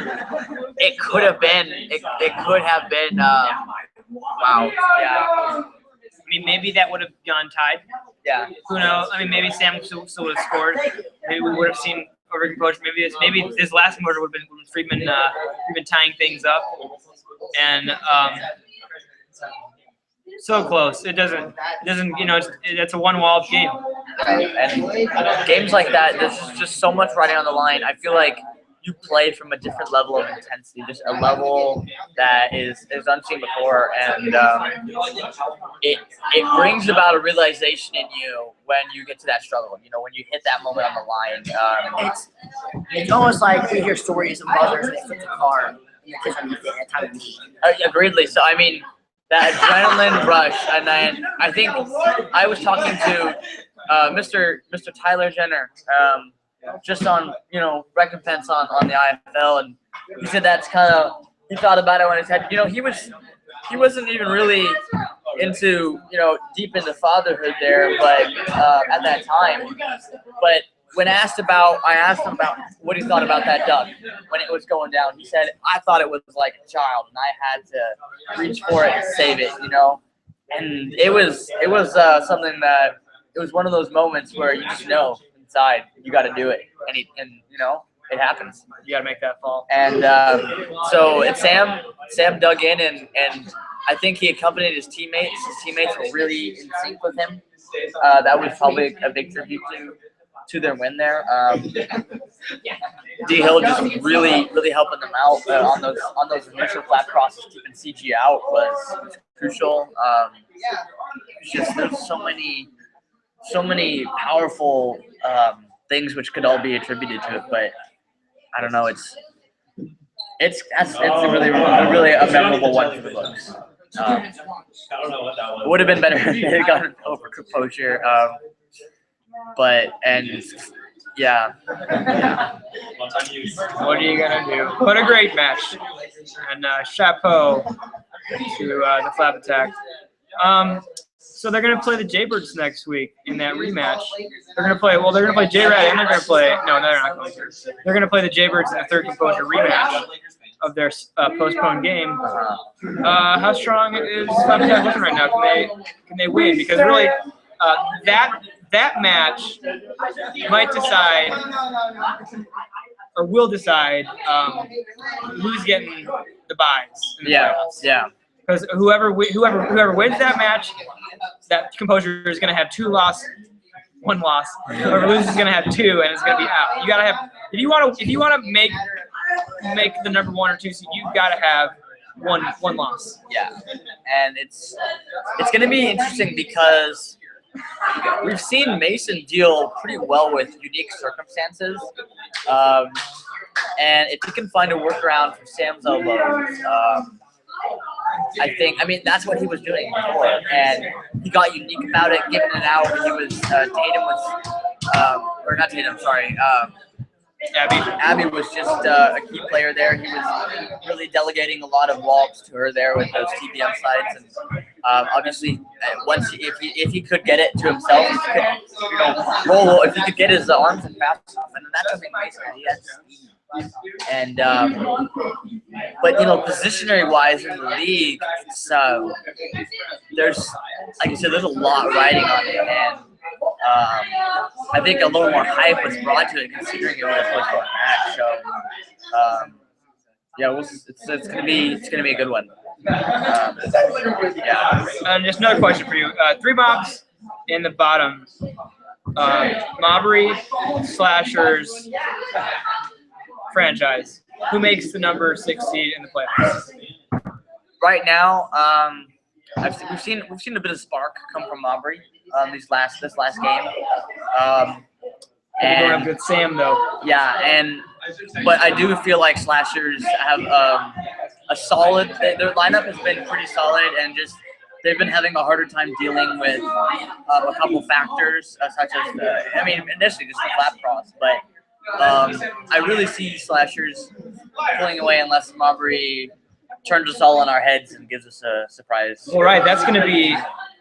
it could have been. It could have been. Wow. Yeah. I mean, maybe that would have gone tied. Yeah. Who knows? I mean, maybe Sam still would have scored. Maybe we would have seen over composure. Maybe this last composure would have been Friedman tying things up, and so close. It doesn't. You know, it's a one-wall game. And games like that, there's just so much riding on the line. I feel like you play from a different level of intensity, just a level that is unseen before, and it brings about a realization in you when you get to that struggle. You know, when you hit that moment on the line. It's almost like we hear stories of mothers that fix a car and the kids are using it at time of need. Agreedly. So I mean, that adrenaline rush, and then I think I was talking to Mr. Tyler Jenner just on recompense on the IFL, and he said that's kind of, he thought about it when his head. You know, he wasn't even really into deep into fatherhood there, but at that time, but. When I asked him about what he thought about that duck when it was going down, he said, I thought it was like a child, and I had to reach for it and save it, And it was something that, it was one of those moments where you just know inside you got to do it, and it happens. You got to make that fall. And so it's Sam dug in, and I think he accompanied his teammates. His teammates were really in sync with him. That was probably a big tribute to their win there. D Hill just really helping them out on those initial flat crosses, keeping CG out was crucial. Just there's so many powerful things which could all be attributed to it, but I don't know. It's really a memorable one for the books. It would have been better if they had gotten over composure. But yeah. What are you gonna do? What a great match, and chapeau to the Flap Attack. So they're gonna play the Jaybirds next week in that rematch. They're gonna play JRAD, and they're gonna play. No, they're not going to. They're gonna play the Jaybirds in the third composure rematch of their postponed game. How strong is Flap Attack looking right now? Can they win? Because really, that match might decide, or will decide, who's getting the buys in the playoffs. Yeah. Because whoever wins that match, that composure is going to have one loss. Whoever loses is going to have two, and it's going to be out. You got to have, if you want to make the number 1 or 2 seed, you got to have one loss. Yeah, and it's going to be interesting because we've seen Mason deal pretty well with unique circumstances, and if he can find a workaround for Sam's elbows, I mean, that's what he was doing before, and he got unique about it, giving it out. He was, Tatum was, or not Tatum, sorry, Abby was just a key player there. He was really delegating a lot of walks to her there with those TBM sides, and obviously, once if he could get it to himself, if he could, roll. If he could get his arms and fast enough, and that's something he has speed. And but positionary wise in the league, it's there's, like I said, there's a lot riding on it, and I think a little more hype was brought to it considering it was a first-round match. So yeah, it's gonna be a good one. Yeah. And just another question for you: 3 mobs in the bottom, Mobbery, Slashers, franchise. Who makes the number 6 seed in the playoffs? Right now, we've seen a bit of spark come from Mobbery this last game. And going up with Sam though. Yeah, but I do feel like Slashers have a solid. Their lineup has been pretty solid, and just they've been having a harder time dealing with a couple factors such as initially just the flap cross, but. I really see Slashers pulling away unless Mobbery turns us all on our heads and gives us a surprise. Well, right, that's going to be.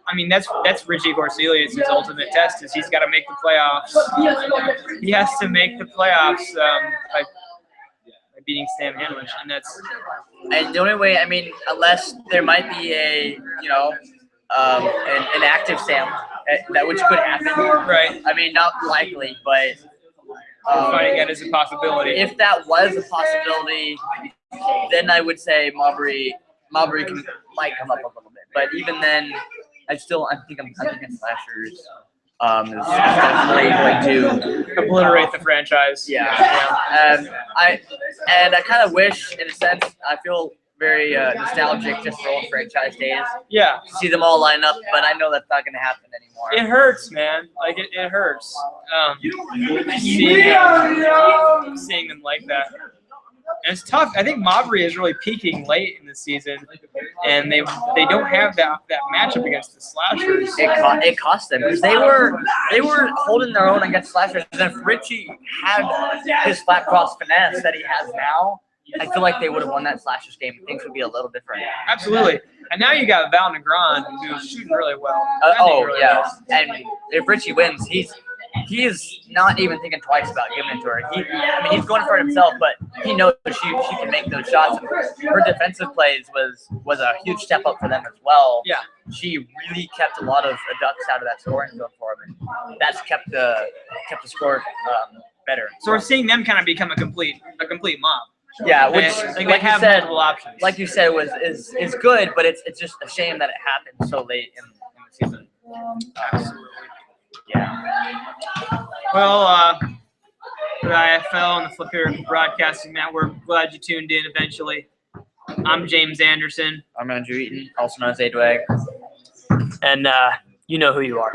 I mean, that's Richie Corselius' ultimate test is he's got to make the playoffs. He has to make the playoffs by beating Sam Handwich, and that's. And the only way, unless there might be an active Sam, which could happen. Right. Not likely, but. Fighting that is a possibility. If that was a possibility, then I would say Mobbery might come up a little bit. But even then, I'm thinking Slashers is definitely going to obliterate the franchise. Yeah. I kind of wish, in a sense, I feel very nostalgic just for old franchise days. Yeah. See them all line up, but I know that's not going to happen anymore. It hurts, man. Like it hurts. Seeing them like that. And it's tough. I think Mobbery is really peaking late in the season, and they don't have that matchup against the Slashers. It cost them because they were holding their own against Slashers. And if Richie had his flat cross finesse that he has now, I feel like they would have won that Slashers game. Things would be a little different. Absolutely. And now you got Val Negron, who's shooting really well. Really well. And if Richie wins, he is not even thinking twice about giving it to her. He's going for it himself, but he knows she can make those shots. And her defensive plays was a huge step up for them as well. Yeah. She really kept a lot of ducks out of that scoring zone for them. And that's kept the score better. So we're seeing them kind of become a complete mob. Yeah, which like you said, multiple options. Like you said, is good, but it's just a shame that it happened so late in the season. Absolutely. Yeah. Well, for the IFL and the Flappery Broadcasting Network, glad you tuned in eventually. I'm James Anderson. I'm Andrew Eaton, also known as A-Dwag. And you know who you are.